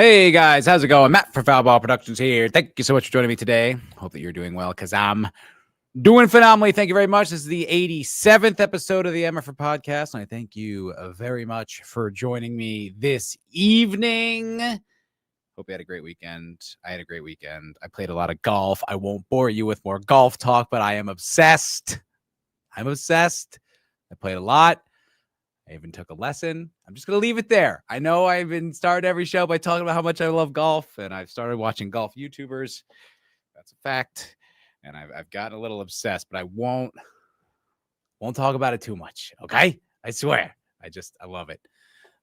Hey guys, how's it going? Matt for Foul Ball Productions here. Thank you so much for joining me today. Hope that you're doing well because I'm doing phenomenally. Thank you very much. This is the 87th episode of the MFer podcast, and I thank you very much for joining me this evening. Hope you had a great weekend. I had a great weekend. I played a lot of golf. I won't bore you with more golf talk, but I am obsessed. I'm obsessed. I played a lot. I even took a lesson. I'm just going to leave it there. I know I've been starting every show by talking about how much I love golf, and I've started watching golf YouTubers. That's a fact. And I've gotten a little obsessed, but I won't talk about it too much. Okay. I swear. I love it.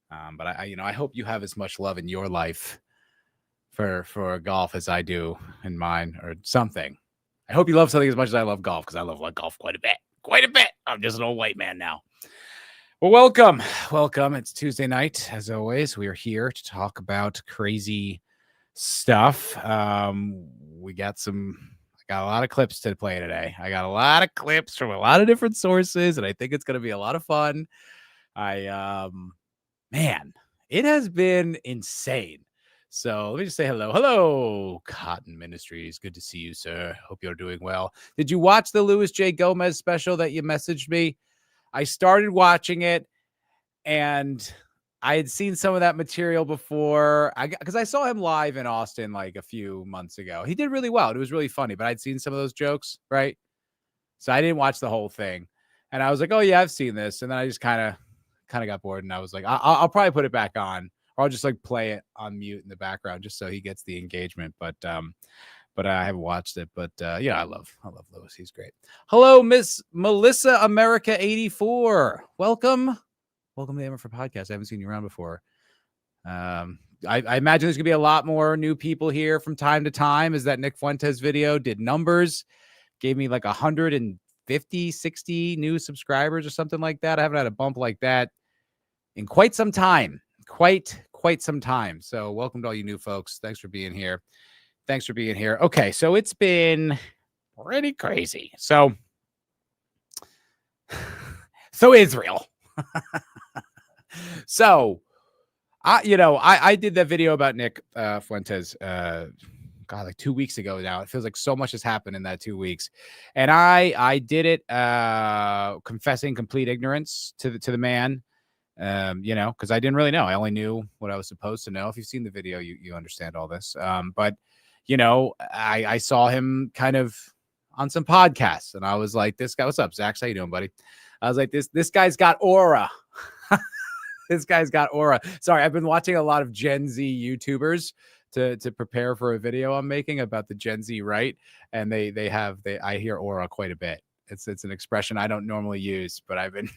But I hope you have as much love in your life for golf as I do in mine or something. I hope you love something as much as I love golf, because I love golf quite a bit. I'm just an old white man now. Well, welcome. It's Tuesday night. As always, we are here to talk about crazy stuff. I got a lot of clips to play today. I got a lot of clips from a lot of different sources, and I think it's going to be a lot of fun. Man, it has been insane. So let me just say hello, Cotton Ministries. Good to see you, sir. Hope you're doing well. Did you watch the Luis J. Gomez special that you messaged me? I started watching it, and I had seen some of that material before because I saw him live in Austin like a few months ago. He did really well. It was really funny, but I'd seen some of those jokes, right? So I didn't watch the whole thing, and I was like, oh yeah, I've seen this. And then I just kind of got bored, and I was like, I'll probably put it back on, or I'll just like play it on mute in the background just so he gets the engagement. But I haven't watched it. But yeah, I love Lewis. He's great. Hello, Miss Melissa America 84. Welcome to the MFer podcast. I haven't seen you around before. I imagine there's gonna be a lot more new people here from time to time, as that Nick Fuentes video did numbers, gave me like 150, 60 new subscribers or something like that. I haven't had a bump like that in quite some time. Quite some time. So welcome to all you new folks. Thanks for being here. Okay, so it's been pretty crazy. So Israel. So I did that video about Nick Fuentes like 2 weeks ago now. It feels like so much has happened in that 2 weeks. And I did it confessing complete ignorance to the man. Because I didn't really know. I only knew what I was supposed to know. If you've seen the video, you understand all this. But I saw him kind of on some podcasts, and I was like, this guy, what's up, Zach? How you doing, buddy? I was like, this guy's got aura. This guy's got aura. Sorry, I've been watching a lot of Gen Z YouTubers to prepare for a video I'm making about the Gen Z right, and I hear aura quite a bit. It's an expression I don't normally use, but I've been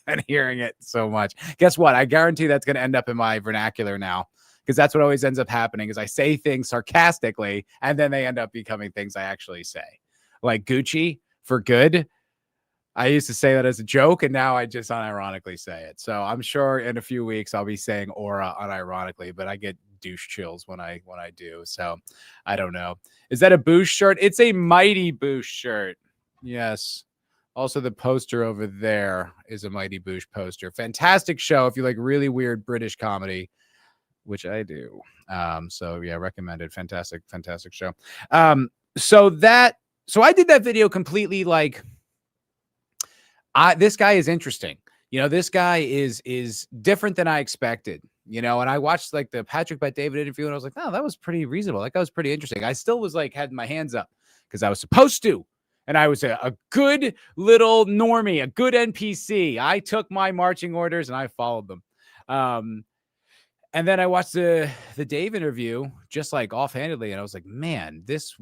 and hearing it so much. Guess what? I guarantee that's going to end up in my vernacular now, because that's what always ends up happening is I say things sarcastically, and then they end up becoming things I actually say. Like Gucci for good. I used to say that as a joke, and now I just unironically say it. So I'm sure in a few weeks I'll be saying aura unironically, but I get douche chills when I do. So I don't know. Is that a Boosh shirt? It's a Mighty Boosh shirt. Yes. Also, the poster over there is a Mighty Boosh poster. Fantastic show if you like really weird British comedy, which I do. So yeah, recommended. Fantastic show. So I did that video completely like this guy is interesting. This guy is different than I expected. And I watched like the Patrick Bet-David interview, and I was like, oh, that was pretty reasonable. That was pretty interesting. I still was like had my hands up because I was supposed to. And I was a good little normie, a good NPC. I took my marching orders and I followed them. And then I watched the Dave interview just like offhandedly, and I was like, man, this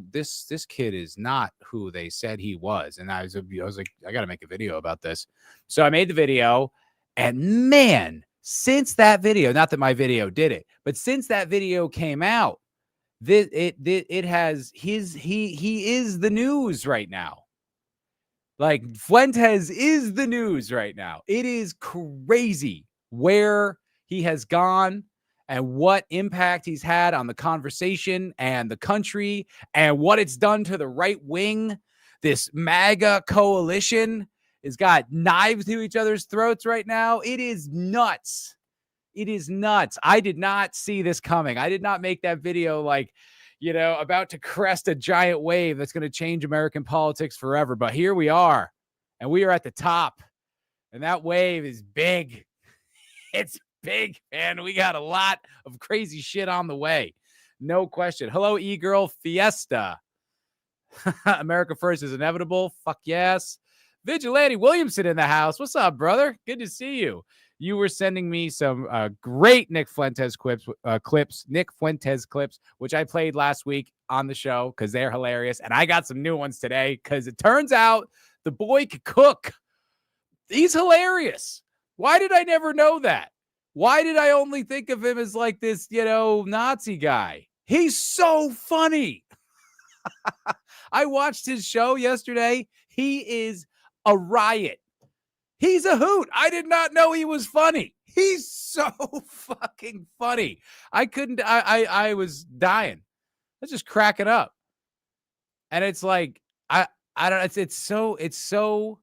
kid is not who they said he was. And I was like, I got to make a video about this. So I made the video, and man, since that video, not that my video did it, but since that video came out, he is the news right now. Like Fuentes is the news right now. It is crazy where he has gone and what impact he's had on the conversation and the country and what it's done to the right wing. This MAGA coalition has got knives to each other's throats right now. It is nuts. It is nuts. I did not see this coming. I did not make that video like, about to crest a giant wave that's going to change American politics forever. But here we are, and we are at the top, and that wave is big. It's big, and we got a lot of crazy shit on the way. No question. Hello, e-girl fiesta. America first is inevitable. Fuck yes. Vigilante Williamson in the house. What's up, brother? Good to see you. You were sending me some great Nick Fuentes Nick Fuentes clips, which I played last week on the show because they're hilarious. And I got some new ones today because it turns out the boy could cook. He's hilarious. Why did I never know that? Why did I only think of him as like this, Nazi guy? He's so funny. I watched his show yesterday. He is a riot. He's a hoot. I did not know he was funny. He's so fucking funny. I was dying. I was just cracking up. And it's like, I don't, it's so,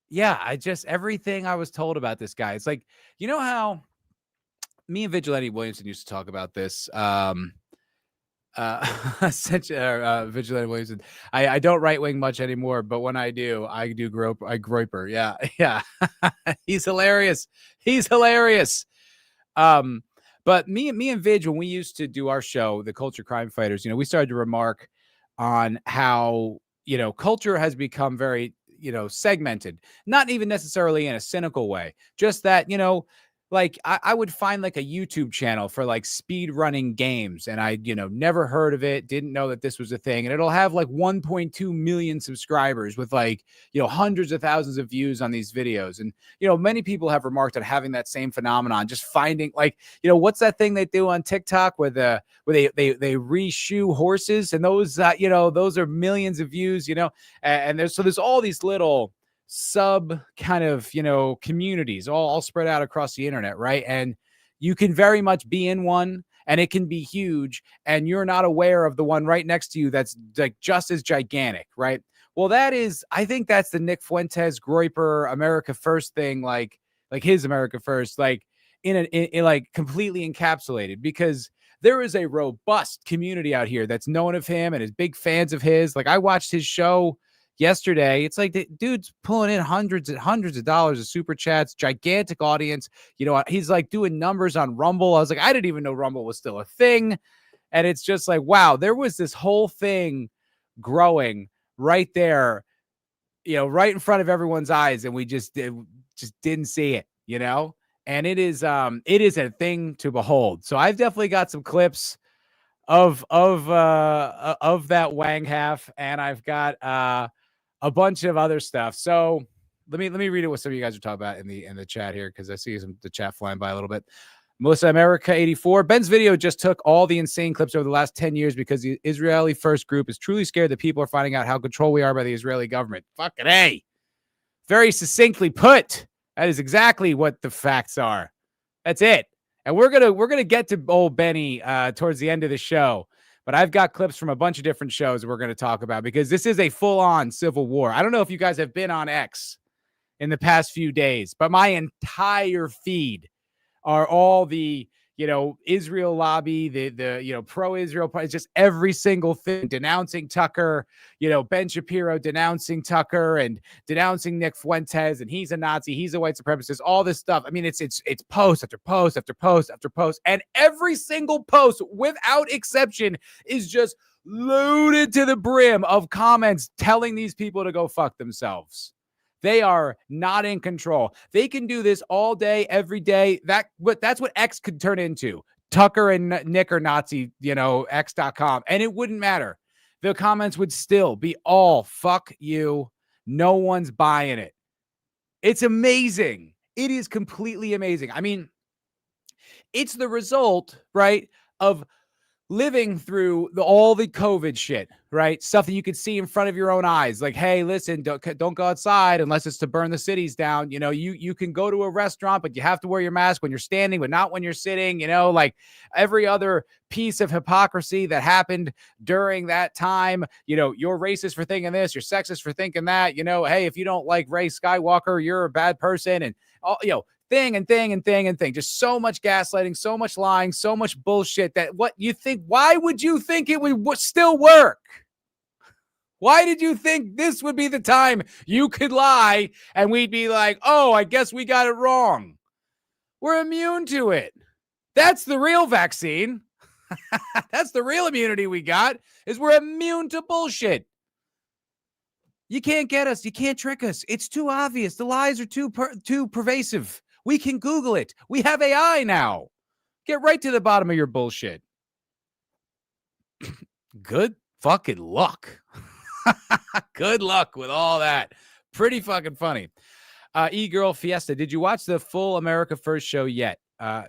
yeah, everything I was told about this guy. It's like, you know how me and Vigilante Williamson used to talk about this, Vigilante Williamson. I don't right wing much anymore, but when I do groiper. Yeah. He's hilarious. But me and Vig, when we used to do our show, The Culture Crime Fighters, we started to remark on how culture has become very segmented, not even necessarily in a cynical way, just that like I would find like a YouTube channel for like speed running games, and I, never heard of it, didn't know that this was a thing, and it'll have like 1.2 million subscribers with like, hundreds of thousands of views on these videos. And, many people have remarked on having that same phenomenon, just finding like, what's that thing they do on TikTok where they reshoe horses, and those, those are millions of views, and there's all these little sub kind of communities all spread out across the internet, right? And you can very much be in one and it can be huge, and you're not aware of the one right next to you that's like just as gigantic, right? Well, I think that's the Nick Fuentes Groiper America First thing, like his America First, like in like completely encapsulated, because there is a robust community out here that's known of him and is big fans of his. Like I watched his show yesterday. It's like the dude's pulling in hundreds of dollars of super chats, gigantic audience. He's like doing numbers on Rumble. I was like, I didn't even know Rumble was still a thing. And it's just like, wow, there was this whole thing growing right there, right in front of everyone's eyes. And we just didn't see it, and it is a thing to behold. So I've definitely got some clips of that Wang half, and I've got a bunch of other stuff. So let me read it what some of you guys are talking about in the chat here, because I see the chat flying by a little bit. Melissa America 84. Ben's video just took all the insane clips over the last 10 years because the Israeli First group is truly scared that people are finding out how controlled we are by the Israeli government. Fucking A. Very succinctly put. That is exactly what the facts are. That's it. And we're gonna get to old Benny towards the end of the show. But I've got clips from a bunch of different shows we're going to talk about, because this is a full-on civil war. I don't know if you guys have been on X in the past few days, but my entire feed are all the, Israel lobby, the pro-Israel, it's just every single thing denouncing Tucker, Ben Shapiro denouncing Tucker and denouncing Nick Fuentes, and he's a Nazi, he's a white supremacist, all this stuff. I mean, it's post after post after post after post, and every single post without exception is just loaded to the brim of comments telling these people to go fuck themselves. They are not in control. They can do this all day, every day. That's what X could turn into. Tucker and Nick are Nazi, X.com. And it wouldn't matter. The comments would still be all fuck you. No one's buying it. It's amazing. It is completely amazing. I mean, it's the result, right, of living through all the COVID shit, right? Stuff that you could see in front of your own eyes. Like, hey, listen, don't go outside unless it's to burn the cities down. You can go to a restaurant, but you have to wear your mask when you're standing, but not when you're sitting, like every other piece of hypocrisy that happened during that time. You're racist for thinking this, you're sexist for thinking that, hey, if you don't like Ray Skywalker, you're a bad person. And all, thing and thing and thing and thing. Just so much gaslighting, so much lying, so much bullshit that what you think, why would you think it would still work? Why did you think this would be the time you could lie and we'd be like, oh, I guess we got it wrong? We're immune to it. That's the real vaccine. That's the real immunity we got, is we're immune to bullshit. You can't get us. You can't trick us. It's too obvious. The lies are too pervasive. We can Google it. We have AI now. Get right to the bottom of your bullshit. Good fucking luck. Good luck with all that. Pretty fucking funny. E-Girl Fiesta, did you watch the Full America First show yet?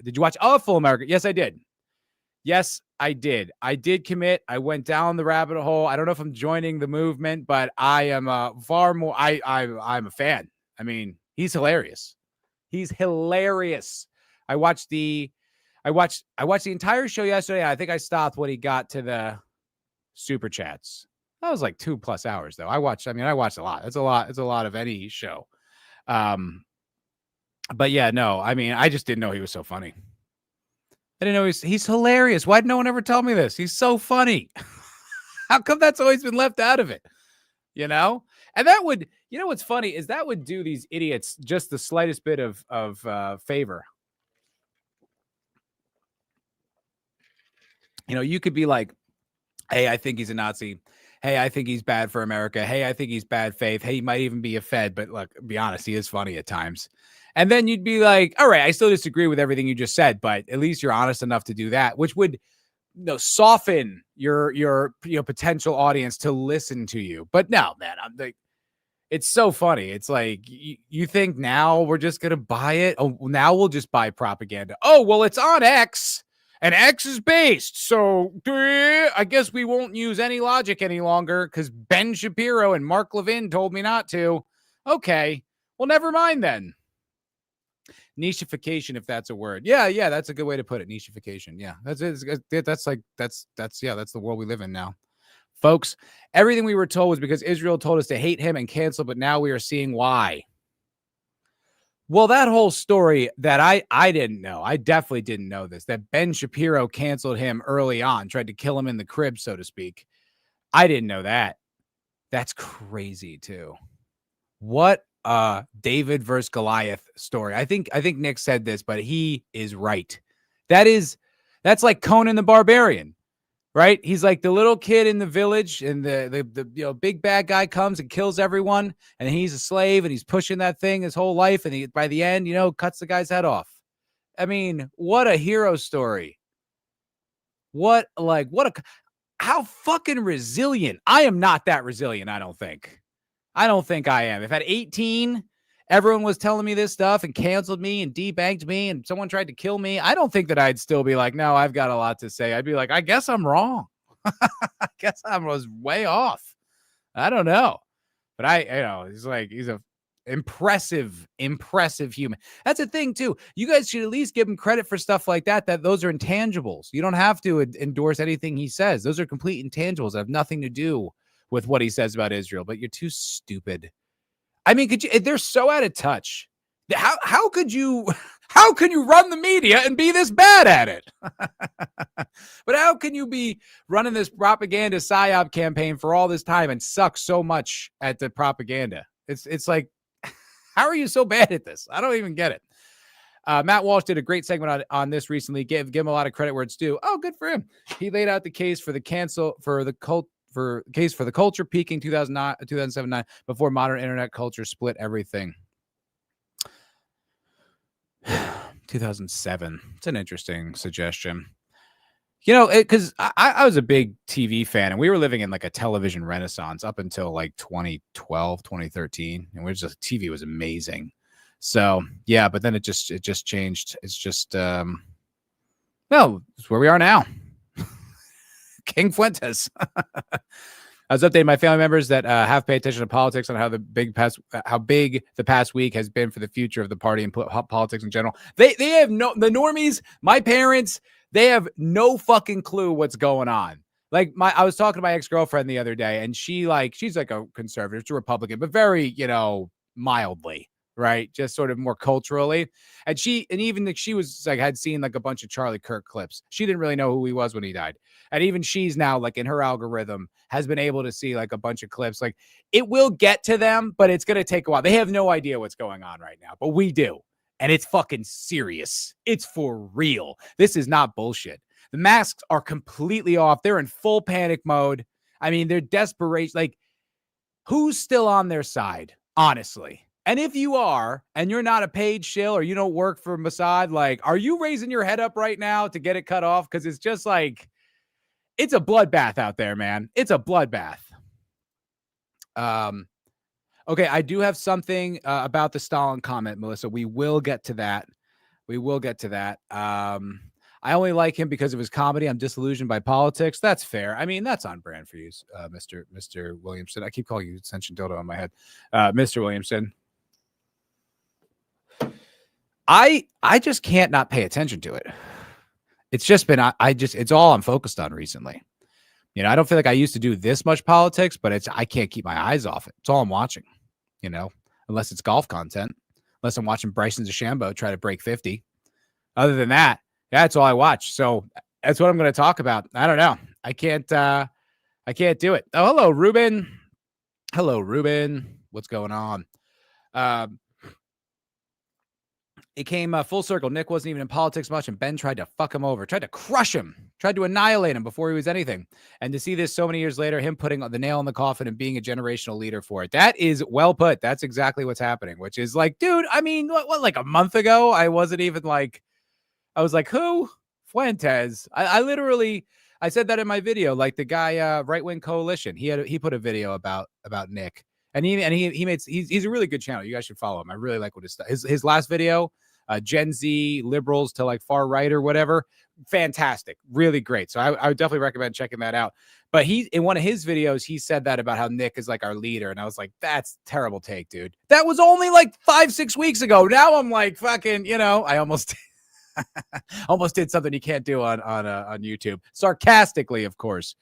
Did you watch Full America? Yes, I did. Yes, I did. I did commit. I went down the rabbit hole. I don't know if I'm joining the movement, but I am far more. I'm a fan. I mean, he's hilarious. He's hilarious. I watched the entire show yesterday. I think I stopped when he got to the super chats. That was like 2+ hours though. I watched a lot. It's a lot of any show. But yeah, no, I mean, I just didn't know he was so funny. I didn't know he's hilarious. Why did no one ever tell me this? He's so funny. How come that's always been left out of it? You know? And that would, you know, what's funny is that would do these idiots just the slightest bit of favor. You know, you could be like, hey, I think he's a Nazi. Hey, I think he's bad for America. Hey, I think he's bad faith. Hey, he might even be a Fed, but look, be honest, he is funny at times. And then you'd be like, all right, I still disagree with everything you just said, but at least you're honest enough to do that, which would, you know, soften your potential audience to listen to you. But no, man, I'm like, it's so funny. It's like, you think now we're just going to buy it? Oh, now we'll just buy propaganda. Oh, well, it's on X. And X is based, so I guess we won't use any logic any longer because Ben Shapiro and Mark Levin told me not to. Okay, well, never mind then. Nichification, if that's a word. Yeah, that's a good way to put it. Nichification. Yeah, that's the world we live in now, folks. Everything we were told was because Israel told us to hate him and cancel, but now we are seeing why. Well, that whole story that I didn't know, I definitely didn't know this, that Ben Shapiro canceled him early on, tried to kill him in the crib, so to speak. I didn't know that. That's crazy too. What a David versus Goliath story. I think Nick said this, but he is right. That's like Conan the Barbarian. Right? He's like the little kid in the village, and the big bad guy comes and kills everyone, and he's a slave, and he's pushing that thing his whole life, and he, by the end, cuts the guy's head off. I mean, what a hero story. How fucking resilient. I am not that resilient, I don't think. I am. If at 18, everyone was telling me this stuff and canceled me and debanked me and someone tried to kill me, I don't think that I'd still be like, no, I've got a lot to say. I'd be like, I guess I'm wrong. I guess I was way off. I don't know. But he's a impressive human. That's a thing too. You guys should at least give him credit for stuff like that those are intangibles. You don't have to endorse anything he says. Those are complete intangibles that have nothing to do with what he says about Israel, but you're too stupid. I mean, they're so out of touch. How could you run the media and be this bad at it? But how can you be running this propaganda psyop campaign for all this time and suck so much at the propaganda? It's like, how are you so bad at this? I don't even get it. Matt Walsh did a great segment on this recently. Give him a lot of credit where it's due. Oh, good for him. He laid out the case for the culture peaking 2007-9 before modern internet culture split everything. 2007. It's an interesting suggestion. Because I was a big TV fan, and we were living in like a television renaissance up until like 2012, 2013, and TV was amazing. So yeah, but then it just changed. It's just it's where we are now. King Fuentes. I was updating my family members that have paid attention to politics on how big the past week has been for the future of the party and politics in general. They have the normies, my parents, they have no fucking clue what's going on. Like I was talking to my ex-girlfriend the other day, and she's like a conservative, she's a Republican, but very, mildly, right? Just sort of more culturally. And even she was like, had seen like a bunch of Charlie Kirk clips. She didn't really know who he was when he died. And even she's now like in her algorithm has been able to see like a bunch of clips. Like it will get to them, but it's going to take a while. They have no idea what's going on right now, but we do. And it's fucking serious. It's for real. This is not bullshit. The masks are completely off. They're in full panic mode. I mean, they're desperation. Like, who's still on their side, honestly? And if you are, and you're not a paid shill or you don't work for Mossad, like, are you raising your head up right now to get it cut off? Because it's just like, it's a bloodbath out there, man. It's a bloodbath. Okay, I do have something about the Stalin comment, Melissa. We will get to that. I only like him because of his comedy. I'm disillusioned by politics. That's fair. I mean, that's on brand for you, Mr. Williamson. I keep calling you Ascension Dildo in my head. Mr. Williamson. I just can't not pay attention to it. It's just been, it's all I'm focused on recently. You know, I don't feel like I used to do this much politics, but I can't keep my eyes off it. It's all I'm watching, you know, unless it's golf content, unless I'm watching Bryson DeChambeau try to break 50. Other than that, that's all I watch. So that's what I'm going to talk about. I don't know. I can't do it. Oh, hello, Ruben. What's going on? It came full circle. Nick wasn't even in politics much, and Ben tried to fuck him over, tried to crush him, tried to annihilate him before he was anything. And to see this so many years later, him putting the nail in the coffin and being a generational leader for it, that is well put. That's exactly what's happening, which is like, dude, I mean, what like a month ago, I wasn't even like, I was like, who? Fuentes. I literally, I said that in my video, like the guy, Right Wing Coalition. He put a video about Nick, and he's a really good channel. You guys should follow him. I really like what his last video, Gen Z liberals to like far right or whatever. Fantastic, really great. So I would definitely recommend checking that out. But in one of his videos, he said that about how Nick is like our leader, and I was like, that's a terrible take, dude. That was only like 5-6 weeks ago. Now I'm like, fucking, you know, I almost did something you can't do on YouTube, sarcastically, of course.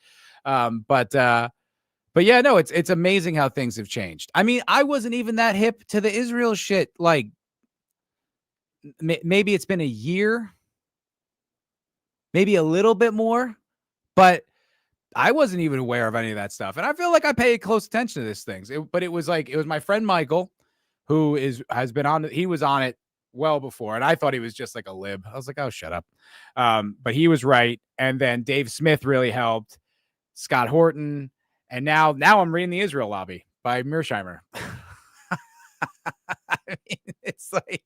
But yeah, no, it's amazing how things have changed. I mean, I wasn't even that hip to the Israel shit. Like, maybe it's been a year, maybe a little bit more, but I wasn't even aware of any of that stuff. And I feel like I pay close attention to these things. But it was my friend Michael, who has been on. He was on it well before, and I thought he was just like a lib. I was like, oh, shut up. But he was right. And then Dave Smith really helped, Scott Horton, and now I'm reading The Israel Lobby by Mearsheimer. I mean, it's like,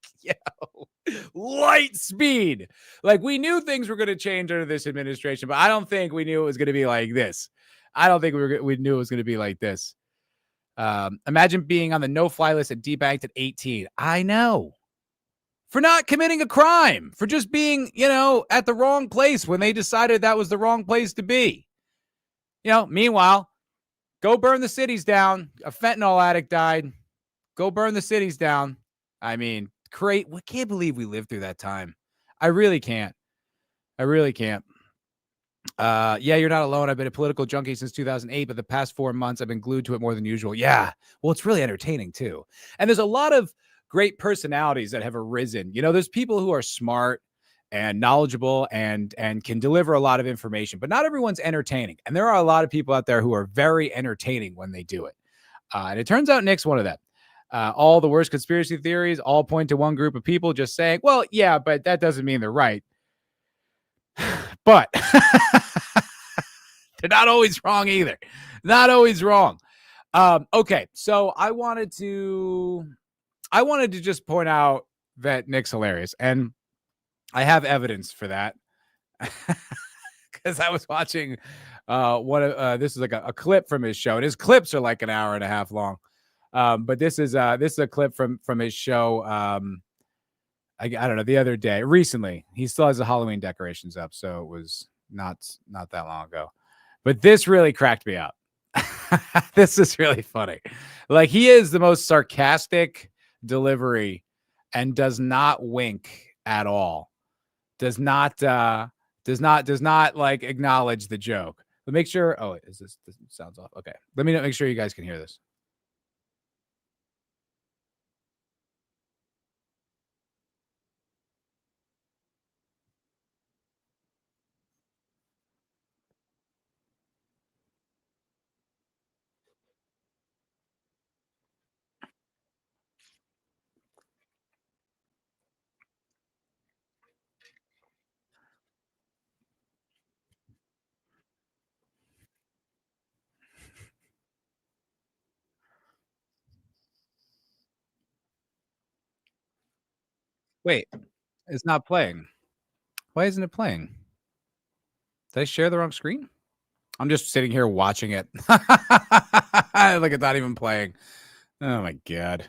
light speed. Like, we knew things were going to change under this administration, but I don't think we knew it was going to be like this. I don't think we knew it was going to be like this. Imagine being on the no-fly list and debanked at 18. I know. For not committing a crime, for just being, at the wrong place when they decided that was the wrong place to be. Meanwhile, go burn the cities down. A fentanyl addict died. Go burn the cities down. I mean, I can't believe we lived through that time. I really can't. Yeah, you're not alone. I've been a political junkie since 2008, but the past 4 months I've been glued to it more than usual. Yeah. Well, it's really entertaining too. And there's a lot of great personalities that have arisen. There's people who are smart and knowledgeable and can deliver a lot of information, but not everyone's entertaining. And there are a lot of people out there who are very entertaining when they do it. And it turns out Nick's one of them. All the worst conspiracy theories all point to one group of people just saying, well, yeah, but that doesn't mean they're right. But they're not always wrong either. Not always wrong. Okay, so I wanted to just point out that Nick's hilarious, and I have evidence for that because I was watching this is like a clip from his show, and his clips are like an hour and a half long. But this is a clip from his show. I don't know, the other day, recently. He still has the Halloween decorations up, so it was not that long ago. But this really cracked me up. This is really funny. Like, he is the most sarcastic delivery and does not wink at all. Does not like acknowledge the joke. But make sure. Oh, this sounds off? Okay, let me make sure you guys can hear this. Wait, it's not playing. Why isn't it playing? Did I share the wrong screen? I'm just sitting here watching it. Like it's not even playing. Oh my God.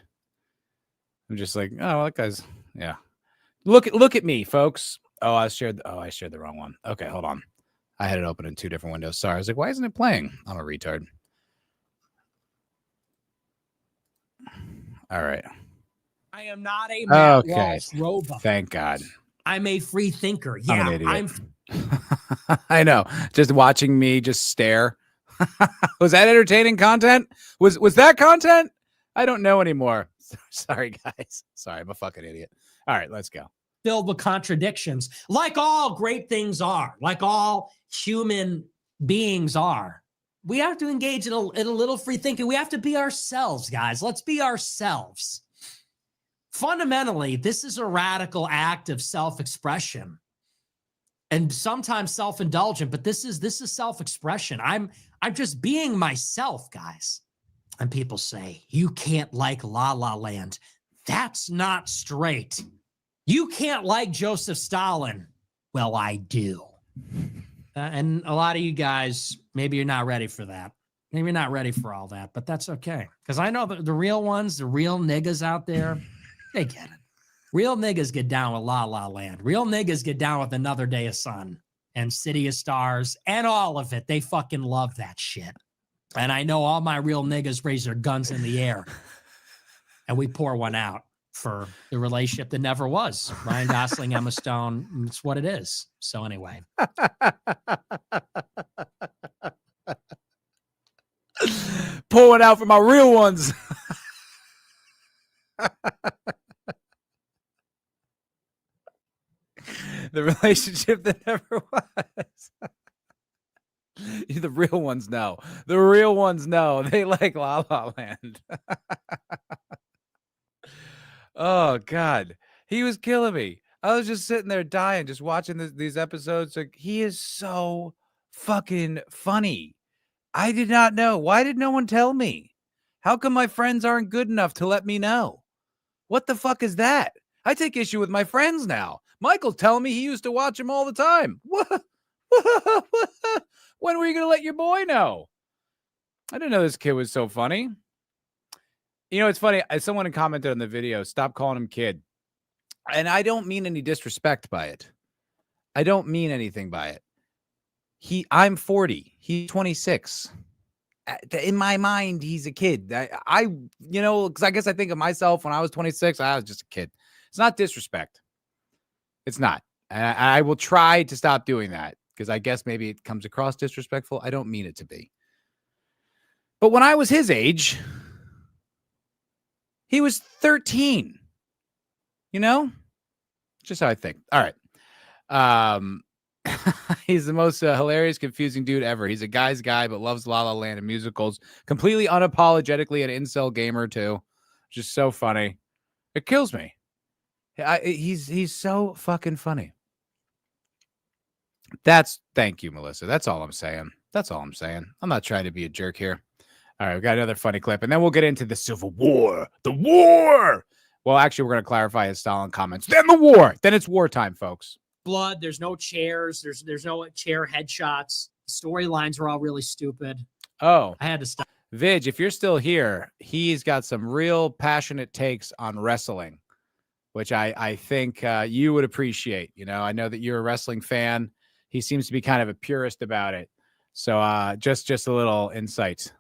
I'm just like, oh, that guy's, yeah. Look at me, folks. Oh, I shared the wrong one. Okay, hold on. I had it open in 2 different windows. Sorry. I was like, why isn't it playing? I'm a retard. All right. I am not a Matt Okay. Walsh robot. Thank God. I'm a free thinker. Yeah, I'm an idiot. I know. Just watching me just stare. Was that entertaining content? Was that content? I don't know anymore. Sorry, guys. Sorry, I'm a fucking idiot. All right, let's go. Filled with contradictions, like all great things are, like all human beings are. We have to engage in a little free thinking. We have to be ourselves, guys. Let's be ourselves. Fundamentally, this is a radical act of self-expression, and sometimes self-indulgent, but this is self-expression. I'm just being myself, guys. And people say, you can't like La La Land. That's not straight. You can't like Joseph Stalin. Well, I do. And a lot of you guys, maybe you're not ready for that. Maybe you're not ready for all that, but that's okay. Because I know that the real ones, the real niggas out there, they get it. Real niggas get down with La La Land. Real niggas get down with Another Day of Sun and City of Stars and all of it. They fucking love that shit. And I know all my real niggas raise their guns in the air and we pour one out for the relationship that never was. Ryan Gosling, Emma Stone, it's what it is. So anyway. Pour it out for my real ones. The relationship that never was. The real ones know. The real ones know. They like La La Land. Oh, God. He was killing me. I was just sitting there dying, just watching these episodes. Like, he is so fucking funny. I did not know. Why did no one tell me? How come my friends aren't good enough to let me know? What the fuck is that? I take issue with my friends now. Michael's telling me he used to watch him all the time. What? When were you going to let your boy know? I didn't know this kid was so funny. You know, it's funny. Someone commented on the video, stop calling him kid. And I don't mean any disrespect by it. I don't mean anything by it. I'm 40. He's 26. In my mind, he's a kid. You know, because I guess I think of myself when I was 26, I was just a kid. It's not disrespect. It's not. I will try to stop doing that because I guess maybe it comes across disrespectful. I don't mean it to be. But when I was his age, he was 13. You know? Just how I think. All right. He's the most hilarious, confusing dude ever. He's a guy's guy, but loves La La Land and musicals. Completely unapologetically an incel gamer, too. Just so funny. It kills me. He's so fucking funny. Thank you, Melissa. That's all I'm saying. That's all I'm saying. I'm not trying to be a jerk here. All right, we've got another funny clip, and then we'll get into the Civil War. The war! Well, actually, we're going to clarify his Stalin comments. Then the war! Then it's wartime, folks. Blood, there's no chairs, there's no chair headshots. Storylines are all really stupid. Oh. I had to stop. Vidge, if you're still here, he's got some real passionate takes on wrestling, which I think you would appreciate. You know, I know that you're a wrestling fan. He seems to be kind of a purist about it. So just a little insight.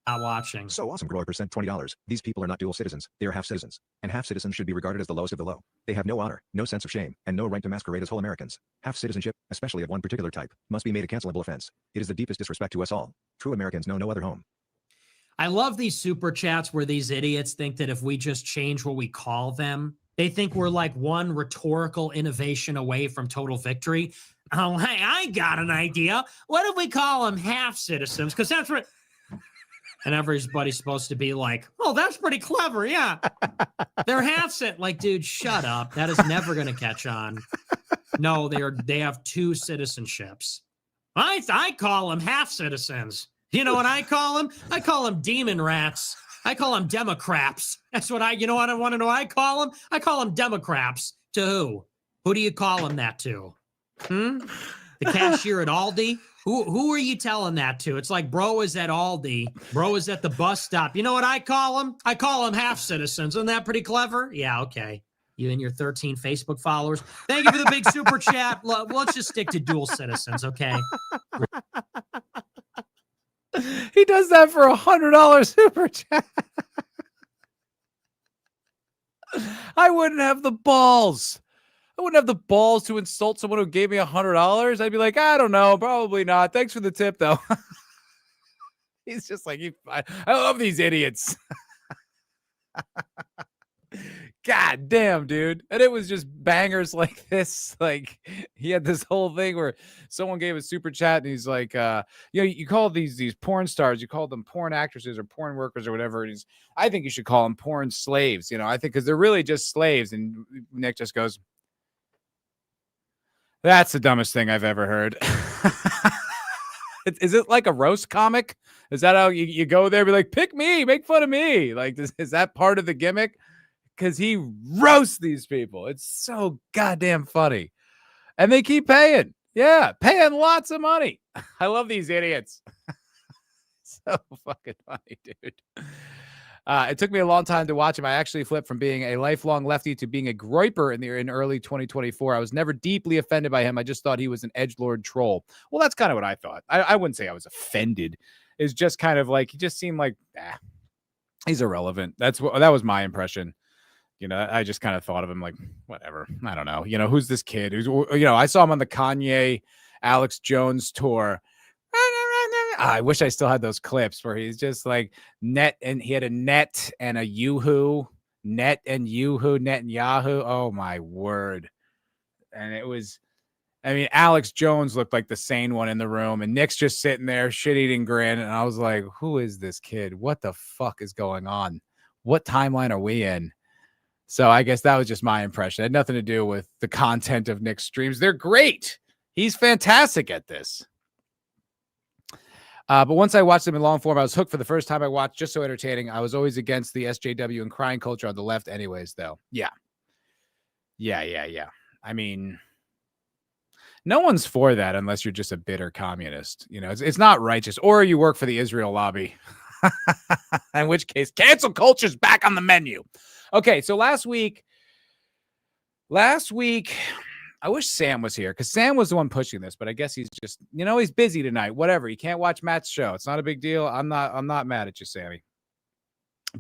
Watching. So awesome, Grower percent $20. These people are not dual citizens. They are half citizens. And half citizens should be regarded as the lowest of the low. They have no honor, no sense of shame, and no right to masquerade as whole Americans. Half citizenship, especially of one particular type, must be made a cancelable offense. It is the deepest disrespect to us all. True Americans know no other home. I love these super chats where these idiots think that if we just change what we call them, they think we're like one rhetorical innovation away from total victory. Oh, hey, I got an idea. What if we call them half citizens? Because that's what... And everybody's supposed to be like, oh, that's pretty clever. Yeah. They're half cent. Like, dude, shut up. That is never going to catch on. No, they have 2 citizenships. I call them half citizens. You know what I call them? I call them demon rats. I call them Democrats. That's what you know what I want to know? I call them Democrats. To who? Who do you call him that to? The cashier at Aldi? Who are you telling that to? It's like bro is at Aldi. Bro is at the bus stop. You know what I call him? I call him half citizens. Isn't that pretty clever? Yeah, okay. You and your 13 Facebook followers. Thank you for the big super chat. Let's just stick to dual citizens, okay? He does that for $100 super chat. I wouldn't have the balls. I wouldn't have the balls to insult someone who gave me $100. I'd be like, I don't know, probably not. Thanks for the tip, though. He's just like, I love these idiots. God damn, dude. And it was just bangers like this. Like, he had this whole thing where someone gave a super chat and he's like, you call these porn stars, you call them porn actresses or porn workers or whatever it is. I think you should call them porn slaves. I think because they're really just slaves. And Nick just goes, that's the dumbest thing I've ever heard. Is it like a roast comic? Is that how you go there? Be like, pick me, make fun of me. Like, is that part of the gimmick? Because he roasts these people. It's so goddamn funny. And they keep paying. Yeah, paying lots of money. I love these idiots. So fucking funny, dude. It took me a long time to watch him. I actually flipped from being a lifelong lefty to being a groiper in early 2024. I was never deeply offended by him. I just thought he was an edgelord troll. Well, that's kind of what I thought. I wouldn't say I was offended. It's just kind of like, he just seemed like, he's irrelevant. That was my impression. I just kind of thought of him like, whatever. I don't know. Who's this kid? I saw him on the Kanye Alex Jones tour. I wish I still had those clips where he's just like net, and he had a net and a yoo-hoo, net and yoo-hoo, net and yahoo. Oh my word. And it was, Alex Jones looked like the sane one in the room, and Nick's just sitting there shit-eating grin. And I was like, who is this kid? What the fuck is going on? What timeline are we in? So I guess that was just my impression. It had nothing to do with the content of Nick's streams. They're great. He's fantastic at this. But once I watched him in long form, I was hooked for the first time I watched. Just so entertaining. I was always against the SJW and crying culture on the left anyways, though. Yeah. No one's for that unless you're just a bitter communist. It's not righteous. Or you work for the Israel lobby. In which case, cancel culture's back on the menu. Okay, so last week, I wish Sam was here because Sam was the one pushing this, but I guess he's just, he's busy tonight. Whatever. He can't watch Matt's show. It's not a big deal. I'm not mad at you, Sammy.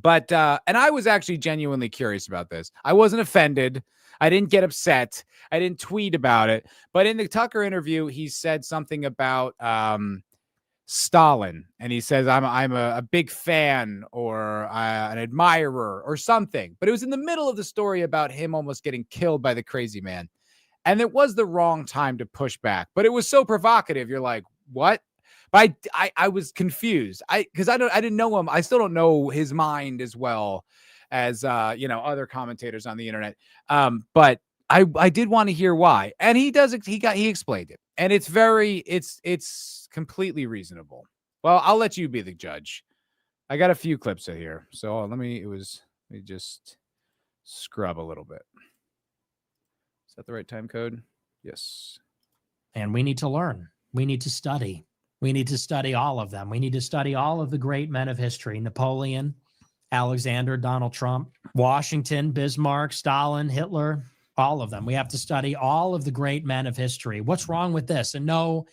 But, and I was actually genuinely curious about this. I wasn't offended. I didn't get upset. I didn't tweet about it. But in the Tucker interview, he said something about Stalin, and he says, I'm a big fan or an admirer or something. But it was in the middle of the story about him almost getting killed by the crazy man. And it was the wrong time to push back, but it was so provocative. You're like, what? But I was confused. Because I didn't know him. I still don't know his mind as well as other commentators on the internet. But I did want to hear why. And he explained it. And it's completely reasonable. Well, I'll let you be the judge. I got a few clips in here. So let me just scrub a little bit. Is that the right time code? Yes. And we need to learn. We need to study. We need to study all of them. We need to study all of the great men of history. Napoleon, Alexander, Donald Trump, Washington, Bismarck, Stalin, Hitler, all of them. We have to study all of the great men of history. What's wrong with this? And no,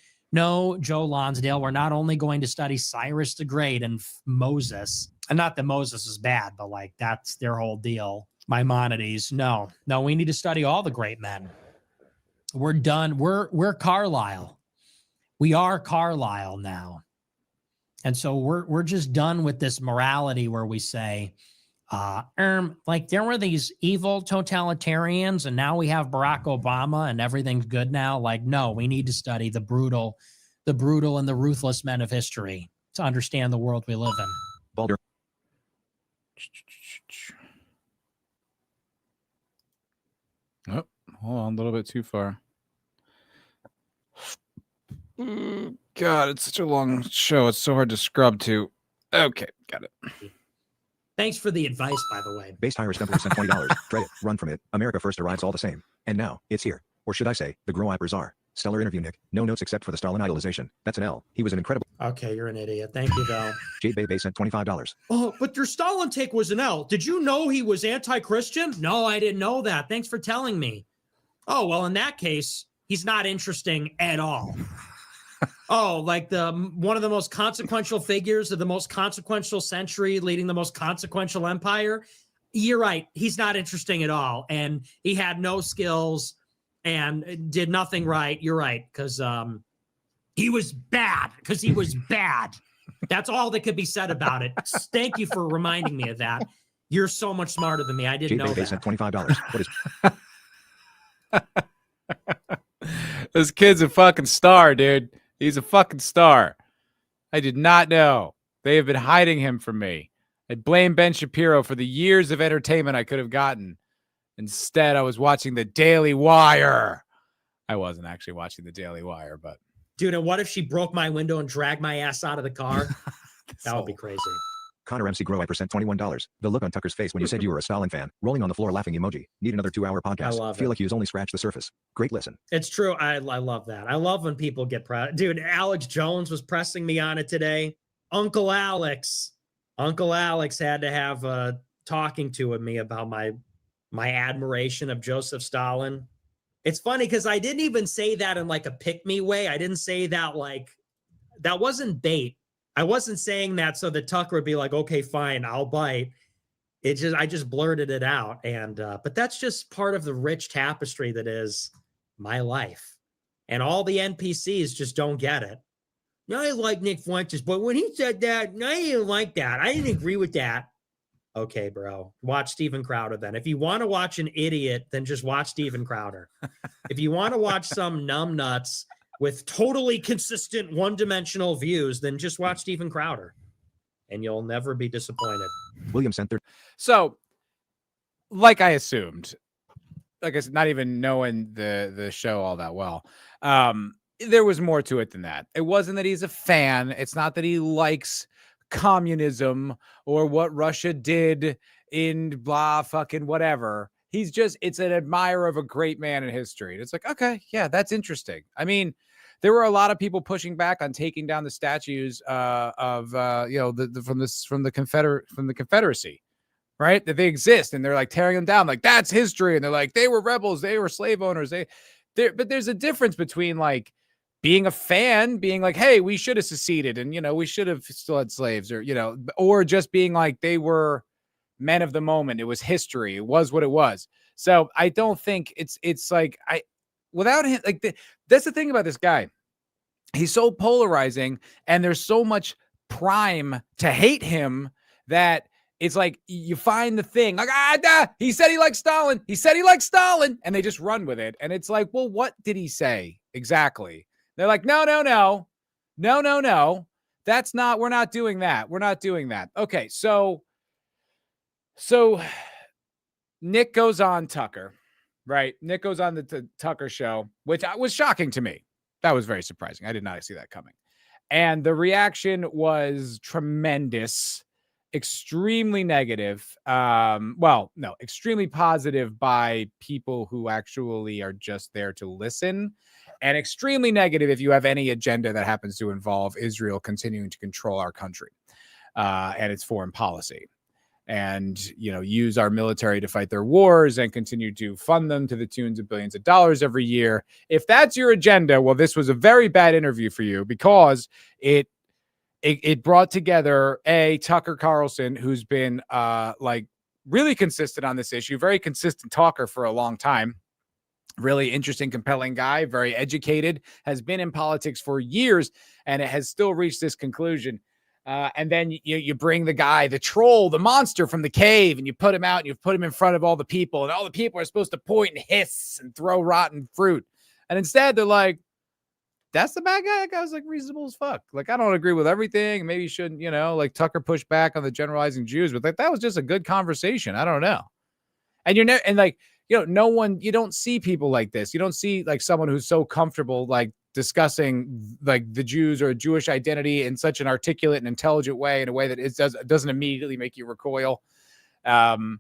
Joe Lonsdale, we're not only going to study Cyrus the Great and Moses. And not that Moses is bad, but like that's their whole deal. Maimonides. No, we need to study all the great men. We're done. We're Carlisle. We are Carlisle now. And so we're just done with this morality where we say, like there were these evil totalitarians and now we have Barack Obama and everything's good now. Like, no, we need to study the brutal and the ruthless men of history to understand the world we live in. Balder. Oh, hold on, a little bit too far. God, it's such a long show. It's so hard to scrub to. Okay, got it. Thanks for the advice, by the way. Based hire Stempler sent $20. Dread it. Run from it. America first arrives all the same. And now, it's here. Or should I say, the grow-uppers are. Stellar interview, Nick. No notes except for the Stalin idolization. That's an L. He was an incredible... Okay, you're an idiot. Thank you, though. Jade Bay sent $25. Oh, but your Stalin take was an L. Did you know he was anti-Christian? No, I didn't know that. Thanks for telling me. Oh, well, in that case, he's not interesting at all. Oh, like one of the most consequential figures of the most consequential century, leading the most consequential empire. You're right. He's not interesting at all. And he had no skills and did nothing right. You're right. Because he was bad. That's all that could be said about it. Thank you for reminding me of that. You're so much smarter than me. I didn't know that. Sent $25. What is... This kid's a fucking star, dude. He's a fucking star. I did not know. They have been hiding him from me. I blame Ben Shapiro for the years of entertainment I could have gotten. Instead, I was watching the Daily Wire. I wasn't actually watching the Daily Wire, but... Dude, and what if she broke my window and dragged my ass out of the car? That would be crazy. Connor MC Growiper sent $21. The look on Tucker's face when you said you were a Stalin fan. Rolling on the floor laughing emoji. Need another 2-hour podcast. I love Feel it. like you've only scratched the surface. Great listen. It's true. I love that. I love when people get proud. Dude, Alex Jones was pressing me on it today. Uncle Alex had to have talking to with me about my admiration of Joseph Stalin. It's funny because I didn't even say that in like a pick-me way. I didn't say that like, that wasn't bait. I wasn't saying that so that Tucker would be like, okay, fine, I'll bite. I just blurted it out. And, but that's just part of the rich tapestry that is my life. And all the NPCs just don't get it. No, I like Nick Fuentes, but when he said that, I didn't like that. I didn't agree with that. Okay, bro, watch Steven Crowder then. If you want to watch an idiot, then just watch Steven Crowder. If you want to watch some numbnuts with totally consistent one-dimensional views, then just watch Steven Crowder and you'll never be disappointed. William sent So, like I assumed, like I said, not even knowing the show all that well, there was more to it than that. It wasn't that he's a fan. It's not that he likes communism or what Russia did in blah fucking whatever. It's an admirer of a great man in history. And it's like, okay, yeah, that's interesting. I mean, there were a lot of people pushing back on taking down the statues from the Confederacy, right? That they exist, and they're like tearing them down, like that's history. And they're like, they were rebels, they were slave owners. But there's a difference between like being a fan, being like, hey, we should have seceded, and we should have still had slaves, or just being like they were men of the moment. It was history. It was what it was. So I don't think it's like without him, like that's the thing about this guy. He's so polarizing, and there's so much prime to hate him that it's like you find the thing like, he said he likes Stalin. He said he likes Stalin, and they just run with it. And it's like, well, what did he say exactly? They're like, no. That's not, we're not doing that. We're not doing that. Okay. So Nick goes on Tucker, right? Nick goes on the Tucker show, which was shocking to me. That was very surprising. I did not see that coming. And the reaction was tremendous, extremely negative. Extremely positive by people who actually are just there to listen, and extremely negative if you have any agenda that happens to involve Israel continuing to control our country and its foreign policy. And, use our military to fight their wars and continue to fund them to the tunes of billions of dollars every year. If that's your agenda, well, this was a very bad interview for you, because it brought together Tucker Carlson, who's been really consistent on this issue, very consistent talker for a long time, really interesting, compelling guy, very educated, has been in politics for years, and it has still reached this conclusion. And then you bring the guy, the troll, the monster from the cave, and you put him out and you put him in front of all the people, and all the people are supposed to point and hiss and throw rotten fruit. And instead they're like, that's the bad guy. That guy was like reasonable as fuck. Like, I don't agree with everything. Maybe you shouldn't, like Tucker pushed back on the generalizing Jews, but like, that was just a good conversation. I don't know. And no one, you don't see people like this. You don't see like someone who's so comfortable, like discussing like the Jews or Jewish identity in such an articulate and intelligent way, in a way that it doesn't immediately make you recoil. And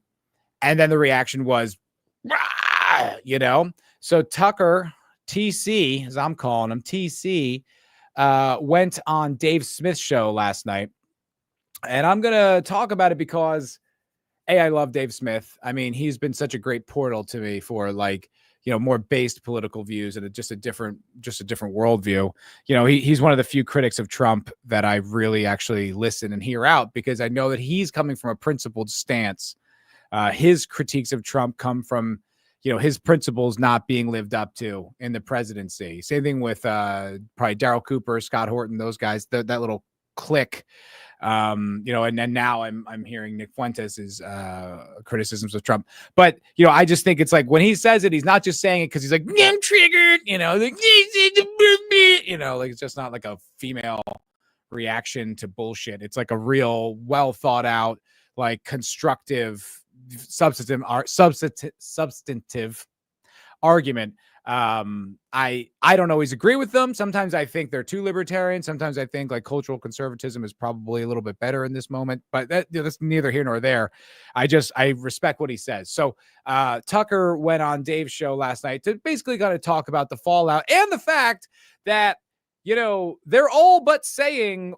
then the reaction was, "Rah!" So Tucker, TC, as I'm calling him, TC, went on Dave Smith's show last night. And I'm going to talk about it because, I love Dave Smith. I mean, he's been such a great portal to me for like, more based political views and just a different worldview. He's one of the few critics of Trump that I really actually listen and hear out, because I know that he's coming from a principled stance. His critiques of Trump come from, his principles not being lived up to in the presidency. Same thing with probably Darryl Cooper, Scott Horton, those guys, that little clique. And then now I'm hearing Nick Fuentes' criticisms of Trump. But, I just think it's like when he says it, he's not just saying it because he's like, I'm triggered, like it's just not like a female reaction to bullshit. It's like a real well thought out, like constructive, substantive argument. I don't always agree with them. Sometimes I think they're too libertarian. Sometimes I think like cultural conservatism is probably a little bit better in this moment, but that's neither here nor there. I respect what he says. So Tucker went on Dave's show last night to basically kind of talk about the fallout and the fact that, they're all but saying,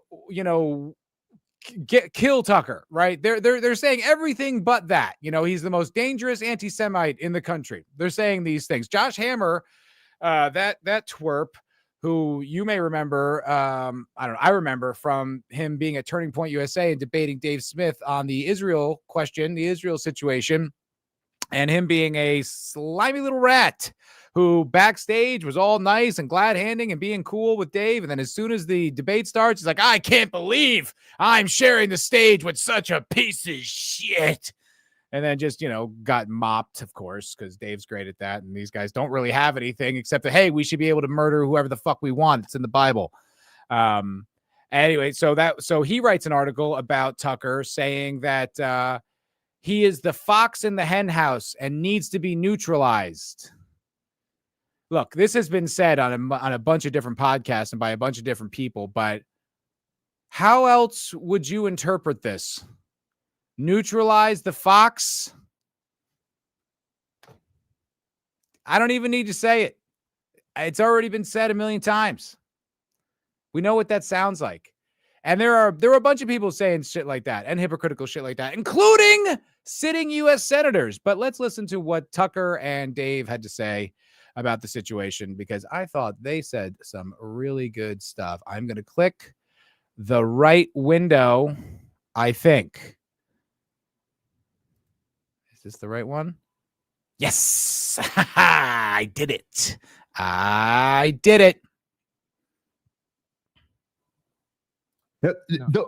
kill Tucker, right? They're saying everything but that. He's the most dangerous anti-Semite in the country. They're saying these things. Josh Hammer, that twerp, who you may remember, I remember from him being at Turning Point USA and debating Dave Smith on the Israel question, the Israel situation, and him being a slimy little rat who backstage was all nice and glad-handing and being cool with Dave. And then as soon as the debate starts, he's like, I can't believe I'm sharing the stage with such a piece of shit. And then just, got mopped, of course, because Dave's great at that. And these guys don't really have anything except that, hey, we should be able to murder whoever the fuck we want. It's in the Bible. Anyway, so he writes an article about Tucker saying that he is the fox in the hen house and needs to be neutralized. Look, this has been said on a bunch of different podcasts and by a bunch of different people, but how else would you interpret this? Neutralize the fox? I don't even need to say it. It's already been said a million times. We know what that sounds like. And there are a bunch of people saying shit like that and hypocritical shit like that, including sitting U.S. senators. But let's listen to what Tucker and Dave had to say about the situation, because I thought they said some really good stuff. I'm going to click the right window, I think. Is this the right one? Yes. I did it.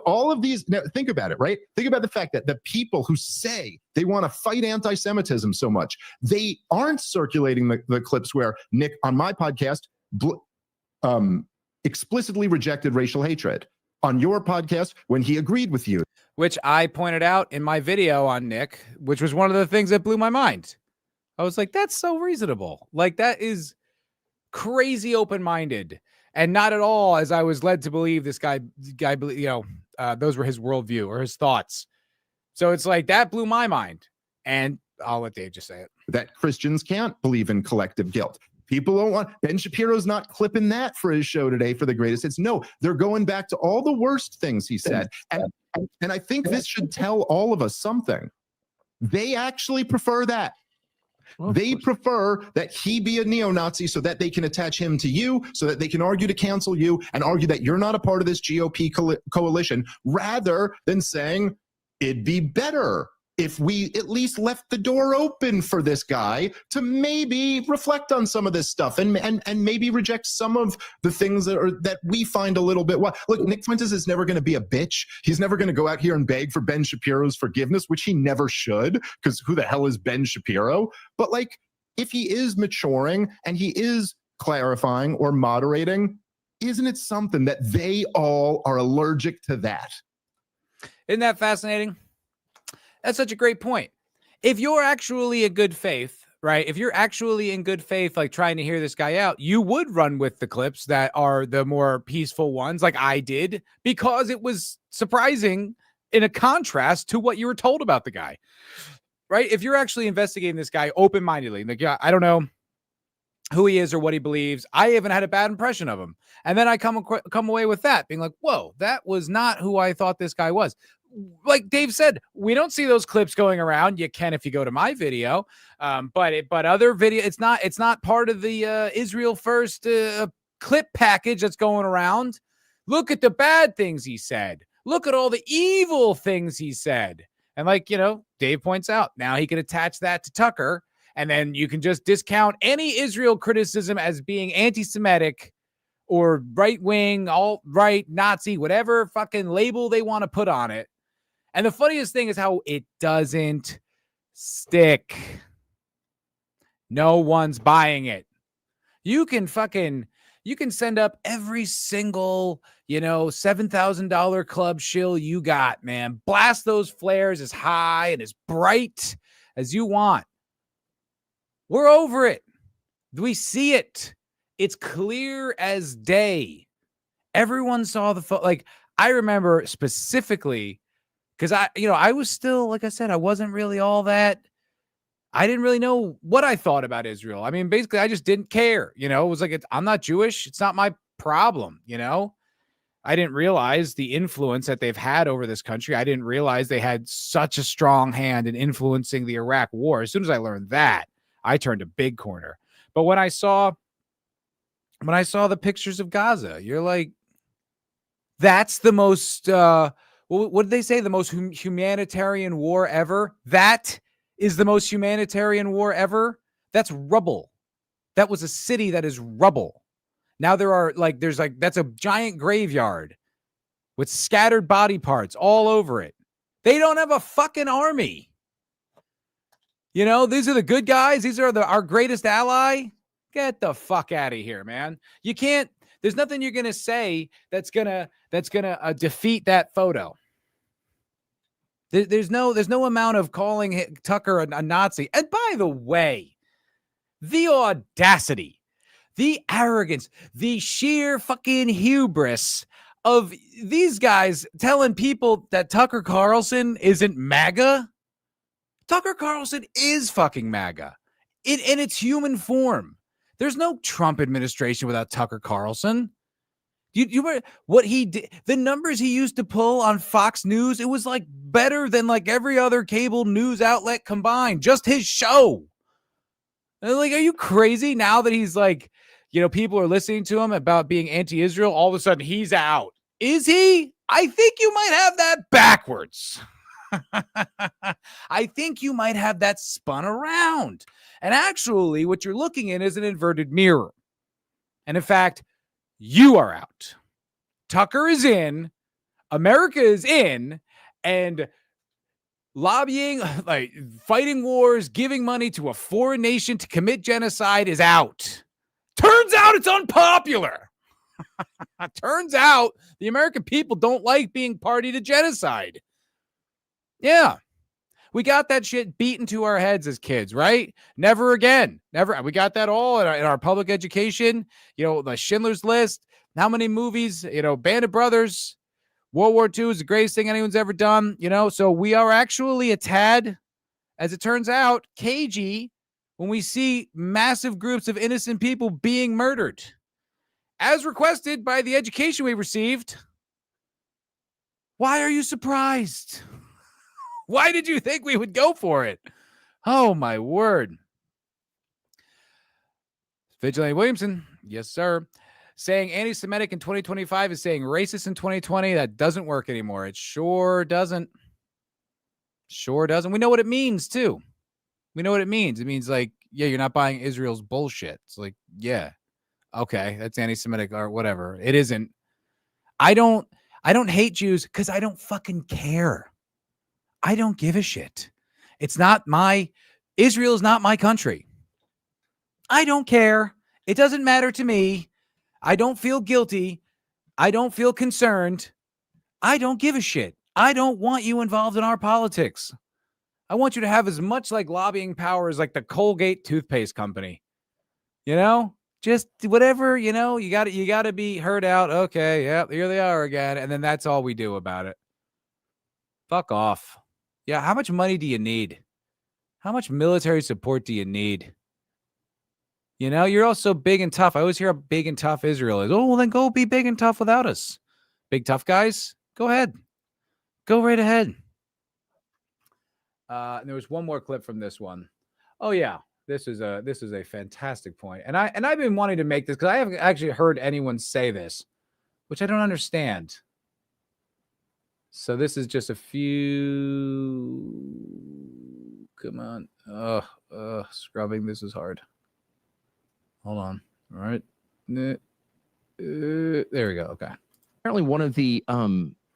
All of these, now think about it, right? Think about the fact that the people who say they want to fight anti-Semitism so much, they aren't circulating the clips where Nick, on my podcast, explicitly rejected racial hatred. On your podcast, when he agreed with you. Which I pointed out in my video on Nick, which was one of the things that blew my mind. I was like, that's so reasonable. Like, that is crazy open-minded. And not at all, as I was led to believe, this guy, those were his worldview or his thoughts. So it's like that blew my mind. And I'll let Dave just say it. That Christians can't believe in collective guilt. People don't want, Ben Shapiro's not clipping that for his show today for the greatest hits. No, they're going back to all the worst things he said. And I think this should tell all of us something. They actually prefer that. They prefer that he be a neo-Nazi so that they can attach him to you, so that they can argue to cancel you and argue that you're not a part of this GOP coalition, rather than saying it'd be better if we at least left the door open for this guy to maybe reflect on some of this stuff and maybe reject some of the things that we find a little bit. Look, Nick Fuentes is never going to be a bitch. He's never going to go out here and beg for Ben Shapiro's forgiveness, which he never should, because who the hell is Ben Shapiro? But like, if he is maturing and he is clarifying or moderating, isn't it something that they all are allergic to that? Isn't that fascinating? That's such a great point. If you're actually a good faith right? If you're actually in good faith, like trying to hear this guy out, you would run with the clips that are the more peaceful ones, like I did, because it was surprising in a contrast to what you were told about the guy, right? If you're actually investigating this guy open-mindedly, like, yeah, I don't know who he is or what he believes, I haven't had a bad impression of him. And then I come away with that being like, whoa, that was not who I thought this guy was. Like Dave said, we don't see those clips going around. You can if you go to my video, but other video, it's not part of the Israel First clip package that's going around. Look at the bad things he said. Look at all the evil things he said. And like, Dave points out, now he can attach that to Tucker, and then you can just discount any Israel criticism as being anti-Semitic or right-wing, alt-right, Nazi, whatever fucking label they want to put on it. And the funniest thing is how it doesn't stick. No one's buying it. You can send up every single, $7,000 club shill you got, man. Blast those flares as high and as bright as you want. We're over it. We see it. It's clear as day. Everyone saw the photo. Like, I remember specifically, because I was still, like I said, I wasn't really all that. I didn't really know what I thought about Israel. I mean, basically, I just didn't care. It was like, I'm not Jewish. It's not my problem. I didn't realize the influence that they've had over this country. I didn't realize they had such a strong hand in influencing the Iraq war. As soon as I learned that, I turned a big corner. But when I saw the pictures of Gaza, you're like, that's the most, what did they say? The most humanitarian war ever? That is the most humanitarian war ever? That's rubble. That was a city that is rubble. Now that's a giant graveyard with scattered body parts all over it. They don't have a fucking army. These are the good guys. These are our greatest ally. Get the fuck out of here, man. You can't, there's nothing you're going to say that's going to defeat that photo. There's no amount of calling Tucker a Nazi. And by the way, the audacity, the arrogance, the sheer fucking hubris of these guys telling people that Tucker Carlson isn't MAGA. Tucker Carlson is fucking MAGA in its human form. There's no Trump administration without Tucker Carlson. You what he did, the numbers he used to pull on Fox News, it was like better than like every other cable news outlet combined. Just his show. And like, are you crazy? Now that he's like, people are listening to him about being anti-Israel, all of a sudden he's out. Is he? I think you might have that backwards. I think you might have that spun around. And actually, what you're looking at is an inverted mirror. And in fact, you are out. Tucker is in. America is in. And lobbying, like fighting wars, giving money to a foreign nation to commit genocide is out. Turns out it's unpopular. Turns out the American people don't like being party to genocide. Yeah. We got that shit beaten to our heads as kids, right? Never again. Never. We got that all in our public education. The Schindler's List. How many movies? Band of Brothers. World War II is the greatest thing anyone's ever done. So we are actually a tad, as it turns out, cagey when we see massive groups of innocent people being murdered, as requested by the education we received. Why are you surprised? Why did you think we would go for it? Oh, my word. Vigilante Williamson, yes, sir. Saying anti-Semitic in 2025 is saying racist in 2020. That doesn't work anymore. It sure doesn't. Sure doesn't. We know what it means, too. We know what it means. It means like, yeah, you're not buying Israel's bullshit. It's like, yeah, okay, that's anti-Semitic or whatever. It isn't. I don't hate Jews because I don't fucking care. I don't give a shit. Israel is not my country. I don't care. It doesn't matter to me. I don't feel guilty. I don't feel concerned. I don't give a shit. I don't want you involved in our politics. I want you to have as much like lobbying power as like the Colgate toothpaste company. You know, just whatever, you know, you got to be heard out. Okay. Yep. Here they are again. And then that's all we do about it. Fuck off. Yeah. How much money do you need? How much military support do you need? You know, you're also big and tough. I always hear how big and tough Israel is. Oh, well, then go be big and tough without us. Big tough guys. Go ahead. Go right ahead. There was one more clip from this one. Oh yeah, this is a fantastic point, and I've been wanting to make this because I haven't actually heard anyone say this, which I don't understand. So this is just a few. Come on, scrubbing. This is hard. Hold on. All right, there we go. Okay. Apparently, one of the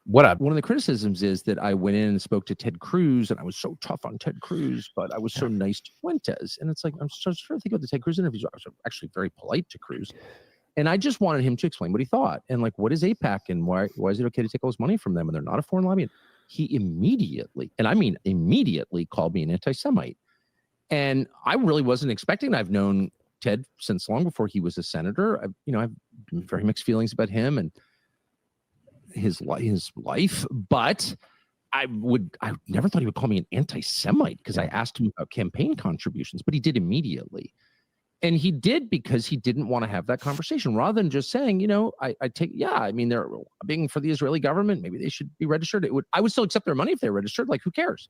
What up? one of the criticisms is that I went in and spoke to Ted Cruz, and I was so tough on Ted Cruz, but I was so nice to Fuentes. And it's like, I'm just trying to think about the Ted Cruz interviews. I was actually very polite to Cruz. And I just wanted him to explain what he thought. And like, what is AIPAC and why is it okay to take all this money from them? And they're not a foreign lobby. And he immediately, and I mean immediately, called me an anti-Semite. And I really wasn't expecting. I've known Ted since long before he was a senator. I've very mixed feelings about him and his life, but I never thought he would call me an anti-Semite because I asked him about campaign contributions, but he did immediately. And he did because he didn't want to have that conversation rather than just saying, I mean, they're being for the Israeli government. Maybe they should be registered. I would still accept their money if they're registered. Like, who cares?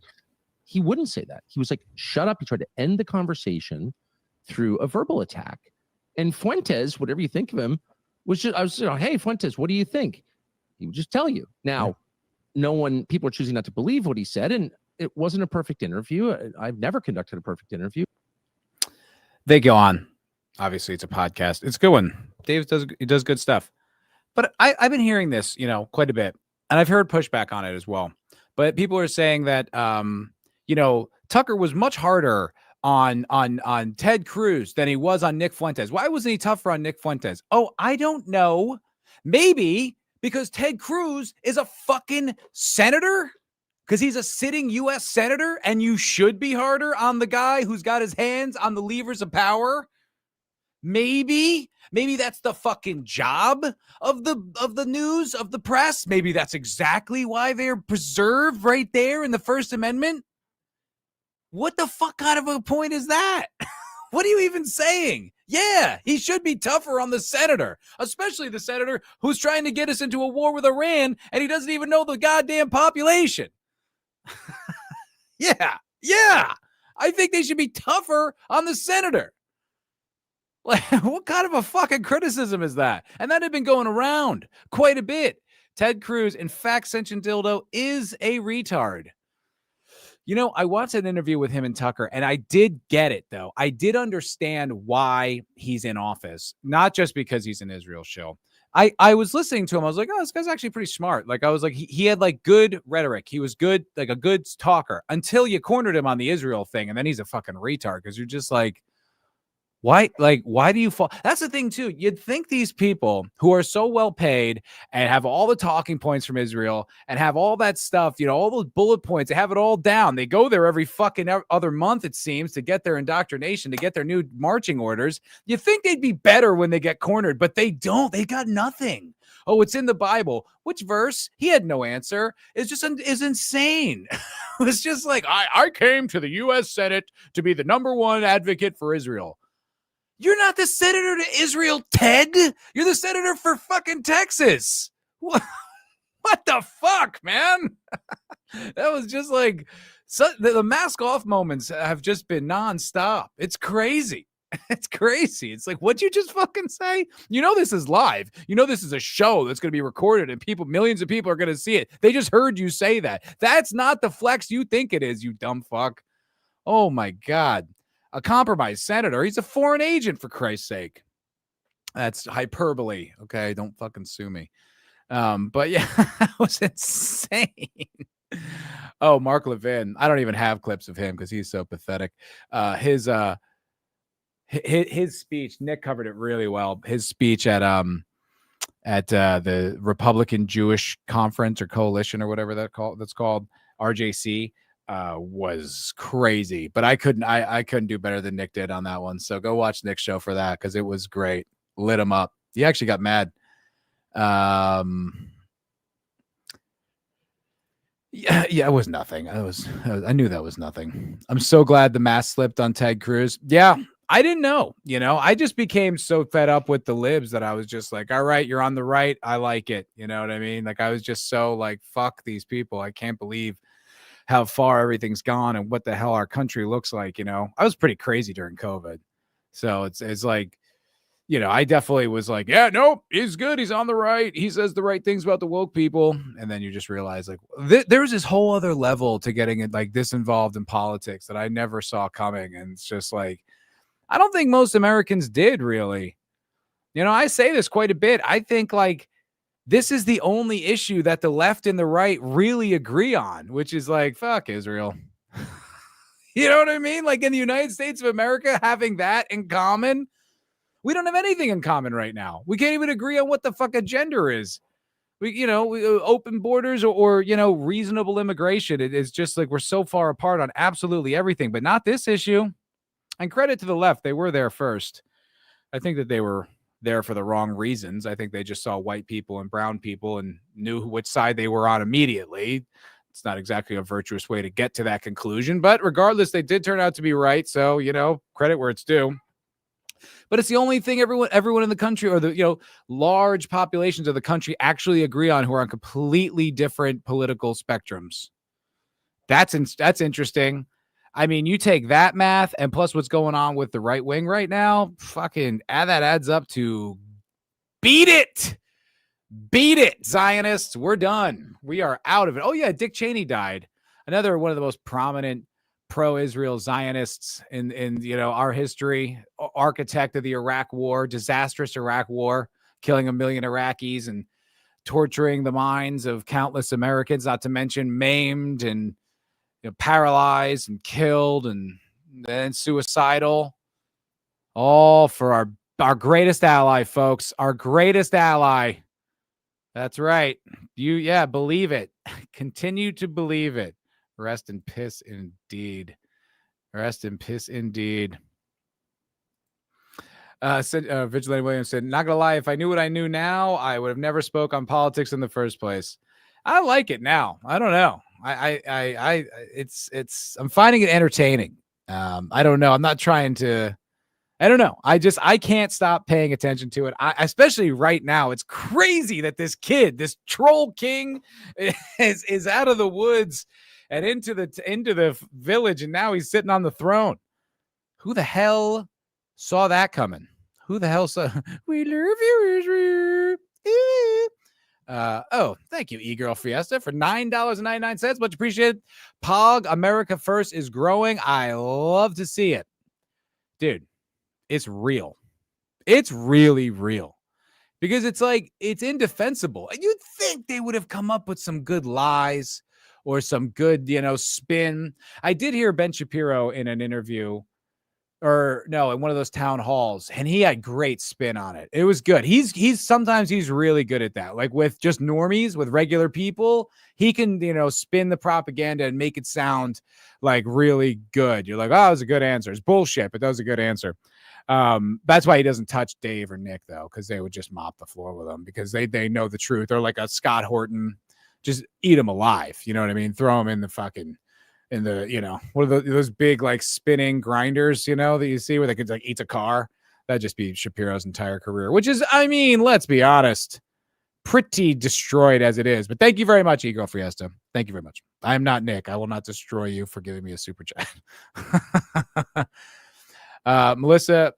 He wouldn't say that. He was like, shut up. He tried to end the conversation through a verbal attack. And Fuentes, whatever you think of him, hey, Fuentes, what do you think? He would just tell you. Now, people are choosing not to believe what he said, and it wasn't a perfect interview. I've never conducted a perfect interview. They go on. Obviously, it's a podcast. It's a good one. Dave does good stuff. But I've been hearing this, quite a bit, and I've heard pushback on it as well. But people are saying that, Tucker was much harder on Ted Cruz than he was on Nick Fuentes. Why wasn't he tougher on Nick Fuentes? Oh, I don't know. Maybe because Ted Cruz is a fucking senator, because he's a sitting U.S. senator, and you should be harder on the guy who's got his hands on the levers of power. Maybe that's the fucking job of the news, of the press. Maybe that's exactly why they're preserved right there in the First Amendment. What the fuck kind of a point is that? What are you even saying? Yeah, he should be tougher on the senator, especially the senator who's trying to get us into a war with Iran, and he doesn't even know the goddamn population. Yeah. I think they should be tougher on the senator. Like, what kind of a fucking criticism is that? And that had been going around quite a bit. Ted Cruz, in fact, Sentient Dildo is a retard. I watched an interview with him and Tucker, and I did get it, though. I did understand why he's in office, not just because he's an Israel shill. I was listening to him. I was like, oh, this guy's actually pretty smart. Like, I was like, he had like good rhetoric. He was good, like a good talker, until you cornered him on the Israel thing. And then he's a fucking retard, because you're just like, why do you fall? That's the thing, too. You'd think these people who are so well paid and have all the talking points from Israel and have all that stuff, all those bullet points, they have it all down. They go there every fucking other month, it seems, to get their indoctrination, to get their new marching orders. You think they'd be better when they get cornered, but they don't. They got nothing. Oh, it's in the Bible. Which verse? He had no answer. It's just is insane. It's just like, I came to the U.S. Senate to be the number one advocate for Israel. You're not the senator to Israel, Ted. You're the senator for fucking Texas. What the fuck, man? That was just like, the mask off moments have just been nonstop. It's crazy. It's crazy. It's like, what'd you just fucking say? This is live. This is a show that's going to be recorded, and millions of people are going to see it. They just heard you say that. That's not the flex you think it is, you dumb fuck. Oh my God. A compromised senator. He's a foreign agent, for Christ's sake. That's hyperbole. Okay, don't fucking sue me. But yeah, that was insane. Oh, Mark Levin. I don't even have clips of him because he's so pathetic. His speech, Nick covered it really well. His speech at the Republican Jewish Conference or Coalition or whatever that's called, RJC. was crazy, but I couldn't do better than Nick did on that one. So go watch Nick's show for that, because it was great. Lit him up. He actually got mad. Yeah, it was nothing. I knew that was nothing. I'm so glad the mask slipped on Ted Cruz. Yeah, I didn't know. I just became so fed up with the libs that I was just like, all right, you're on the right. I like it. You know what I mean? Like, I was just so like, fuck these people. I can't believe how far everything's gone and what the hell our country looks like. I was pretty crazy during COVID. So it's like, I definitely was like, yeah, nope, he's good. He's on the right. He says the right things about the woke people. And then you just realize like there's this whole other level to getting it like this involved in politics that I never saw coming. And it's just like, I don't think most Americans did really. I say this quite a bit. I think like this is the only issue that the left and the right really agree on, which is like, fuck Israel. You know what I mean? Like in the United States of America, having that in common. We don't have anything in common right now. We can't even agree on what the fuck a gender is. We open borders or reasonable immigration. It is just like we're so far apart on absolutely everything, but not this issue. And credit to the left. They were there first. I think that they were there for the wrong reasons. I think they just saw white people and brown people and knew which side they were on immediately. It's not exactly a virtuous way to get to that conclusion, but regardless, they did turn out to be right. So, credit where it's due. But it's the only thing everyone in the country, or the large populations of the country, actually agree on, who are on completely different political spectrums. That's interesting. I mean, you take that math and plus what's going on with the right wing right now, fucking that adds up to beat it, Zionists. We're done. We are out of it. Oh yeah, Dick Cheney died. Another one of the most prominent pro-Israel Zionists in our history, architect of the Iraq War, disastrous Iraq War, killing 1 million Iraqis and torturing the minds of countless Americans, not to mention maimed and paralyzed and killed and then suicidal. All for our greatest ally, folks. Our greatest ally. That's right. Believe it. Continue to believe it. Rest in piss indeed. Rest in piss indeed. Vigilante Williams said, not gonna lie, if I knew what I knew now, I would have never spoke on politics in the first place. I like it now. I don't know. I'm finding it entertaining. I don't know. I'm not trying to. I don't know. I can't stop paying attention to it. Especially right now. It's crazy that this kid, this troll king, is out of the woods and into the village, and now he's sitting on the throne. Who the hell saw that coming? Who the hell saw? We love you, Israel. Thank you, E-Girl Fiesta, for $9.99. Much appreciated. Pog America First is growing. I love to see it, dude. It's real. It's really real. Because it's like, it's indefensible. And you'd think they would have come up with some good lies or some good, spin. I did hear Ben Shapiro in an interview, in one of those town halls, and he had great spin on it. It was good. Sometimes he's really good at that. Like with just normies, with regular people, he can, spin the propaganda and make it sound like really good. You're like, oh, that was a good answer. It's bullshit, but that was a good answer. That's why he doesn't touch Dave or Nick, though, because they would just mop the floor with them because they know the truth. Or like a Scott Horton, just eat him alive. You know what I mean? Throw him in the what are those big like spinning grinders, that you see where they could like eat a car. That'd just be Shapiro's entire career, which is, I mean, let's be honest, pretty destroyed as it is. But thank you very much, Ego Fiesta. Thank you very much. I am not Nick. I will not destroy you for giving me a super chat. Melissa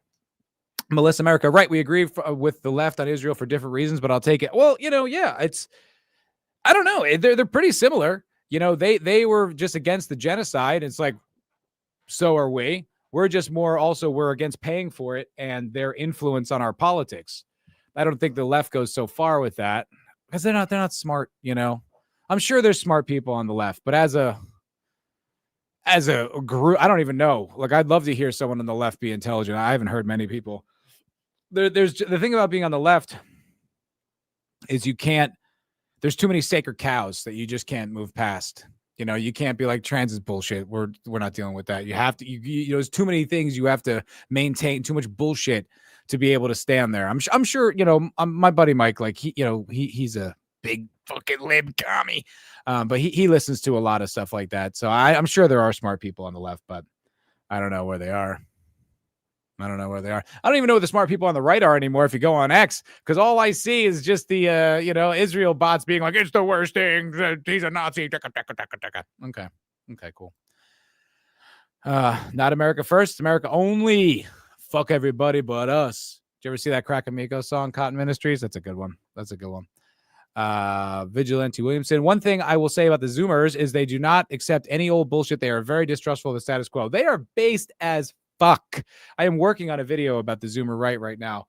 America, right? We agree with the left on Israel for different reasons, but I'll take it. Well, I don't know. They're pretty similar. They were just against the genocide. It's like, so are we. We're just we're against paying for it and their influence on our politics. I don't think the left goes so far with that because they're not smart. I'm sure there's smart people on the left, but as a group, I don't even know. Like, I'd love to hear someone on the left be intelligent. I haven't heard many people. There's the thing about being on the left is there's too many sacred cows that you just can't move past. You know, you can't be like trans is bullshit. We're not dealing with that. You have to. There's too many things you have to maintain. Too much bullshit to be able to stand there. I'm sure. You know, my buddy Mike, like he's a big fucking lib commie, but he listens to a lot of stuff like that. So I'm sure there are smart people on the left, but I don't know where they are. I don't even know what the smart people on the right are anymore if you go on X, because all I see is just the Israel bots being like, it's the worst thing. He's a Nazi. Okay, cool. Not America first, America only. Fuck everybody but us. Did you ever see that Crack Amigo song, Cotton Ministries? That's a good one. Vigilante Williamson. One thing I will say about the Zoomers is they do not accept any old bullshit. They are very distrustful of the status quo. They are based as fuck. I am working on a video about the Zoomer right now.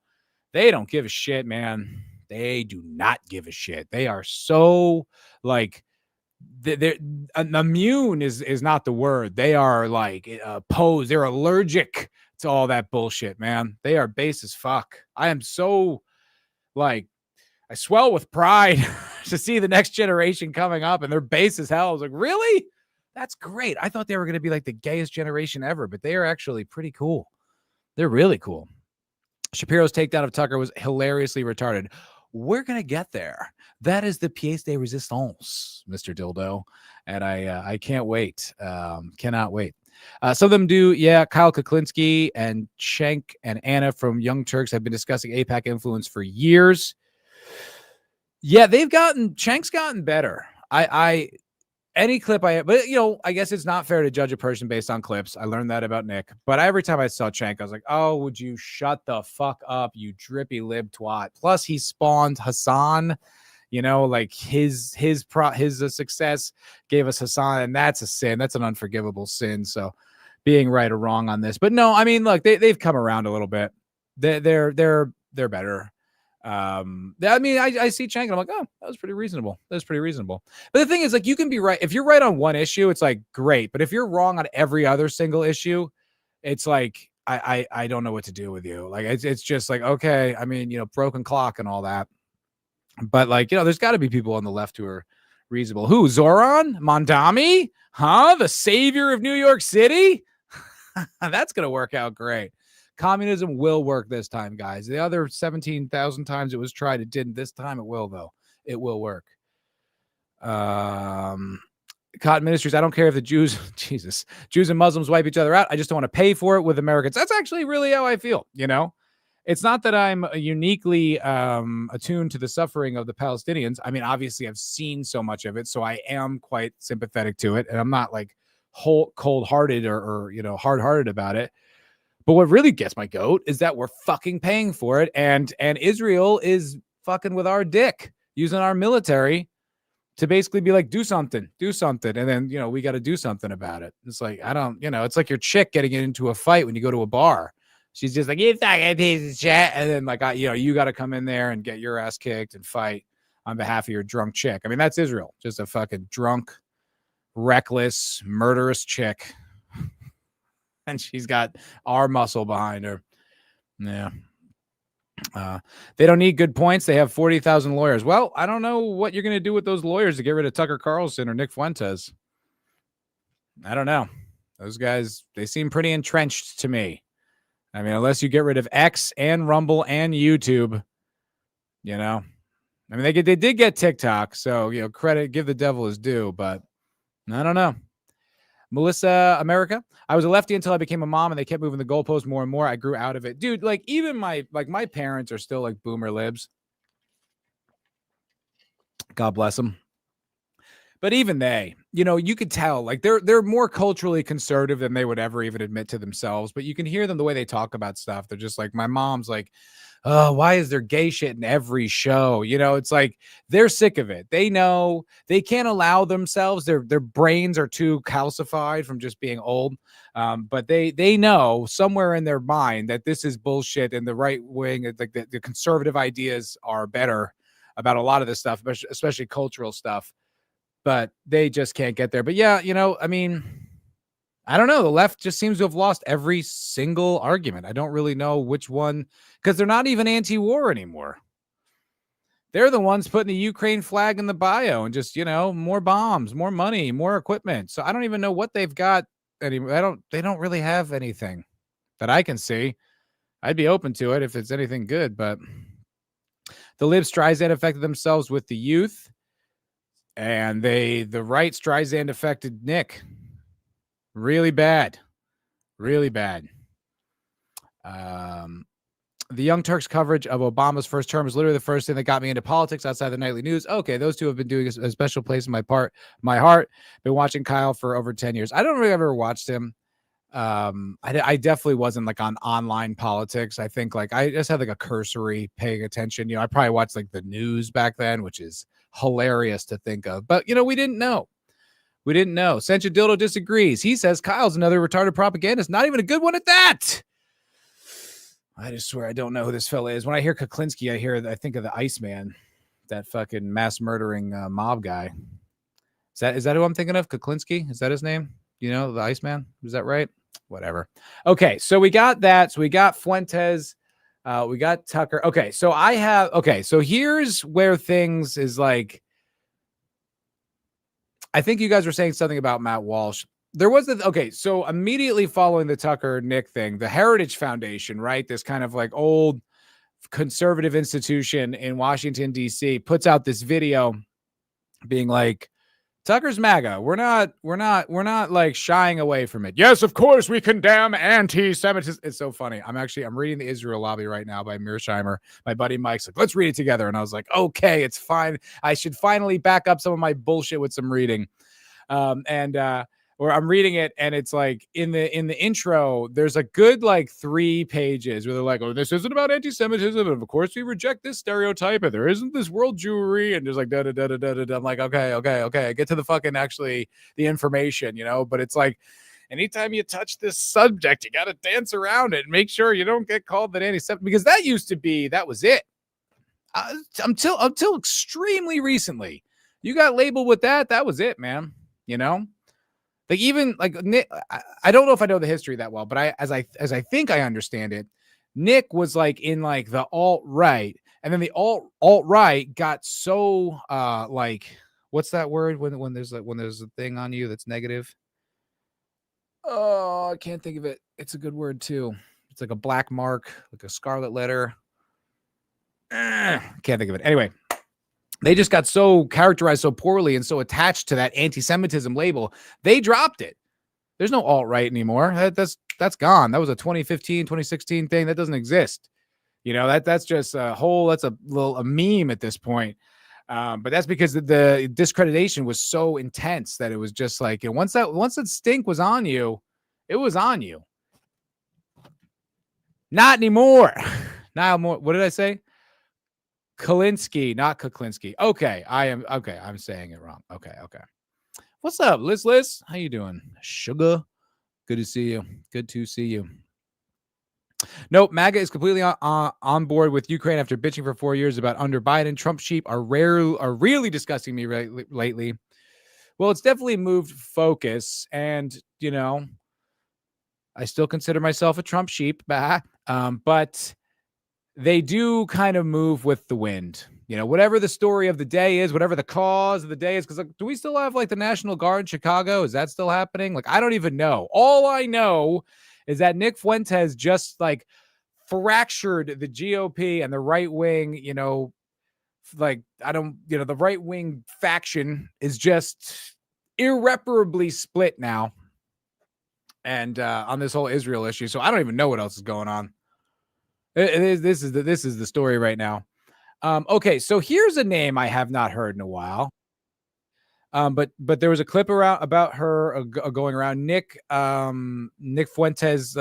They don't give a shit, man. They do not give a shit. They are so like they're immune is not the word. They are like opposed. They're allergic to all that bullshit, man. They are base as fuck. I am so like I swell with pride to see the next generation coming up and they're base as hell. I was like, really? That's great. I thought they were going to be like the gayest generation ever, but they are actually pretty cool. They're really cool. Shapiro's takedown of Tucker was hilariously retarded. We're going to get there. That is the pièce de résistance, Mr. Dildo. And I can't wait. Cannot wait. Some of them do. Yeah. Kyle Kuklinski and Schenk and Anna from Young Turks have been discussing AIPAC influence for years. Yeah, Schenk's gotten better. Any clip but I guess it's not fair to judge a person based on clips. I learned that about Nick. But every time I saw Schenk, I was like, oh, would you shut the fuck up, you drippy lib twat. Plus, he spawned Hassan. Like his success gave us Hassan, and that's a sin. That's an unforgivable sin. So, being right or wrong on this, but no, I mean, look, they've come around a little bit. They're better. I mean, I see Schenk and I'm like, oh, that was pretty reasonable. But the thing is, like, you can be right. If you're right on one issue, it's like great. But if you're wrong on every other single issue, it's like, I don't know what to do with you. Like, it's just like, okay, I mean, broken clock and all that. But like, there's got to be people on the left who are reasonable. Who? Zoran Mondami? Huh? The savior of New York City? That's going to work out great. Communism will work this time, guys. The other 17,000 times it was tried, it didn't. This time it will, though. It will work. Cotton Ministries, I don't care if the Jews and Muslims wipe each other out. I just don't want to pay for it with Americans. That's actually really how I feel, It's not that I'm uniquely attuned to the suffering of the Palestinians. I mean, obviously, I've seen so much of it, so I am quite sympathetic to it, and I'm not like cold-hearted or hard-hearted about it. But what really gets my goat is that we're fucking paying for it, and Israel is fucking with our dick, using our military to basically be like, do something, and then we got to do something about it. It's like it's like your chick getting into a fight when you go to a bar. She's just like, you fucking piece of shit. And then like, you got to come in there and get your ass kicked and fight on behalf of your drunk chick. I mean, that's Israel. Just a fucking drunk, reckless, murderous chick. And she's got our muscle behind her. Yeah. They don't need good points. They have 40,000 lawyers. Well, I don't know what you're going to do with those lawyers to get rid of Tucker Carlson or Nick Fuentes. I don't know. Those guys, they seem pretty entrenched to me. I mean, unless you get rid of X and Rumble and YouTube, I mean, they did get TikTok, so credit, give the devil his due, but I don't know. Melissa America, I was a lefty until I became a mom, and they kept moving the goalpost more and more. I grew out of it, dude. Like even my parents are still like boomer libs. God bless them. But even they, you could tell like they're more culturally conservative than they would ever even admit to themselves. But you can hear them the way they talk about stuff. They're just like, my mom's like, oh, why is there gay shit in every show? It's like they're sick of it. They know they can't allow themselves. Their brains are too calcified from just being old. But they know somewhere in their mind that this is bullshit, and the right wing, like the conservative ideas are better about a lot of this stuff, especially cultural stuff. But they just can't get there. But yeah, I mean, I don't know. The left just seems to have lost every single argument. I don't really know which one, because they're not even anti-war anymore. They're the ones putting the Ukraine flag in the bio and just, more bombs, more money, more equipment. So I don't even know what they've got anymore. They don't really have anything that I can see. I'd be open to it if it's anything good, but the Libs Streisand affected themselves with the youth, and the right Streisand affected Nick. Really bad. Really bad. The Young Turks coverage of Obama's first term is literally the first thing that got me into politics outside the nightly news. Okay, those two have been doing a special place in my heart. Been watching Kyle for over 10 years. I don't really ever watched him. I definitely wasn't like on online politics. I think like I just had like a cursory paying attention. I probably watched like the news back then, which is hilarious to think of. But we didn't know. We didn't know. Sencha Dildo disagrees. He says Kyle's another retarded propagandist, not even a good one at that. I just swear I don't know who this fella is. When I hear Kuklinski, I think of the Iceman, that fucking mass murdering mob guy. Is that who I'm thinking of? Kuklinski? Is that his name? The Iceman? Is that right? Whatever. Okay, so we got that. So we got Fuentes. We got Tucker. Okay, so here's where things is like, I think you guys were saying something about Matt Walsh. There was so immediately following the Tucker Nick thing, the Heritage Foundation, right? This kind of like old conservative institution in Washington, D.C. puts out this video being like, Tucker's MAGA. We're not like shying away from it. Yes, of course we condemn anti-Semitism. It's so funny. I'm reading the Israel Lobby right now by Mearsheimer. My buddy Mike's like, let's read it together. And I was like, okay, it's fine. I should finally back up some of my bullshit with some reading. Where I'm reading it, and it's like in the intro, there's a good like 3 pages where they're like, oh, this isn't about anti-Semitism, and of course we reject this stereotype, and there isn't this world Jewry, and there's like da da da da da da. I'm like, okay, get to the fucking actually the information, but it's like anytime you touch this subject, you got to dance around it and make sure you don't get called an anti-Semite, because that was it until extremely recently. You got labeled with that was it, man. Like even like Nick, I don't know if I know the history that well, but as I think I understand it, Nick was like in like the alt-right, and then the alt-right got so like, what's that word when there's a thing on you that's negative? Oh, I can't think of it. It's a good word too. It's like a black mark, like a scarlet letter. Can't think of it. Anyway, they just got so characterized so poorly and so attached to that anti-Semitism label, they dropped it. There's no alt-right anymore. That's gone. That was a 2015, 2016 thing. That doesn't exist. That's just that's a meme at this point. But that's because the discreditation was so intense that it was just like, once that stink was on you, it was on you. Not anymore. Now more. What did I say? Kalinsky, not Kuklinski. Okay, I'm saying it wrong. Okay. What's up, Liz? How you doing? Sugar. Good to see you. Nope, MAGA is completely on board with Ukraine after bitching for 4 years about under Biden. Trump sheep are really disgusting me lately. Well, it's definitely moved focus, and I still consider myself a Trump sheep, but they do kind of move with the wind. Whatever the story of the day is, whatever the cause of the day is, because do we still have like the National Guard in Chicago? Is that still happening? Like, I don't even know. All I know is that Nick Fuentes just like fractured the GOP and the right wing, the right wing faction is just irreparably split now. And on this whole Israel issue. So I don't even know what else is going on. This is the story right now. Okay, so here's a name I have not heard in a while. But there was a clip about her going around. Nick Fuentes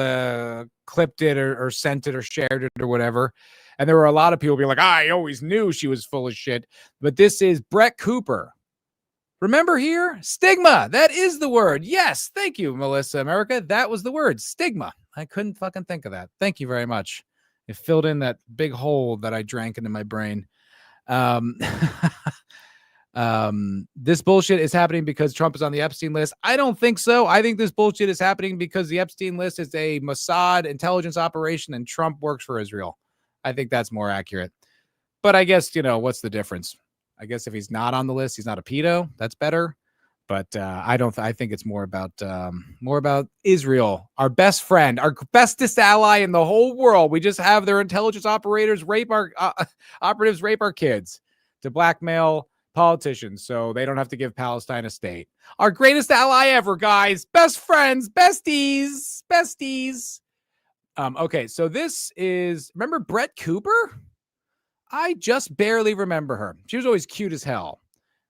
clipped it or sent it or shared it or whatever. And there were a lot of people being like, I always knew she was full of shit. But this is Brett Cooper. Remember here? Stigma. That is the word. Yes. Thank you, Melissa America. That was the word. Stigma. I couldn't fucking think of that. Thank you very much. It filled in that big hole that I drank into my brain. This bullshit is happening because Trump is on the Epstein list. I don't think so. I think this bullshit is happening because the Epstein list is a Mossad intelligence operation and Trump works for Israel. I think that's more accurate. But I guess, what's the difference? I guess if he's not on the list, he's not a pedo. That's better. But I think it's more about Israel, our best friend, our bestest ally in the whole world. We just have their intelligence operators operatives rape our kids to blackmail politicians so they don't have to give Palestine a state. Our greatest ally ever, guys. Best friends, besties. Okay, so this is, remember Brett Cooper? I just barely remember her. She was always cute as hell.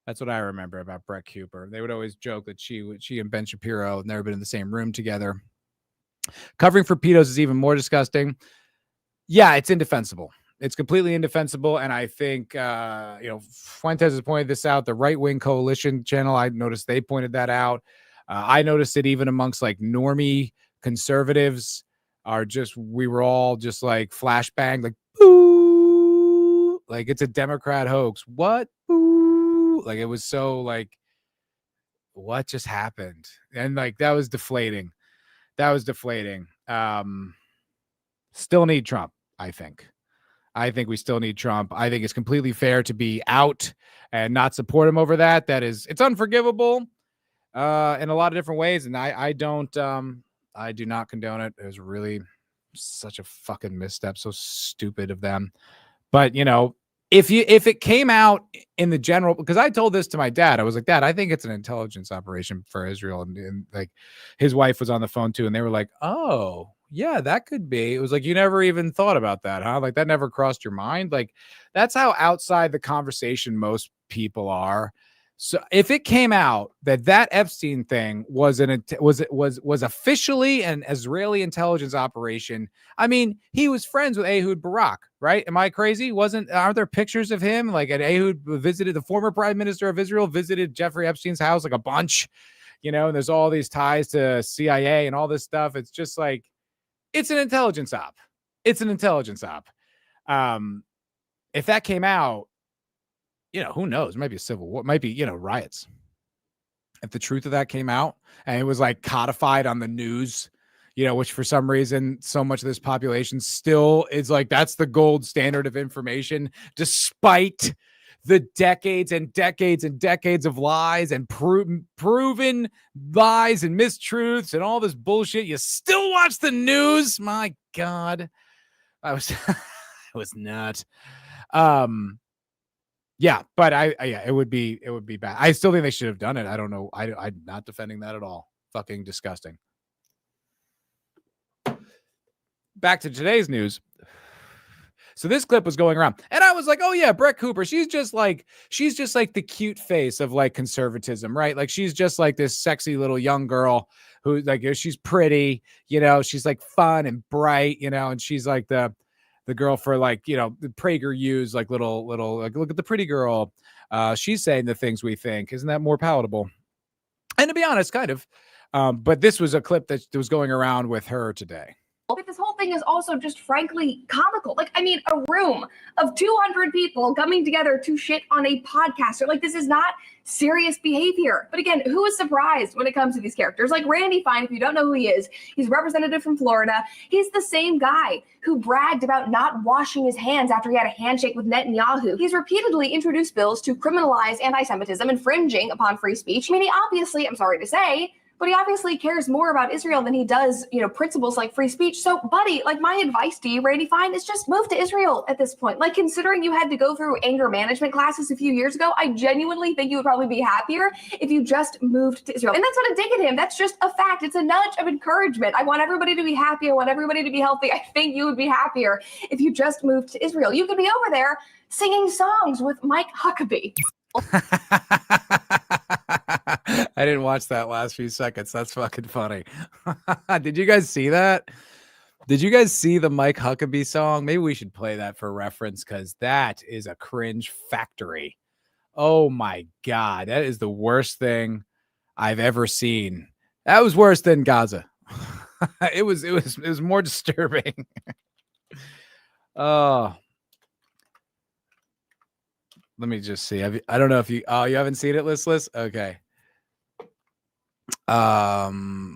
That's what I remember about Brett Cooper. They would always joke that she and Ben Shapiro had never been in the same room together. Covering for pedos is even more disgusting. Yeah, it's indefensible. It's completely indefensible. And I think, Fuentes has pointed this out. The right-wing coalition channel, I noticed they pointed that out. I noticed it even amongst like normie conservatives we were all just like flashbang, like, boo, like it's a Democrat hoax. What? Boo. Like it was so like, what just happened? And like, that was deflating. Still need Trump, I think. I think we still need Trump. I think it's completely fair to be out and not support him over that. It's unforgivable in a lot of different ways. And I do not condone it. It was really such a fucking misstep. So stupid of them. But, if it came out in the general, because I told this to my dad, I was like, Dad, I think it's an intelligence operation for Israel. And like his wife was on the phone too. And they were like, oh, yeah, that could be. It was like, you never even thought about that, huh? Like that never crossed your mind. Like that's how outside the conversation most people are. So if it came out that Epstein thing was officially an Israeli intelligence operation, I mean, he was friends with Ehud Barak, right? Am I crazy? Aren't there pictures of him? Like Ehud visited, the former prime minister of Israel visited Jeffrey Epstein's house like a bunch, and there's all these ties to CIA and all this stuff. It's just like, it's an intelligence op. If that came out, who knows? It might be a civil war. It might be, riots. If the truth of that came out and it was like codified on the news, which for some reason, so much of this population still is like, that's the gold standard of information, despite the decades and decades and decades of lies and proven lies and mistruths and all this bullshit. You still watch the news? My God. I was not. Yeah, but it would be bad. I still think they should have done it. I don't know. I'm not defending that at all. Fucking disgusting. Back to today's news. So this clip was going around and I was like, oh yeah, Brett Cooper. She's just like the cute face of like conservatism, right? Like she's just like this sexy little young girl who like, she's pretty, she's like fun and bright, and she's like the girl for like, the PragerU's like little, like, look at the pretty girl. She's saying the things we think. Isn't that more palatable? And to be honest, kind of. But this was a clip that was going around with her today. But this whole thing is also just frankly comical. Like, I mean, a room of 200 people coming together to shit on a podcaster. Like, this is not serious behavior. But again, who is surprised when it comes to these characters? Like Randy Fine, if you don't know who he is, he's a representative from Florida. He's the same guy who bragged about not washing his hands after he had a handshake with Netanyahu. He's repeatedly introduced bills to criminalize anti-Semitism, infringing upon free speech. I mean, he obviously, I'm sorry to say, but he obviously cares more about Israel than he does, principles like free speech. So, buddy, like my advice to you, Randy Fine, is just move to Israel at this point. Like, considering you had to go through anger management classes a few years ago, I genuinely think you would probably be happier if you just moved to Israel. And that's not a dig at him. That's just a fact. It's a nudge of encouragement. I want everybody to be happy. I want everybody to be healthy. I think you would be happier if you just moved to Israel. You could be over there singing songs with Mike Huckabee. I didn't watch that last few seconds. That's fucking funny. Did you guys see that? Did you guys see the Mike Huckabee song? Maybe we should play that for reference because that is a cringe factory. Oh my God. That is the worst thing I've ever seen. That was worse than Gaza. It was more disturbing. Oh. Let me just see. I don't know if you haven't seen it, listless. Okay.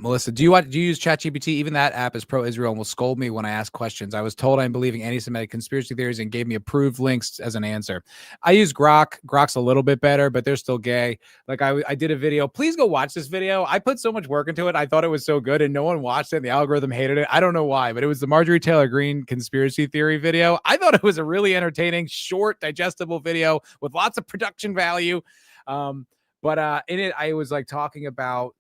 Melissa, do you use ChatGPT? Even that app is pro-Israel and will scold me when I ask questions. I was told I'm believing anti-Semitic conspiracy theories and gave me approved links as an answer. I use Grok. Grok's a little bit better, but they're still gay. Like I did a video. Please go watch this video. I put so much work into it. I thought it was so good, and no one watched it. And the algorithm hated it. I don't know why, but it was the Marjorie Taylor Greene conspiracy theory video. I thought it was a really entertaining, short, digestible video with lots of production value. But in it, I was like talking about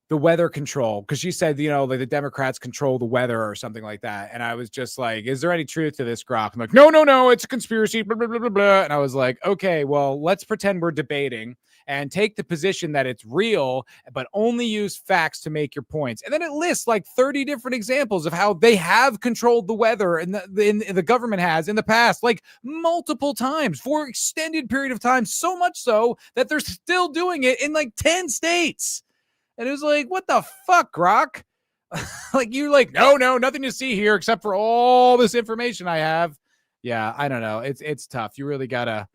the weather control, because she said, like the Democrats control the weather or something like that. And I was just like, is there any truth to this, Grok? I'm like, no, it's a conspiracy, blah, blah, blah, blah, blah. And I was like, okay, well, let's pretend we're debating and take the position that it's real, but only use facts to make your points. And then it lists like 30 different examples of how they have controlled the weather, and the government has in the past, like multiple times for extended period of time, so much so that they're still doing it in like 10 states. And it was like, what the fuck, Grok? Like, you're like, no, nothing to see here except for all this information I have. Yeah, I don't know. It's tough. You really gotta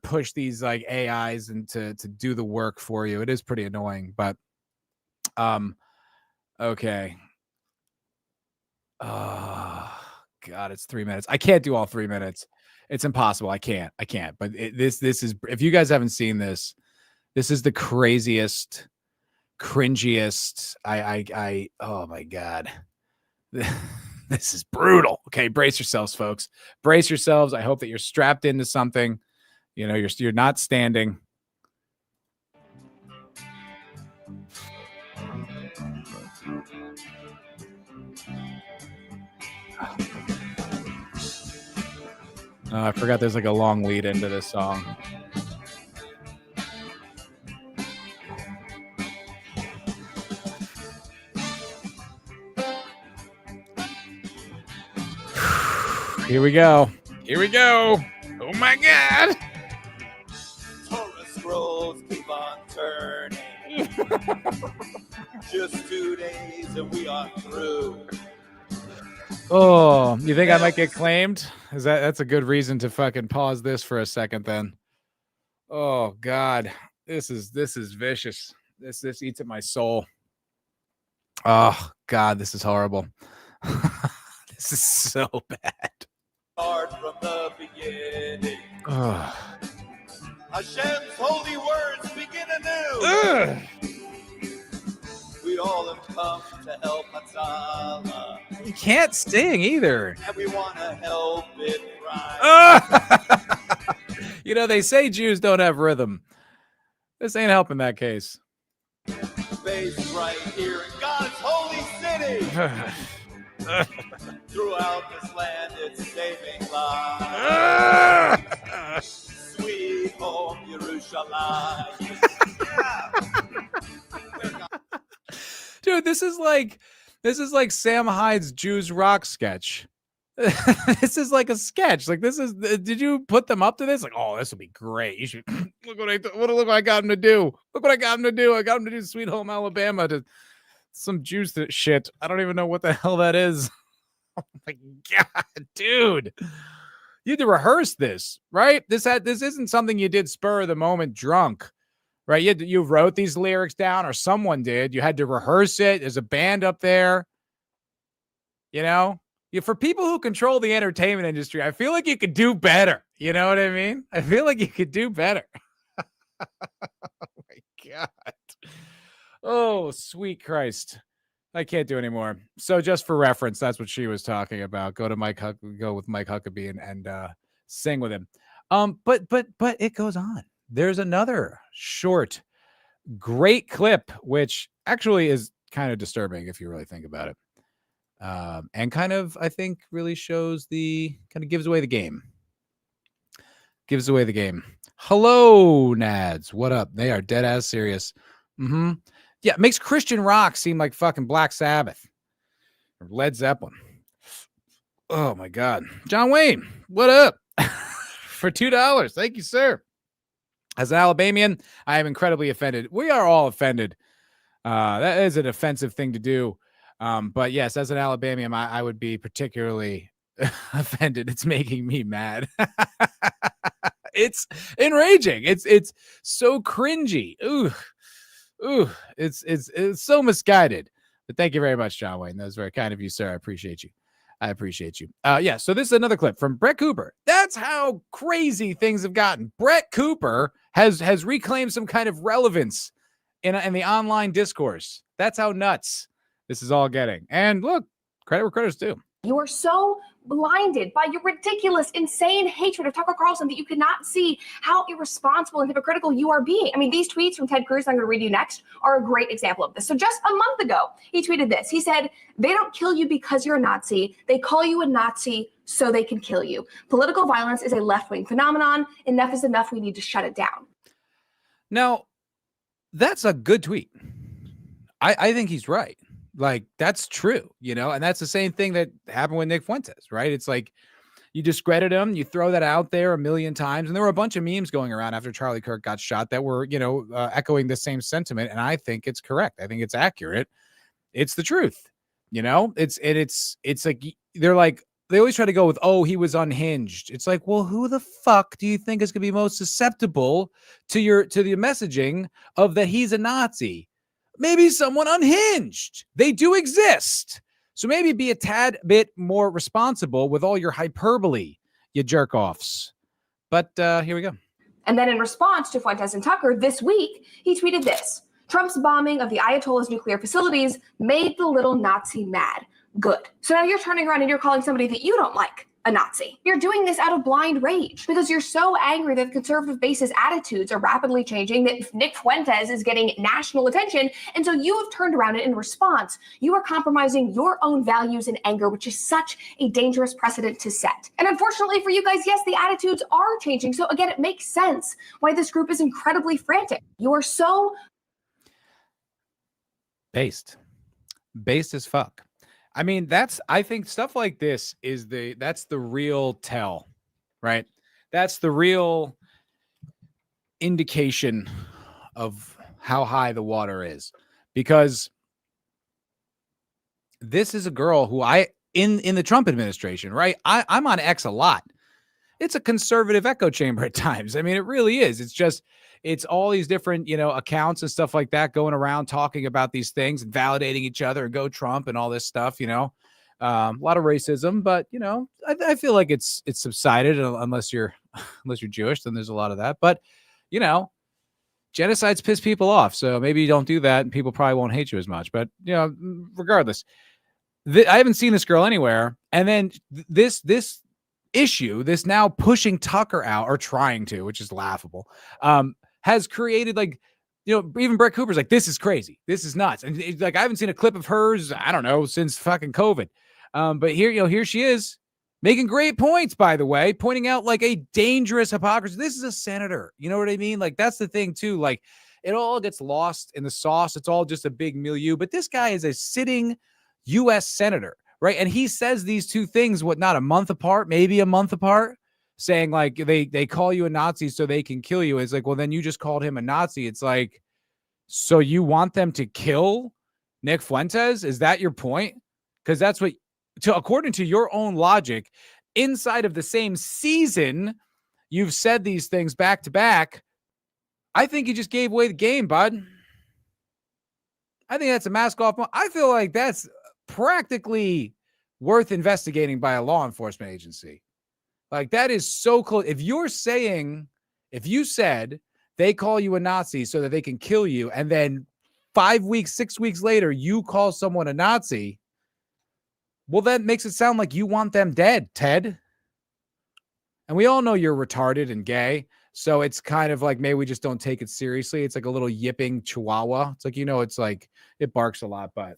push these like AIs and to do the work for you. It is pretty annoying, but okay. Oh God, it's 3 minutes. I can't do all 3 minutes. It's impossible. I can't. But this is, if you guys haven't seen this, this is the craziest, cringiest. Oh my God. This is brutal. Okay, brace yourselves, folks. Brace yourselves. I hope that you're strapped into something. You're not standing. I forgot there's like a long lead into this song. Here we go. Oh my God. Torah scrolls keep on turning. Just 2 days and we are through. Oh, you think I might get claimed? That's a good reason to fucking pause this for a second then. Oh God. This is vicious. This eats at my soul. Oh God, this is horrible. This is so bad. Start from the beginning. Oh. Hashem's holy words begin anew. We all have come to help Hatzalah. You can't sing either. And we want to help it right. They say Jews don't have rhythm. This ain't helping that case. Based right here in God's holy city. Throughout this land, it's saving lives. Sweet home, Yerushalayim. Yeah. Dude, this is like Sam Hyde's Jews Rock sketch. This is like a sketch. Like, this is. Did you put them up to this? Like, oh, this will be great. You should look what I got him to do. Look what I got him to do. I got him to do Sweet Home Alabama to some Jews shit. I don't even know what the hell that is. Oh my God, dude. You had to rehearse this, right? This isn't something you did spur of the moment drunk, right? You wrote these lyrics down, or someone did. You had to rehearse it. There's a band up there. For people who control the entertainment industry, I feel like you could do better. You know what I mean? I feel like you could do better. Oh my God. Oh, sweet Christ. I can't do anymore. So just for reference, that's what she was talking about. Go with Mike Huckabee and sing with him. But it goes on. There's another short, great clip, which actually is kind of disturbing if you really think about it. And kind of, I think, really shows gives away the game. Hello, Nads. What up? They are dead ass serious. Mm-hmm. Yeah, it makes Christian rock seem like fucking Black Sabbath or Led Zeppelin. Oh my God. John Wayne, what up? For $2. Thank you, sir. As an Alabamian, I am incredibly offended. We are all offended. That is an offensive thing to do. But yes, as an Alabamian, I would be particularly offended. It's making me mad. It's enraging. It's so cringy. Ooh. Ooh, it's so misguided. But thank you very much, John Wayne. That was very kind of you, sir. I appreciate you. I appreciate you. Yeah, so this is another clip from Brett Cooper. That's how crazy things have gotten. Brett Cooper has reclaimed some kind of relevance in the online discourse. That's how nuts this is all getting. And look, credit where credit's due. You are so blinded by your ridiculous, insane hatred of Tucker Carlson that you cannot see how irresponsible and hypocritical you are being. I mean, these tweets from Ted Cruz, I'm going to read you next, are a great example of this. So just a month ago, he tweeted this. He said, "They don't kill you because you're a Nazi. They call you a Nazi so they can kill you. Political violence is a left-wing phenomenon. Enough is enough. We need to shut it down." Now, that's a good tweet. I think he's right. Like, that's true, and that's the same thing that happened with Nick Fuentes, right? It's like you discredit him, you throw that out there a million times. And there were a bunch of memes going around after Charlie Kirk got shot that were, echoing the same sentiment. And I think it's correct. I think it's accurate. It's the truth. It's like they always try to go with, oh, he was unhinged. It's like, well, who the fuck do you think is going to be most susceptible to the messaging of that he's a Nazi? Maybe someone unhinged. They do exist. So maybe be a tad bit more responsible with all your hyperbole, you jerk offs. But here we go. And then in response to Fuentes and Tucker this week, he tweeted this: "Trump's bombing of the Ayatollah's nuclear facilities made the little Nazi mad. Good." So now you're turning around and you're calling somebody that you don't like a Nazi. You're doing this out of blind rage because you're so angry that the conservative base's attitudes are rapidly changing, that Nick Fuentes is getting national attention. And so you have turned around and in response, you are compromising your own values in anger, which is such a dangerous precedent to set. And unfortunately for you guys, yes, the attitudes are changing. So again, it makes sense why this group is incredibly frantic. You are so based as fuck. I mean, I think stuff like this that's the real tell, right? That's the real indication of how high the water is, because this is a girl who in the Trump administration, right? I'm on X a lot. It's a conservative echo chamber at times. I mean, it really is. It's all these different, accounts and stuff like that going around talking about these things and validating each other and go Trump and all this stuff, a lot of racism, but I feel like it's subsided unless you're Jewish, then there's a lot of that. But, genocides piss people off. So maybe you don't do that and people probably won't hate you as much. But, regardless, I haven't seen this girl anywhere. And then this issue, this now pushing Tucker out, or trying to, which is laughable, has created even Brett Cooper's like, this is crazy. This is nuts. And I haven't seen a clip of hers, I don't know, since fucking COVID. But here she is making great points, by the way, pointing out a dangerous hypocrisy. This is a senator. You know what I mean? That's the thing too. It all gets lost in the sauce. It's all just a big milieu, but this guy is a sitting U.S. senator, right? And he says these two things, not a month apart, maybe a month apart, saying they call you a Nazi so they can kill you. It's like, well, then you just called him a Nazi. It's like, so you want them to kill Nick Fuentes? Is that your point? Because that's what, according to your own logic, inside of the same season, you've said these things back to back. I think you just gave away the game, bud. I think that's a mask off. I feel like that's practically worth investigating by a law enforcement agency. That is so close. If you said they call you a Nazi so that they can kill you, and then 5 weeks, 6 weeks later, you call someone a Nazi, well, that makes it sound like you want them dead, Ted. And we all know you're retarded and gay. So it's kind of like, maybe we just don't take it seriously. It's like a little yipping chihuahua. It's like, it barks a lot, but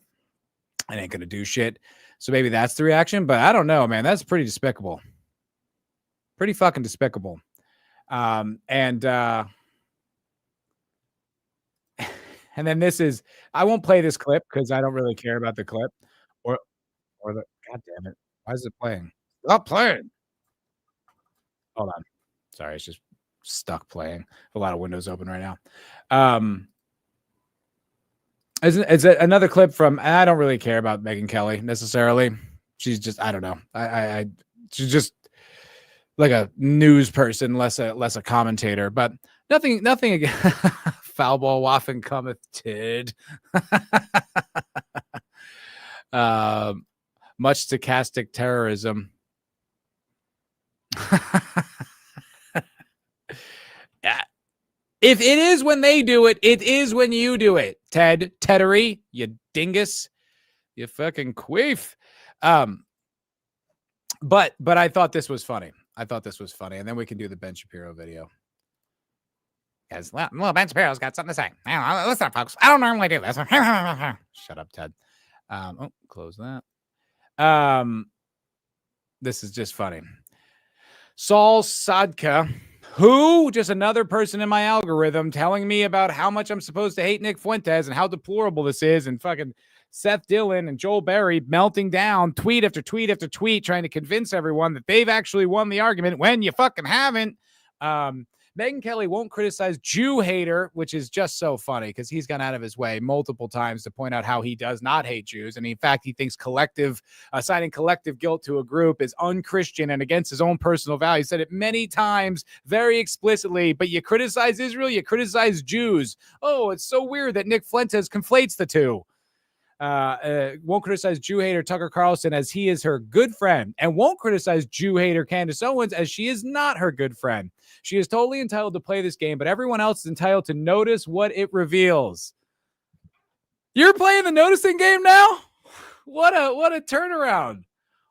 it ain't going to do shit. So maybe that's the reaction, but I don't know, man. That's pretty despicable. Pretty fucking despicable. And then this is, I won't play this clip because I don't really care about the clip or the, God damn it. Why is it playing? Stop playing. Hold on. Sorry. It's just stuck playing. A lot of windows open right now. It's another clip from, I don't really care about Megyn Kelly necessarily. She's just, I don't know. She's just like a news person, less a commentator. But Nothing again. Foul ball waffing cometh, tid. Much stochastic terrorism. Yeah. If it is when they do it, it is when you do it. Teddery, you dingus, you fucking queef. But I thought this was funny. And then we can do the Ben Shapiro video. Yes, well, Ben Shapiro's got something to say. Listen up, folks. I don't normally do this. Shut up, Ted. Close that. This is just funny. Saul Sadka, who, just another person in my algorithm telling me about how much I'm supposed to hate Nick Fuentes and how deplorable this is, and fucking Seth Dillon and Joel Berry melting down tweet after tweet after tweet, trying to convince everyone that they've actually won the argument when you fucking haven't. Megyn Kelly won't criticize Jew hater, which is just so funny because he's gone out of his way multiple times to point out how he does not hate Jews. And in fact, he thinks assigning collective guilt to a group is unchristian and against his own personal values. He said it many times, very explicitly, but you criticize Israel, you criticize Jews. Oh, it's so weird that Nick Fuentes conflates the two. Won't criticize Jew hater Tucker Carlson as he is her good friend, and won't criticize Jew hater Candace Owens as she is not her good friend. She is totally entitled to play this game, but everyone else is entitled to notice what it reveals. You're playing the noticing game now? What a turnaround.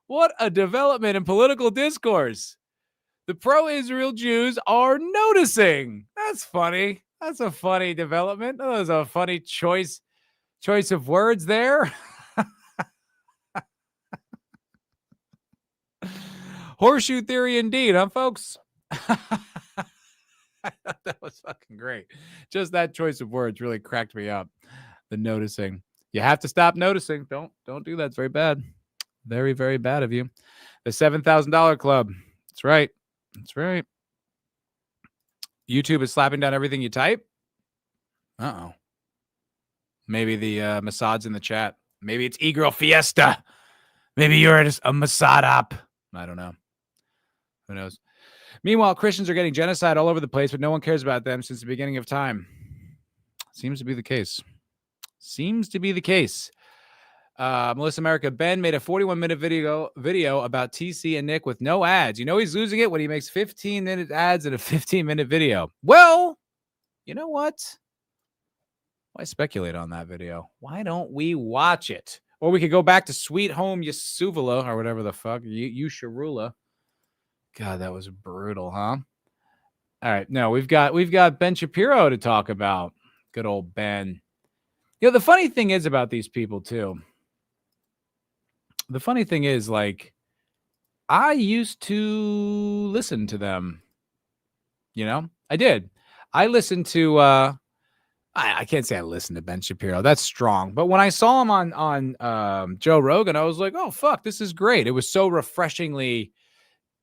What a development in political discourse. The pro-Israel Jews are noticing. That's funny. That's a funny development. That was a funny choice of words there. Horseshoe theory indeed, huh, folks? I thought that was fucking great. Just that choice of words really cracked me up. The noticing. You have to stop noticing. Don't do that. It's very bad. Very, very bad of you. The $7,000 club. That's right. That's right. YouTube is slapping down everything you type. Uh-oh. Maybe the Mossad's in the chat. Maybe it's E-Girl Fiesta. Maybe you're just a Mossad op. I don't know. Who knows? Meanwhile, Christians are getting genocide all over the place, but no one cares about them since the beginning of time. Seems to be the case. Melissa America, Ben made a 41-minute video about TC and Nick with no ads. You know he's losing it when he makes 15-minute ads in a 15-minute video. Well, you know what? Why speculate on that video? Why don't we watch it? Or we could go back to Sweet Home Yesuvela or whatever the fuck. Yusharula. God, that was brutal, huh? All right. No, we've got Ben Shapiro to talk about. Good old Ben. You know, the funny thing is about these people, too. The funny thing is, like, I used to listen to them. You know, I did. I listened to I can't say I listened to Ben Shapiro. That's strong. But when I saw him on Joe Rogan, I was like, oh, fuck, this is great. It was so refreshingly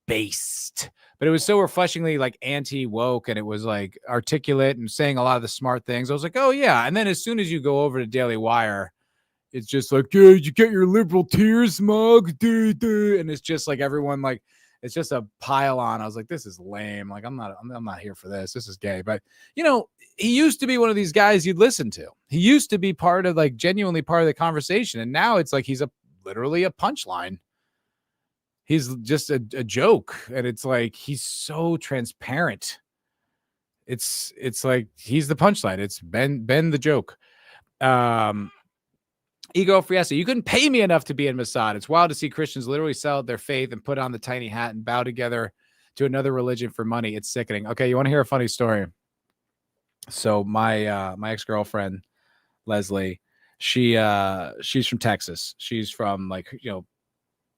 based, but it was so refreshingly like anti-woke, and it was like articulate and saying a lot of the smart things. I was like, oh, yeah. And then as soon as you go over to Daily Wire, it's just like, yeah, you get your liberal tears mug. And it's just like everyone like, it's just a pile on. I was like, this is lame. Like, I'm not here for this. This is gay. But, you know, he used to be one of these guys you'd listen to. He used to be part of like genuinely part of the conversation. And now it's like he's literally a punchline. He's just a joke. And it's like he's so transparent. It's like he's the punchline. It's Ben the joke. Ego Fiesta, you couldn't pay me enough to be in Mossad. It's wild to see Christians literally sell their faith and put on the tiny hat and bow together to another religion for money. It's sickening. Okay, you want to hear a funny story? So my ex-girlfriend, Leslie, she's from Texas. She's from like, you know,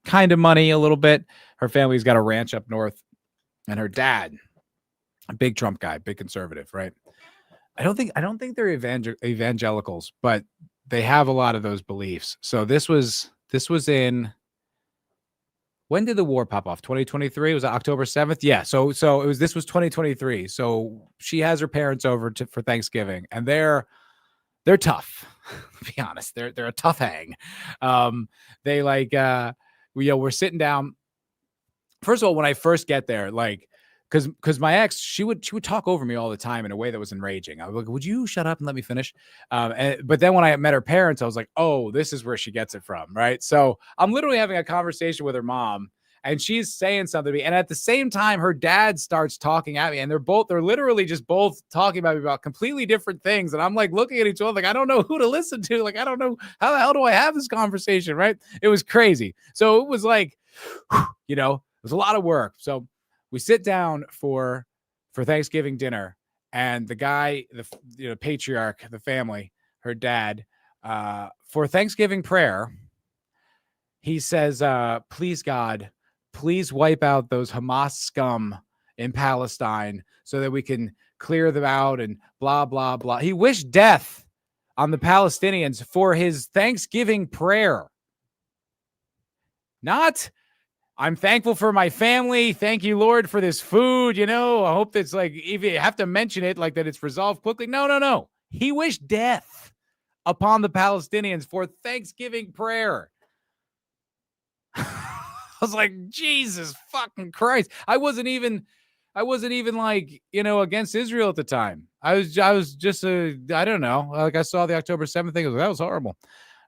kind of money a little bit. Her family's got a ranch up north, and her dad, a big Trump guy, big conservative, right? I don't think they're evangelicals, but they have a lot of those beliefs. So this was in, when did the war pop off? 2023? Was it October 7th? Yeah. So this was 2023. So she has her parents over for Thanksgiving, and they're tough. To be honest, they're a tough hang. They like, we're sitting down. First of all, when I first get there, like because my ex, she would talk over me all the time in a way that was enraging. I was like, would you shut up and let me finish? But then when I met her parents, I was like, oh, this is where she gets it from, right? So I'm literally having a conversation with her mom, and she's saying something to me, and at the same time, her dad starts talking at me, and they're literally just both talking about me about completely different things, and I'm like looking at each other like, I don't know who to listen to, like I don't know how the hell do I have this conversation, right? It was crazy. So it was like, it was a lot of work. So we sit down for Thanksgiving dinner, and the guy, the patriarch, the family, her dad, for Thanksgiving prayer, he says, please God, please wipe out those Hamas scum in Palestine so that we can clear them out and blah, blah, blah. He wished death on the Palestinians for his Thanksgiving prayer. Not, I'm thankful for my family. Thank you, Lord, for this food. I hope that's like, if you have to mention it, like that it's resolved quickly. No. He wished death upon the Palestinians for Thanksgiving prayer. I was like, Jesus fucking Christ. I wasn't even like, against Israel at the time. I was just I don't know. Like I saw the October 7th thing. That was horrible.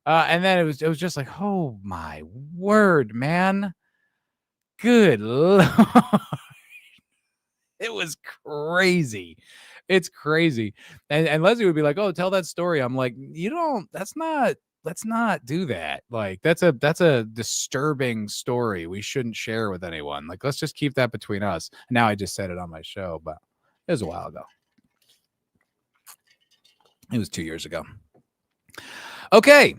And then it was just like, oh my word, man. Good Lord. It was crazy. It's crazy. And Leslie would be like, oh, tell that story. I'm like, let's not do that. Like, that's a disturbing story we shouldn't share with anyone. Like, let's just keep that between us. Now I just said it on my show, but it was a while ago. It was 2 years ago. Okay.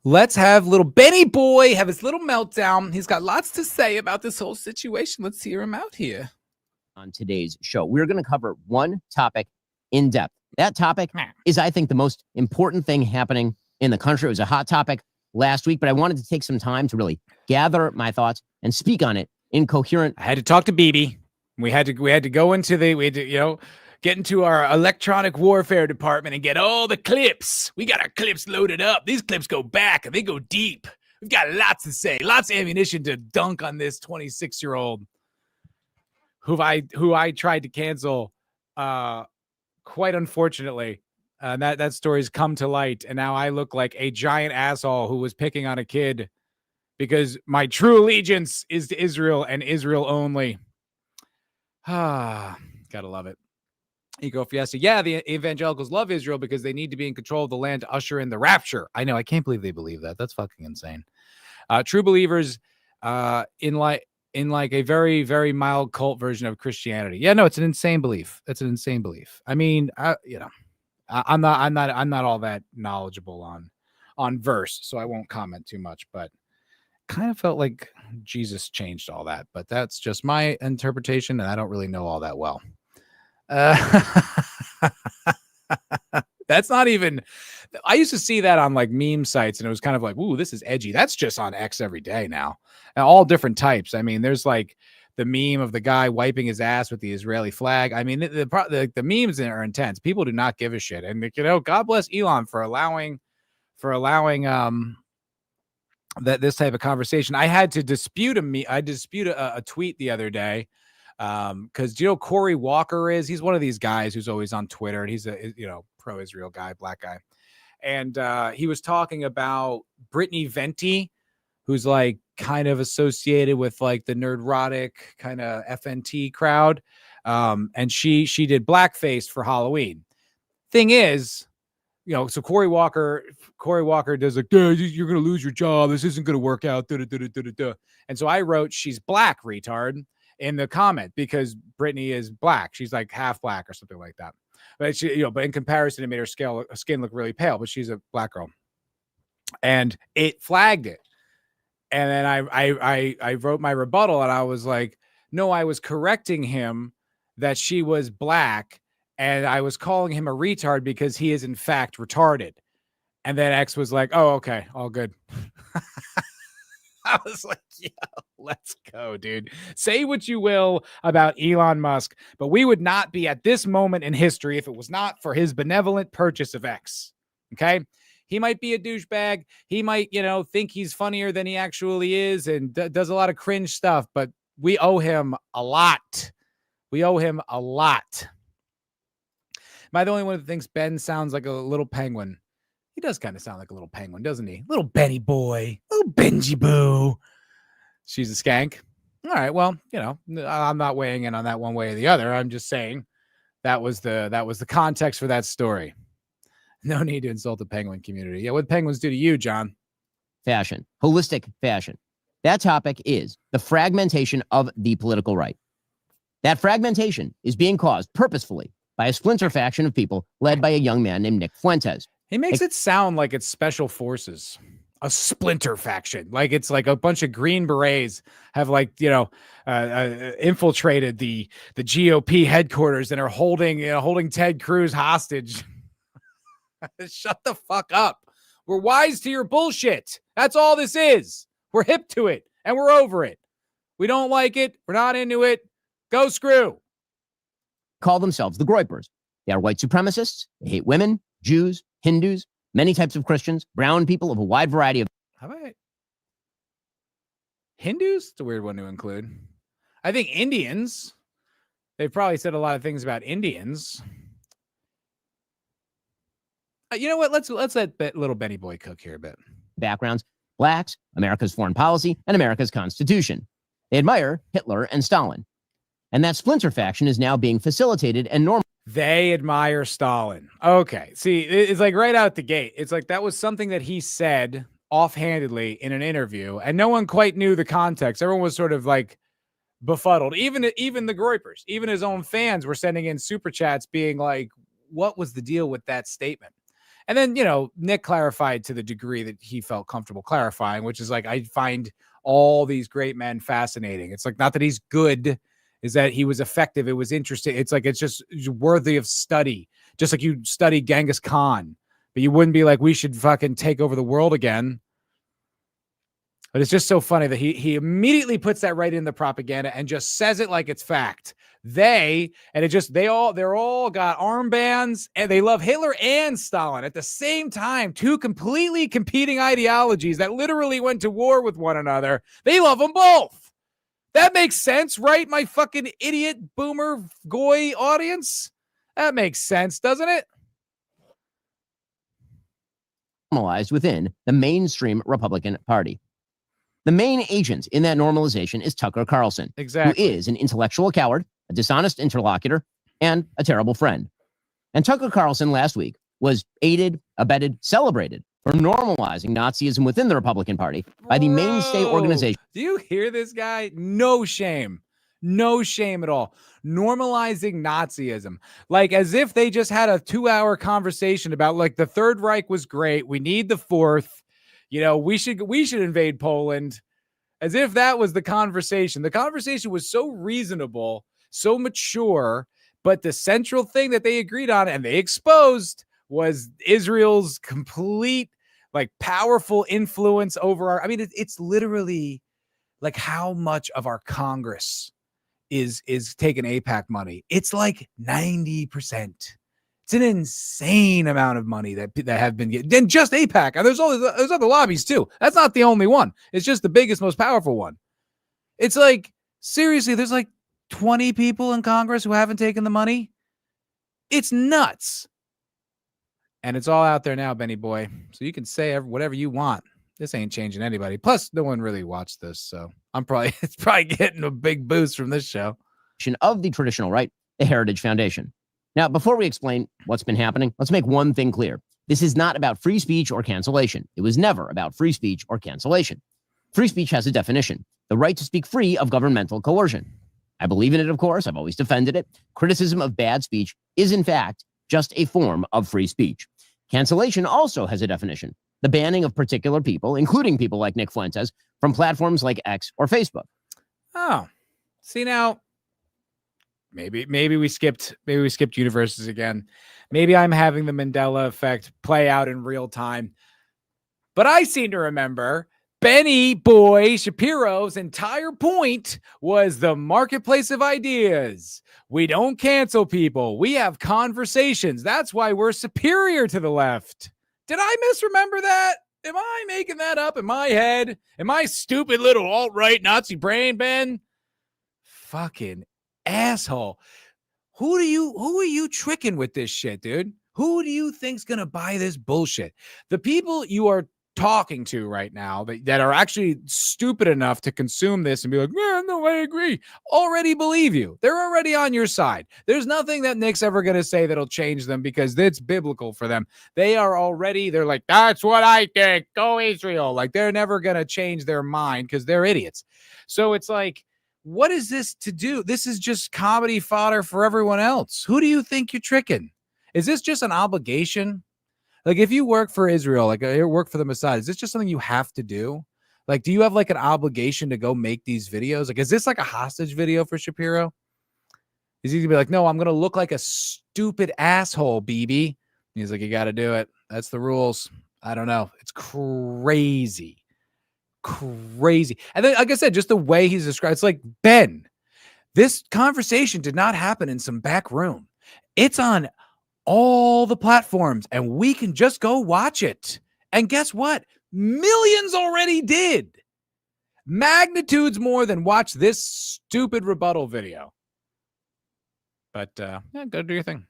Let's have little Benny boy have his little meltdown. He's got lots to say about this whole situation. Let's hear him out here. On today's show, we're going to cover one topic in depth. That topic is, I think, the most important thing happening in the country. It was a hot topic last week, but I wanted to take some time to really gather my thoughts and speak on it in coherent. I had to talk to BB. We had to go into get into our electronic warfare department and get all the clips. We got our clips loaded up. These clips go back and they go deep. We've got lots to say, lots of ammunition to dunk on this 26-year-old who I tried to cancel, quite unfortunately. That story's come to light, and now I look like a giant asshole who was picking on a kid because my true allegiance is to Israel and Israel only. Gotta love it. Eco Fiesta. Yeah, the evangelicals love Israel because they need to be in control of the land to usher in the rapture. I know. I can't believe they believe that. That's fucking insane. True believers in like a very, very mild cult version of Christianity. Yeah, no, it's an insane belief. It's an insane belief. I mean, I'm not all that knowledgeable on verse, so I won't comment too much, but kind of felt like Jesus changed all that. But that's just my interpretation, and I don't really know all that well. That's not even, I used to see that on like meme sites and it was kind of like, ooh, this is edgy. That's just on X every day now, and all different types. I mean, there's like the meme of the guy wiping his ass with the Israeli flag. I mean, the memes are intense. People do not give a shit. And God bless Elon for allowing that this type of conversation. I had to dispute a tweet the other day. Because Corey Walker he's one of these guys who's always on Twitter, and he's a pro-Israel guy, black guy, and he was talking about Brittany Venti, who's like kind of associated with like the nerdrotic kind of FNT crowd, and she did blackface for Halloween. Thing is, so Corey Walker does like, you're gonna lose your job, this isn't gonna work out, and so I wrote, she's black, retard, in the comment, because Brittany is black. She's like half black or something like that. But but in comparison, it made her skin look really pale, but she's a black girl. And it flagged it. And then I wrote my rebuttal, and I was like, no, I was correcting him that she was black, and I was calling him a retard because he is in fact retarded. And then X was like, oh, okay, all good. I was like, yeah, let's go, dude. Say what you will about Elon Musk, but we would not be at this moment in history if it was not for his benevolent purchase of X. Okay? He might be a douchebag. He might, think he's funnier than he actually is and does a lot of cringe stuff, but we owe him a lot. We owe him a lot. Am I the only one who thinks Ben sounds like a little penguin? He does kind of sound like a little penguin, doesn't he? Little Benny boy, little Benji boo. She's a skank. All right, well, I'm not weighing in on that one way or the other. I'm just saying that was the context for that story. No need to insult the penguin community. Yeah, what penguins do to you, John? Fashion, holistic fashion. That topic is the fragmentation of the political right. That fragmentation is being caused purposefully by a splinter faction of people led by a young man named Nick Fuentes. He makes it sound like it's special forces, a splinter faction. Like it's like a bunch of Green Berets have infiltrated the GOP headquarters and are holding Ted Cruz hostage. Shut the fuck up. We're wise to your bullshit. That's all this is. We're hip to it and we're over it. We don't like it. We're not into it. Go screw. Call themselves the Groypers. They are white supremacists. They hate women, Jews, Hindus, many types of Christians, brown people of a wide variety of. How about Hindus? It's a weird one to include. I think Indians. They've probably said a lot of things about Indians. You know what? Let's let little Benny boy cook here a bit. Backgrounds: blacks, America's foreign policy, and America's Constitution. They admire Hitler and Stalin. And that splinter faction is now being facilitated and normal. They admire Stalin. Okay. See, it's like right out the gate. It's like that was something that he said offhandedly in an interview, and no one quite knew the context. Everyone was sort of like befuddled. Even the Groypers, even his own fans were sending in super chats being like, what was the deal with that statement? And then, Nick clarified to the degree that he felt comfortable clarifying, which is like, I find all these great men fascinating. It's like, not that he's good, is that he was effective. It was interesting. It's like, it's just worthy of study. Just like you study Genghis Khan, but you wouldn't be like, we should fucking take over the world again. But it's just so funny that he immediately puts that right in the propaganda and just says it like it's fact. They're all got armbands and they love Hitler and Stalin at the same time. Two completely competing ideologies that literally went to war with one another. They love them both. That makes sense, right? My fucking idiot boomer goy audience. That makes sense, doesn't it? Normalized within the mainstream Republican Party. The main agent in that normalization is Tucker Carlson, exactly, who is an intellectual coward, a dishonest interlocutor, and a terrible friend. And Tucker Carlson last week was aided, abetted, celebrated for normalizing Nazism within the Republican Party by the mainstay organization. Do you hear this guy? No shame. No shame at all. Normalizing Nazism. Like as if they just had a 2-hour conversation about like the Third Reich was great. We need the fourth. We should invade Poland. As if that was the conversation. The conversation was so reasonable, so mature, but the central thing that they agreed on and they exposed was Israel's complete, like, powerful influence over it's literally like how much of our Congress is taking AIPAC money. It's like 90%. It's an insane amount of money that have been getting. Then just AIPAC. And there's other lobbies too. That's not the only one. It's just the biggest, most powerful one. It's like, seriously, there's like 20 people in Congress who haven't taken the money. It's nuts. And it's all out there now, Benny boy. So you can say whatever you want. This ain't changing anybody. Plus, no one really watched this. So it's probably getting a big boost from this show. Of the traditional right, the Heritage Foundation. Now, before we explain what's been happening, let's make one thing clear. This is not about free speech or cancellation. It was never about free speech or cancellation. Free speech has a definition: the right to speak free of governmental coercion. I believe in it, of course. I've always defended it. Criticism of bad speech is, in fact, just a form of free speech. Cancellation also has a definition: the banning of particular people, including people like Nick Fuentes, from platforms like X or Facebook. Oh, see now. Maybe we skipped universes again. Maybe I'm having the Mandela effect play out in real time. But I seem to remember Benny Boy Shapiro's entire point was the marketplace of ideas. We don't cancel people. We have conversations. That's why we're superior to the left. Did I misremember that? Am I making that up in my head? Am I stupid little alt-right Nazi brain, Ben? Fucking asshole. Who are you tricking with this shit, dude? Who do you think's gonna buy this bullshit? The people you are talking to right now that are actually stupid enough to consume this and be like, yeah, no, I agree, already believe you. They're already on your side. There's nothing that Nick's ever going to say that'll change them because it's biblical for them. They're like, that's what I think. Go Israel. Like, they're never going to change their mind because they're idiots. So it's like, what is this to do? This is just comedy fodder for everyone else. Who do you think you're tricking? Is this just an obligation? Like, if you work for Israel, like you work for the Mossad, is this just something you have to do? Like, do you have like an obligation to go make these videos? Like, is this like a hostage video for Shapiro? Is he gonna be like, no, I'm gonna look like a stupid asshole, BB? He's like, you got to do it. That's the rules. I don't know. It's crazy. And then, like I said, just the way he's described, it's like, Ben, this conversation did not happen in some back room. It's on all the platforms, and we can just go watch it. And guess what? Millions already did. Magnitudes more than watch this stupid rebuttal video. But yeah, go do your thing.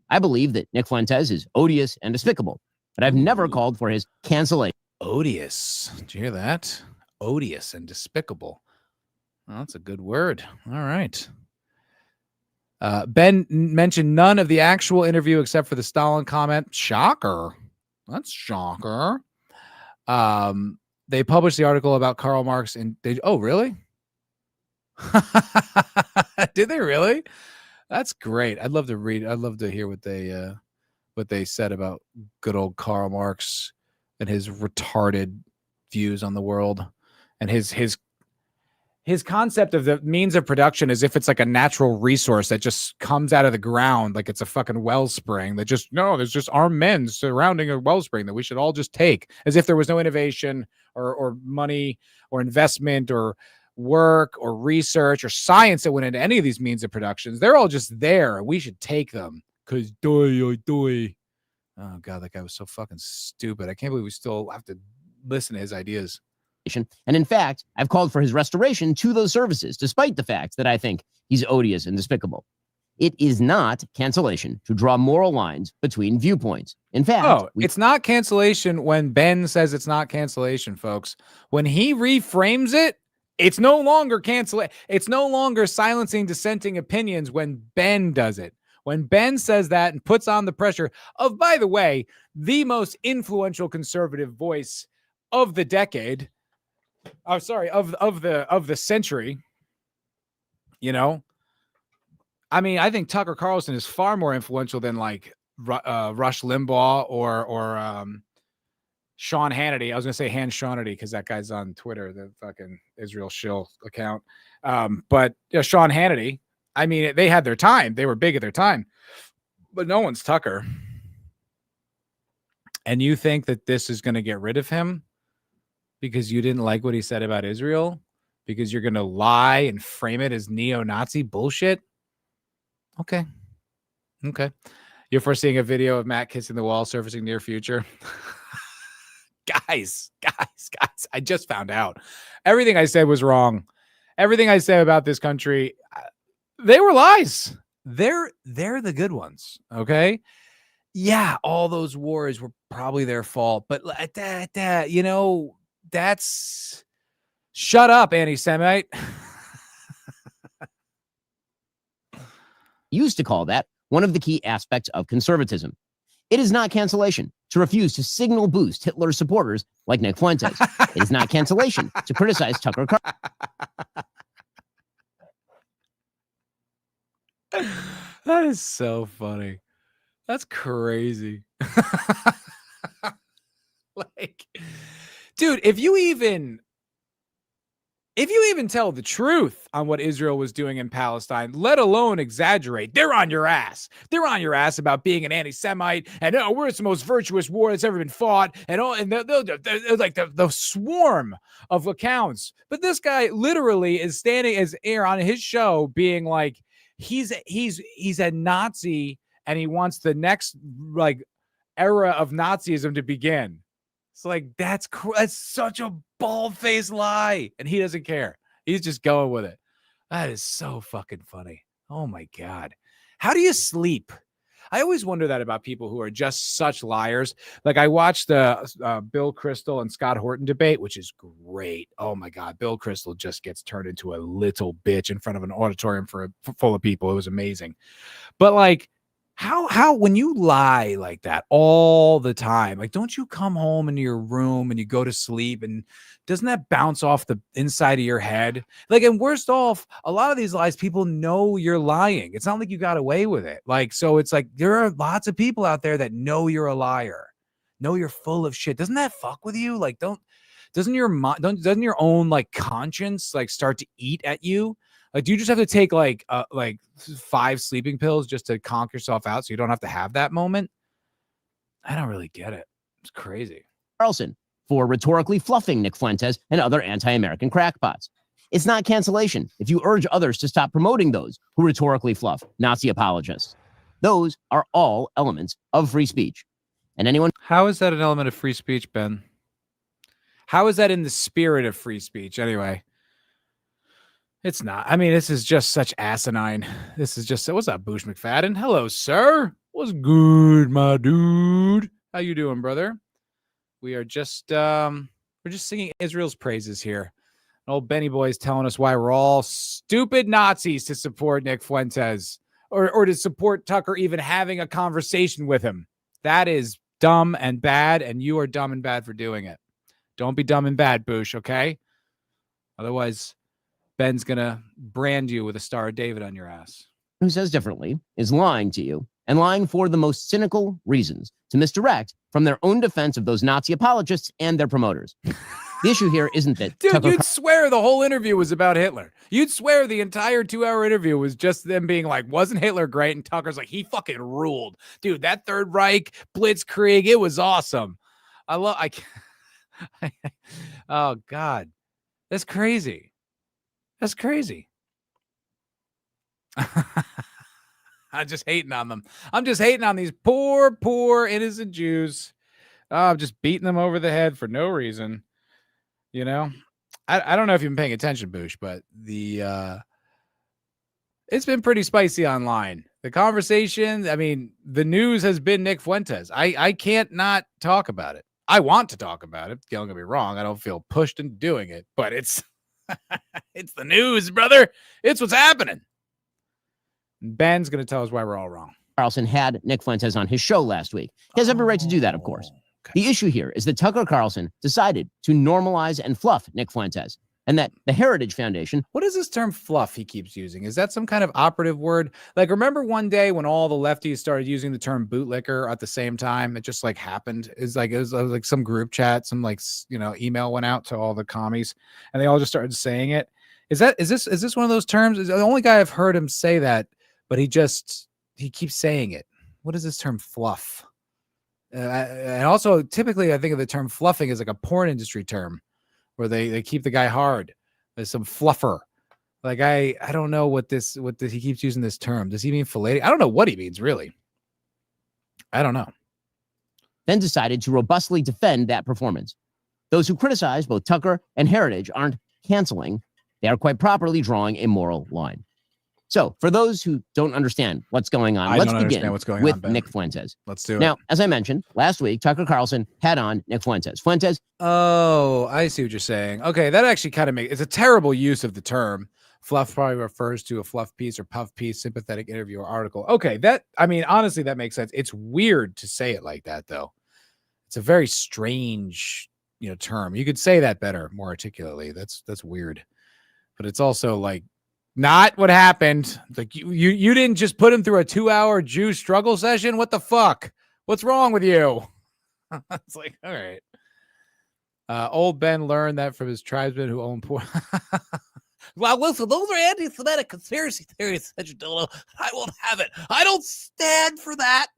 I believe that Nick Fuentes is odious and despicable, but I've never called for his cancellation. Odious. Did you hear that? Odious and despicable. Well, that's a good word. All right. Ben mentioned none of the actual interview except for the Stalin comment. Shocker. That's shocker. They published the article about Karl Marx and oh, really? Did they really? That's great. I'd love to read. I'd love to hear what they said about good old Karl Marx and his retarded views on the world and his concept of the means of production as if it's like a natural resource that just comes out of the ground like it's a fucking wellspring that just, no, there's just armed men surrounding a wellspring that we should all just take, as if there was no innovation or money or investment or work or research or science that went into any of these means of productions. They're all just there. We should take them because doy. Oh God, that guy was so fucking stupid. I can't believe we still have to listen to his ideas. And in fact, I've called for his restoration to those services, despite the fact that I think he's odious and despicable. It is not cancellation to draw moral lines between viewpoints. In fact, it's not cancellation when Ben says it's not cancellation, folks. When he reframes it, it's no longer cancellation. It's no longer silencing dissenting opinions when Ben does it. When Ben says that and puts on the pressure of, by the way, the most influential conservative voice of the decade. Oh, sorry, of the century. You know, I mean, I think Tucker Carlson is far more influential than like Rush Limbaugh or Sean Hannity. I was gonna say Hannity because that guy's on Twitter, the fucking Israel shill account. But Sean Hannity. I mean, they had their time. They were big at their time, but no one's Tucker. And you think that this is going to get rid of him because you didn't like what he said about Israel? Because you're going to lie and frame it as neo-Nazi bullshit? Okay. You're foreseeing a video of Matt kissing the wall surfacing near future? Guys, I just found out. Everything I said was wrong. Everything I said about this country, they were lies. They're the good ones, okay? Yeah, all those wars were probably their fault, but you know, that's shut up, anti-Semite. Used to call that one of the key aspects of conservatism. It is not cancellation to refuse to signal boost Hitler's supporters like Nick Fuentes. It is not cancellation to criticize Tucker Carlson. That is so funny. That's crazy. Like, dude, if you even tell the truth on what Israel was doing in Palestine, let alone exaggerate, they're on your ass. They're on your ass about being an anti-Semite and we're the most virtuous war that's ever been fought and they're like the swarm of accounts. But this guy literally is standing as air on his show being like, he's a Nazi and he wants the next like era of Nazism to begin. It's like, that's such a bald-faced lie. And he doesn't care. He's just going with it. That is so fucking funny. Oh my God. How do you sleep? I always wonder that about people who are just such liars. Like I watched the Bill Kristol and Scott Horton debate, which is great. Oh my God. Bill Kristol just gets turned into a little bitch in front of an auditorium full of people. It was amazing. But like, how when you lie like that all the time, like don't you come home into your room and you go to sleep and doesn't that bounce off the inside of your head? Like, and worst off, a lot of these lies, people know you're lying. It's not like you got away with it. Like, so it's like there are lots of people out there that know you're a liar, know you're full of shit. Doesn't that fuck with you? Like, doesn't your own like conscience like start to eat at you? Like, do you just have to take like 5 sleeping pills just to conk yourself out so you don't have to have that moment? I don't really get it. It's crazy. Carlson for rhetorically fluffing Nick Fuentes and other anti-American crackpots. It's not cancellation if you urge others to stop promoting those who rhetorically fluff Nazi apologists. Those are all elements of free speech. And anyone... How is that an element of free speech, Ben? How is that in the spirit of free speech anyway? It's not. I mean, this is just such asinine. This is just, what's up, Boosh McFadden? Hello, sir. What's good, my dude? How you doing, brother? We are just, we're just singing Israel's praises here. Old Benny Boy's telling us why we're all stupid Nazis to support Nick Fuentes or to support Tucker even having a conversation with him. That is dumb and bad, and you are dumb and bad for doing it. Don't be dumb and bad, Boosh, okay? Otherwise... Ben's going to brand you with a Star of David on your ass. Who says differently is lying to you and lying for the most cynical reasons to misdirect from their own defense of those Nazi apologists and their promoters. The issue here isn't that... Dude, you'd swear the whole interview was about Hitler. You'd swear the entire 2-hour interview was just them being like, wasn't Hitler great? And Tucker's like, he fucking ruled. Dude, that Third Reich, Blitzkrieg, it was awesome. Oh, God. That's crazy. That's crazy. I'm just hating on them. I'm just hating on these poor, innocent Jews. I'm just beating them over the head for no reason. You know, I don't know if you've been paying attention, Boosh, but it's been pretty spicy online. The conversation, I mean, the news has been Nick Fuentes. I can't not talk about it. I want to talk about it. Don't get me wrong. I don't feel pushed into doing it, but it's it's the news, brother. It's what's happening. Ben's going to tell us why we're all wrong. Carlson had Nick Fuentes on his show last week. He has every right to do that, of course. Okay. The issue here is that Tucker Carlson decided to normalize and fluff Nick Fuentes, and that the Heritage Foundation... What is this term fluff he keeps using? Is that some kind of operative word? Like, remember one day when all the lefties started using the term bootlicker at the same time? It just like happened. It was like some group chat, some like, you know, email went out to all the commies and they all just started saying it. Is this one of those terms? Is the only guy I've heard him say that, but he keeps saying it. What is this term fluff? And also typically I think of the term fluffing as like a porn industry term, where they keep the guy hard. There's some fluffer. Like I don't know what he keeps using this term. Does he mean filleting? I don't know what he means, really. I don't know. Then decided to robustly defend that performance. Those who criticize both Tucker and Heritage aren't canceling. They are quite properly drawing a moral line. So for those who don't understand what's going on, let's begin with Nick Fuentes. Let's do it. Now, as I mentioned, last week, Tucker Carlson had on Nick Fuentes. Oh, I see what you're saying. Okay, that actually kind of it's a terrible use of the term. Fluff probably refers to a fluff piece or puff piece, sympathetic interview or article. Okay, honestly, that makes sense. It's weird to say it like that, though. It's a very strange, term. You could say that better, more articulately. That's weird. But it's also like, not what happened. Like you didn't just put him through a 2-hour Jew struggle session. What the fuck? What's wrong with you? It's like, all right. Old Ben learned that from his tribesmen who own poor. Well, listen, those are anti-Semitic conspiracy theories that you don't know. I won't have it. I don't stand for that.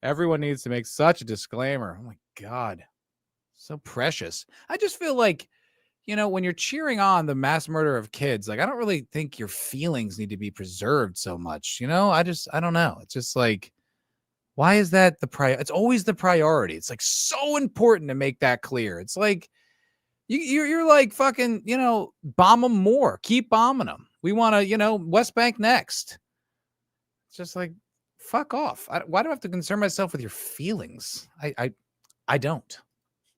Everyone needs to make such a disclaimer. Oh my God. So precious. I just feel like, when you're cheering on the mass murder of kids, like, I don't really think your feelings need to be preserved so much. I don't know. It's just like, why is that it's always the priority. It's like so important to make that clear. It's like You're like fucking, bomb them more. Keep bombing them. We want to, West Bank next. It's just like, fuck off. Why do I have to concern myself with your feelings? I don't.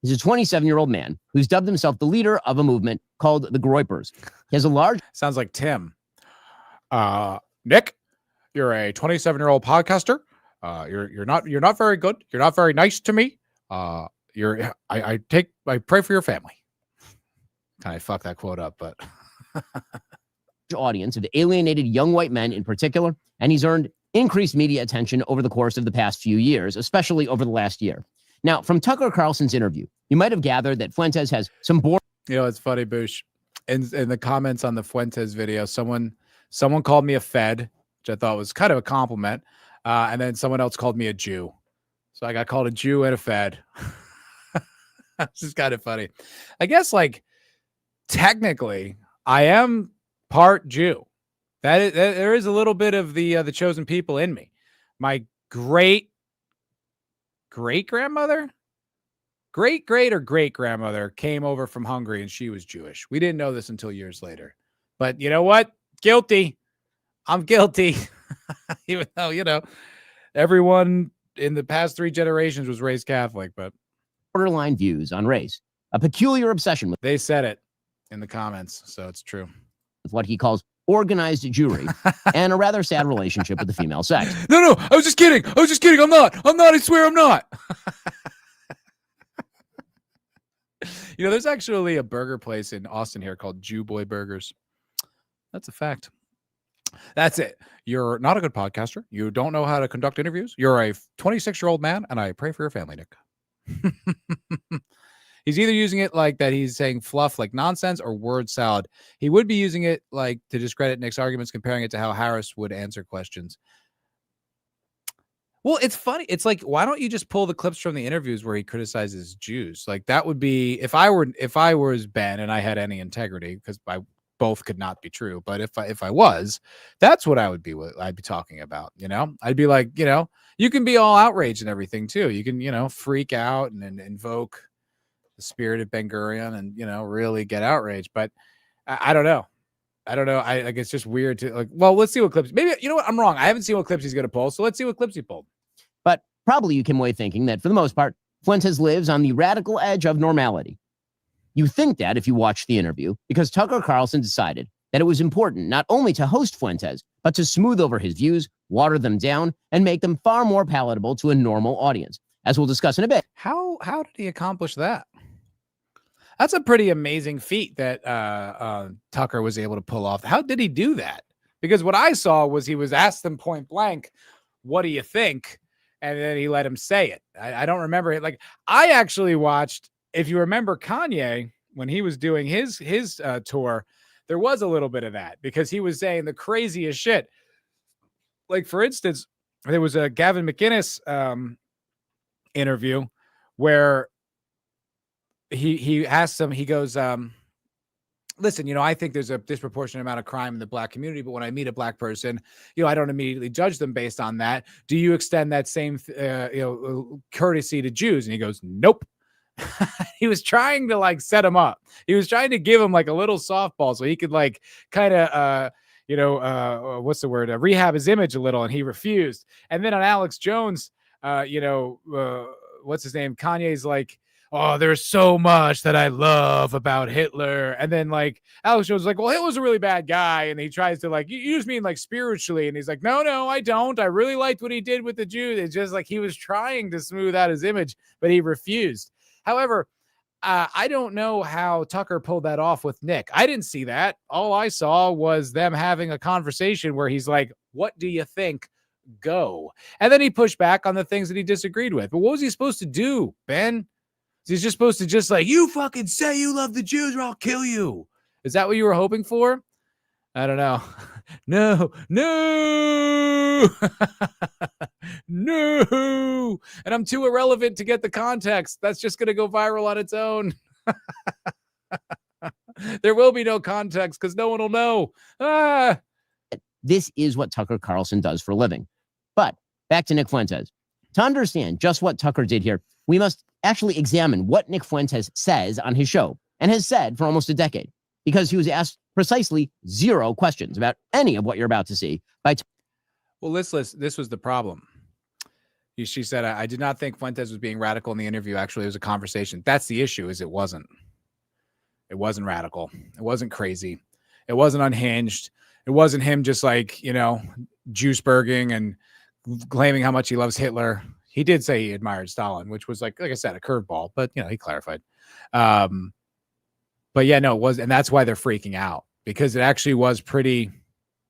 He's a 27-year-old man who's dubbed himself the leader of a movement called the Groypers. He has a large... Sounds like Tim. Nick, you're a 27-year-old podcaster. You're not very good. You're not very nice to me. I pray for your family. Kind of fuck that quote up, but audience of alienated young white men in particular, and he's earned increased media attention over the course of the past few years, especially over the last year. Now, from Tucker Carlson's interview, you might have gathered that Fuentes has some boring... It's funny, Boosh. In the comments on the Fuentes video, someone called me a Fed, which I thought was kind of a compliment, and then someone else called me a Jew. So I got called a Jew and a Fed. This is kind of funny. I guess, like, technically, I am part Jew. There is a little bit of the chosen people in me. My great grandmother came over from Hungary, and she was Jewish. We didn't know this until years later. But you know what? Guilty. I'm guilty. Even though, everyone in the past 3 generations was raised Catholic, but borderline views on race, a peculiar obsession with... They said it in the comments, so it's true. With what he calls organized Jewry, and a rather sad relationship with the female sex. No, I was just kidding. I'm not. I swear I'm not. There's actually a burger place in Austin here called Jew Boy Burgers. That's a fact. That's it. You're not a good podcaster. You don't know how to conduct interviews. You're a 26-year-old man, and I pray for your family, Nick. He's either using it like that he's saying fluff like nonsense or word salad. He would be using it like to discredit Nick's arguments, comparing it to how Harris would answer questions. Well, it's funny. It's like, why don't you just pull the clips from the interviews where he criticizes Jews? Like, that would be, if I was Ben and I had any integrity, because both could not be true. But if I was, that's what I'd be talking about. I'd be like, you can be all outraged and everything too. You can, freak out and invoke the spirit of Ben Gurion and, really get outraged. But I don't know. I like, it's just weird to like, well, let's see what clips, maybe, you know what? I'm wrong. I haven't seen what clips he's going to pull. So let's see what clips he pulled. But probably you came away thinking that for the most part, Fuentes lives on the radical edge of normality. You think that if you watch the interview, because Tucker Carlson decided that it was important not only to host Fuentes, but to smooth over his views, water them down, and make them far more palatable to a normal audience, as we'll discuss in a bit. How did he accomplish that? That's a pretty amazing feat that Tucker was able to pull off. How did he do that? Because what I saw was he was asked them point blank, what do you think? And then he let him say it. I don't remember it. Like, I actually watched, if you remember Kanye, when he was doing his tour, there was a little bit of that because he was saying the craziest shit. Like, for instance, there was a Gavin McInnes interview where he asked him, he goes, listen, I think there's a disproportionate amount of crime in the black community, but when I meet a black person, I don't immediately judge them based on that. Do you extend that same, courtesy to Jews? And he goes, nope. He was trying to like set him up. He was trying to give him like a little softball so he could like kind of, what's the word? Rehab his image a little, and he refused. And then on Alex Jones, what's his name? Kanye's like, oh, there's so much that I love about Hitler. And then like Alex Jones was like, well, Hitler's a really bad guy. And he tries to like, you just mean like spiritually. And he's like, no, I don't. I really liked what he did with the Jews. It's just like he was trying to smooth out his image, but he refused. However, I don't know how Tucker pulled that off with Nick. I didn't see that. All I saw was them having a conversation where he's like, what do you think? Go. And then he pushed back on the things that he disagreed with. But what was he supposed to do, Ben? He's just supposed to just like, you fucking say you love the Jews or I'll kill you. Is that what you were hoping for? I don't know. No. No. And I'm too irrelevant to get the context. That's just going to go viral on its own. There will be no context because no one will know. This is what Tucker Carlson does for a living. But back to Nick Fuentes. To understand just what Tucker did here, we must actually examine what Nick Fuentes says on his show and has said for almost a decade, because he was asked precisely 0 questions about any of what you're about to see by Well, this was the problem. She said, I did not think Fuentes was being radical in the interview. Actually, it was a conversation. That's the issue, is it wasn't. It wasn't radical. It wasn't crazy. It wasn't unhinged. It wasn't him just like, juiceburging and claiming how much he loves Hitler. He did say he admired Stalin, which was like I said, a curveball, but he clarified. But yeah, no, it was. And that's why they're freaking out, because it actually was pretty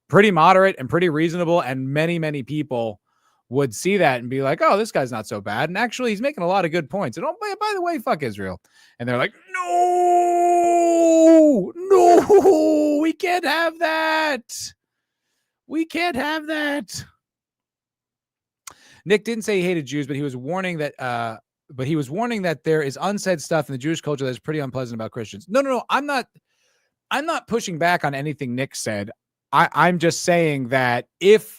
moderate and pretty reasonable. And many, many people would see that and be like, oh, this guy's not so bad. And actually, he's making a lot of good points. And oh, by the way, fuck Israel. And they're like, no, we can't have that. We can't have that. Nick didn't say he hated Jews, but he was warning that there is unsaid stuff in the Jewish culture that's pretty unpleasant about Christians. No. I'm not pushing back on anything Nick said. I'm just saying that if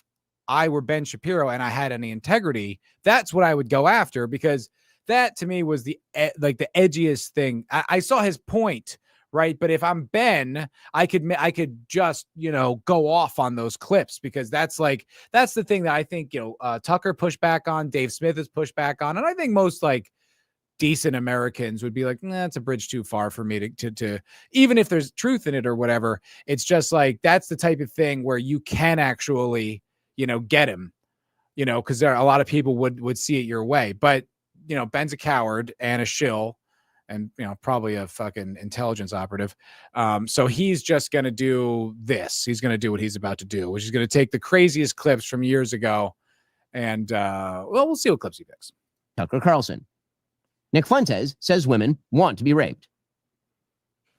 I were Ben Shapiro and I had any integrity, that's what I would go after, because that to me was the edgiest thing. I saw his point, right? But if I'm Ben, I could just, go off on those clips, because that's the thing that I think, Tucker pushed back on, Dave Smith has pushed back on. And I think most decent Americans would be like, nah, it's a bridge too far for me to even if there's truth in it or whatever. It's just that's the type of thing where you can actually, get him, because there are a lot of people would see it your way. But, Ben's a coward and a shill and, probably a fucking intelligence operative. So he's just going to do this. He's going to do what he's about to do, which is going to take the craziest clips from years ago. And, we'll see what clips he picks. Tucker Carlson. Nick Fuentes says women want to be raped.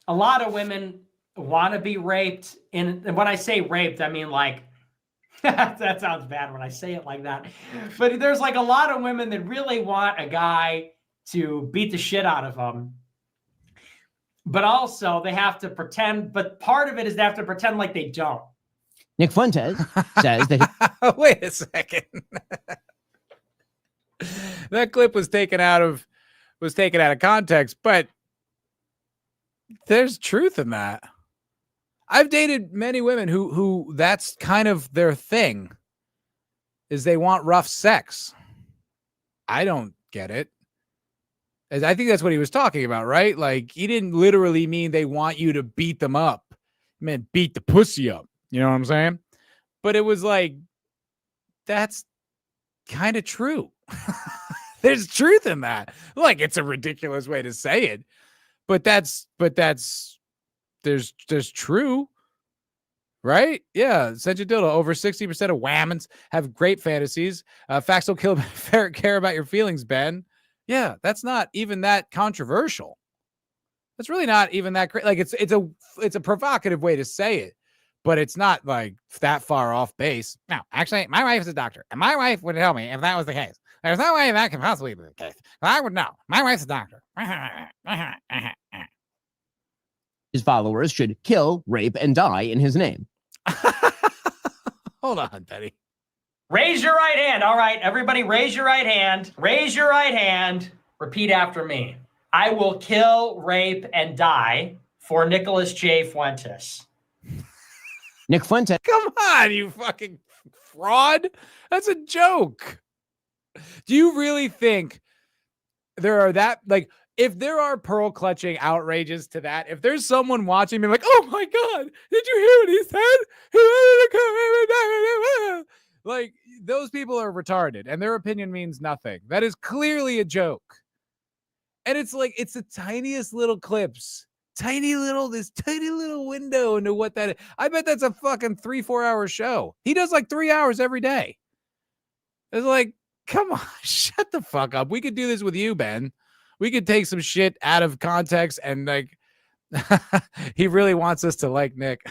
A lot of women want to be raped. And when I say raped, I mean that sounds bad when I say it like that. But there's a lot of women that really want a guy to beat the shit out of them. But also they have to pretend. But part of it is they have to pretend like they don't. Nick Fuentes says that. Wait a second. That clip was taken out of context, but there's truth in that. I've dated many women who that's kind of their thing, is they want rough sex. I don't get it. I think that's what he was talking about, right? He didn't literally mean they want you to beat them up. He meant beat the pussy up. You know what I'm saying? But it was that's kind of true. There's truth in that. It's a ridiculous way to say it, but there's true, right? Yeah. Send your dildo. Over 60% of whammons have great fantasies. Facts don't care about your feelings, Ben. Yeah. That's not even that controversial. That's really not even that great. It's a provocative way to say it, but it's not that far off base. No, actually, my wife is a doctor, and my wife would tell me if that was the case. There's no way that can possibly be the case. I would know. My wife's a doctor. His followers should kill, rape, and die in his name. Hold on, Betty. Raise your right hand. All right, everybody, raise your right hand. Raise your right hand. Repeat after me. I will kill, rape, and die for Nicholas J. Fuentes. Nick Fuentes. Come on, you fucking fraud. That's a joke. Do you really think there are if there are pearl clutching outrages to that, if there's someone watching me oh my God, did you hear what he said? Those people are retarded and their opinion means nothing. That is clearly a joke. And it's it's the tiniest little clips, this tiny little window into what that is. I bet that's a fucking 3-4 hour show. He does 3 hours every day. It's come on, shut the fuck up. We could do this with you, Ben. We could take some shit out of context and he really wants us to like Nick.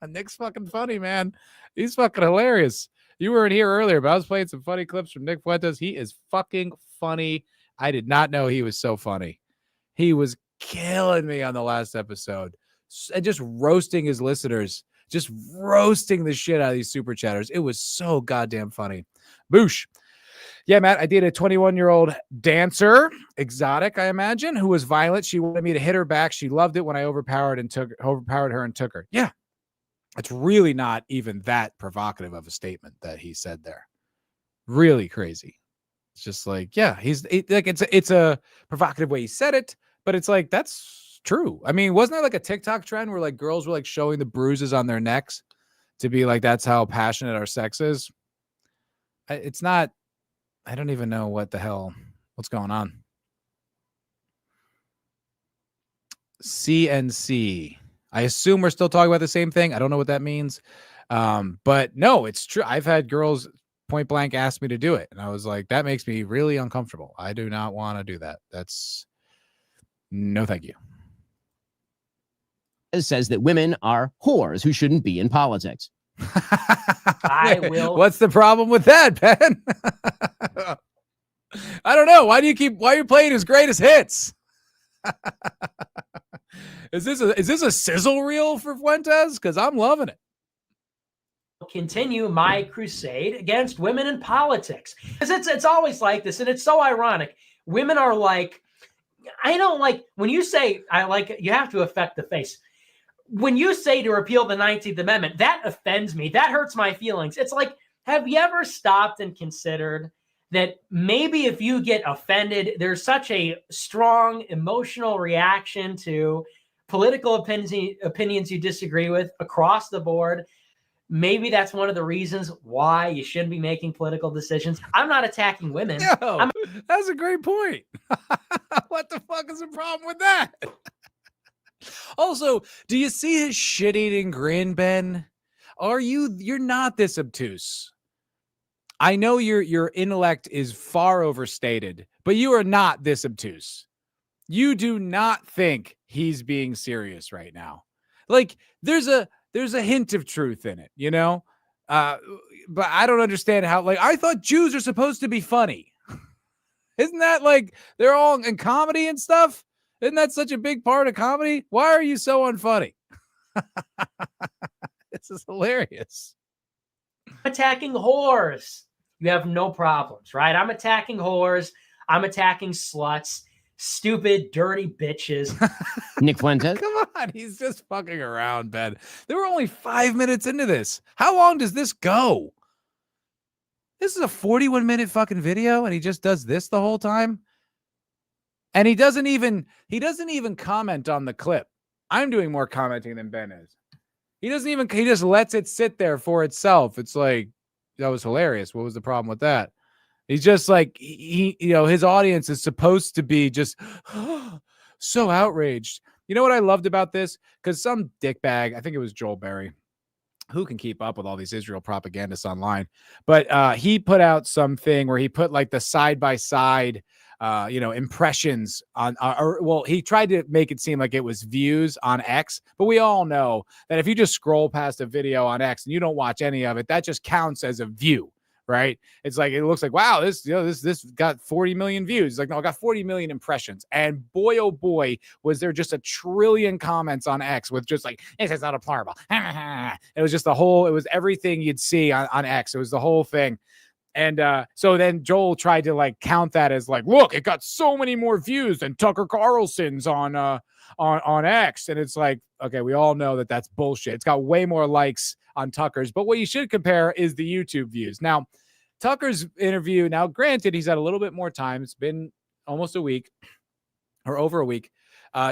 Nick's fucking funny, man. He's fucking hilarious. You weren't here earlier, but I was playing some funny clips from Nick Fuentes. He is fucking funny. I did not know he was so funny. He was killing me on the last episode and just roasting his listeners, just roasting the shit out of these super chatters. It was so goddamn funny. Boosh. Yeah, Matt, I dated a 21-year-old dancer, exotic, I imagine, who was violent. She wanted me to hit her back. She loved it when I overpowered her and took her. Yeah, it's really not even that provocative of a statement that he said there. Really crazy. It's just like, yeah, it's a provocative way he said it, but it's like, that's true. I mean, wasn't there like a TikTok trend where like girls were like showing the bruises on their necks to be like, that's how passionate our sex is? It's not. I don't even know what's going on. CNC. I assume we're still talking about the same thing. I don't know what that means. But no, it's true. I've had girls point blank ask me to do it. And I was like, that makes me really uncomfortable. I do not want to do that. No, thank you. It says that women are whores who shouldn't be in politics. I will. What's the problem with that, Ben? I don't know. Why are you playing his greatest hits? Is this a sizzle reel for Fuentes? Because I'm loving it. Continue my crusade against women in politics, because it's always like this, and it's so ironic. Women are like, I don't like when you say I like it, you have to affect the face. When you say to repeal the 19th Amendment, that offends me. That hurts my feelings. It's like, have you ever stopped and considered that maybe if you get offended, there's such a strong emotional reaction to political opinions you disagree with across the board? Maybe that's one of the reasons why you shouldn't be making political decisions. I'm not attacking women. Yo, that's a great point. What the fuck is the problem with that? Also, do you see his shit-eating grin, Ben? You're not this obtuse. I know your intellect is far overstated, but you are not this obtuse. You do not think he's being serious right now. Like, there's a hint of truth in it, you know? But I don't understand how, like, I thought Jews are supposed to be funny. Isn't that like, they're all in comedy and stuff? Isn't that such a big part of comedy? Why are you so unfunny? This is hilarious. Attacking whores. You have no problems, right? I'm attacking whores. I'm attacking sluts. Stupid, dirty bitches. Nick Fuentes. Come on, he's just fucking around, Ben. There were only 5 minutes into this. How long does this go? This is a 41-minute fucking video, and he just does this the whole time. And he doesn't even comment on the clip. I'm doing more commenting than Ben is. He just lets it sit there for itself. It's like, that was hilarious. What was the problem with that? He's just like, his audience is supposed to be just so outraged. You know what I loved about this? Because some dickbag, I think it was Joel Berry, who can keep up with all these Israel propagandists online, but he put out something where he put like the side-by-side impressions on, he tried to make it seem like it was views on X, but we all know that if you just scroll past a video on X and you don't watch any of it, that just counts as a view, right? It's like, it looks like, wow, this got 40 million views. It's like, no, it got 40 million impressions. And boy, oh boy, was there just a trillion comments on X with just like, this is not deplorable. It was just it was everything you'd see on X. It was the whole thing. And so then Joel tried to like count that as like, look, it got so many more views than Tucker Carlson's on X. And it's like, okay, we all know that that's bullshit. It's got way more likes on Tucker's, but what you should compare is the YouTube views. Now, Tucker's interview, now granted, he's had a little bit more time. It's been almost a week or over a week.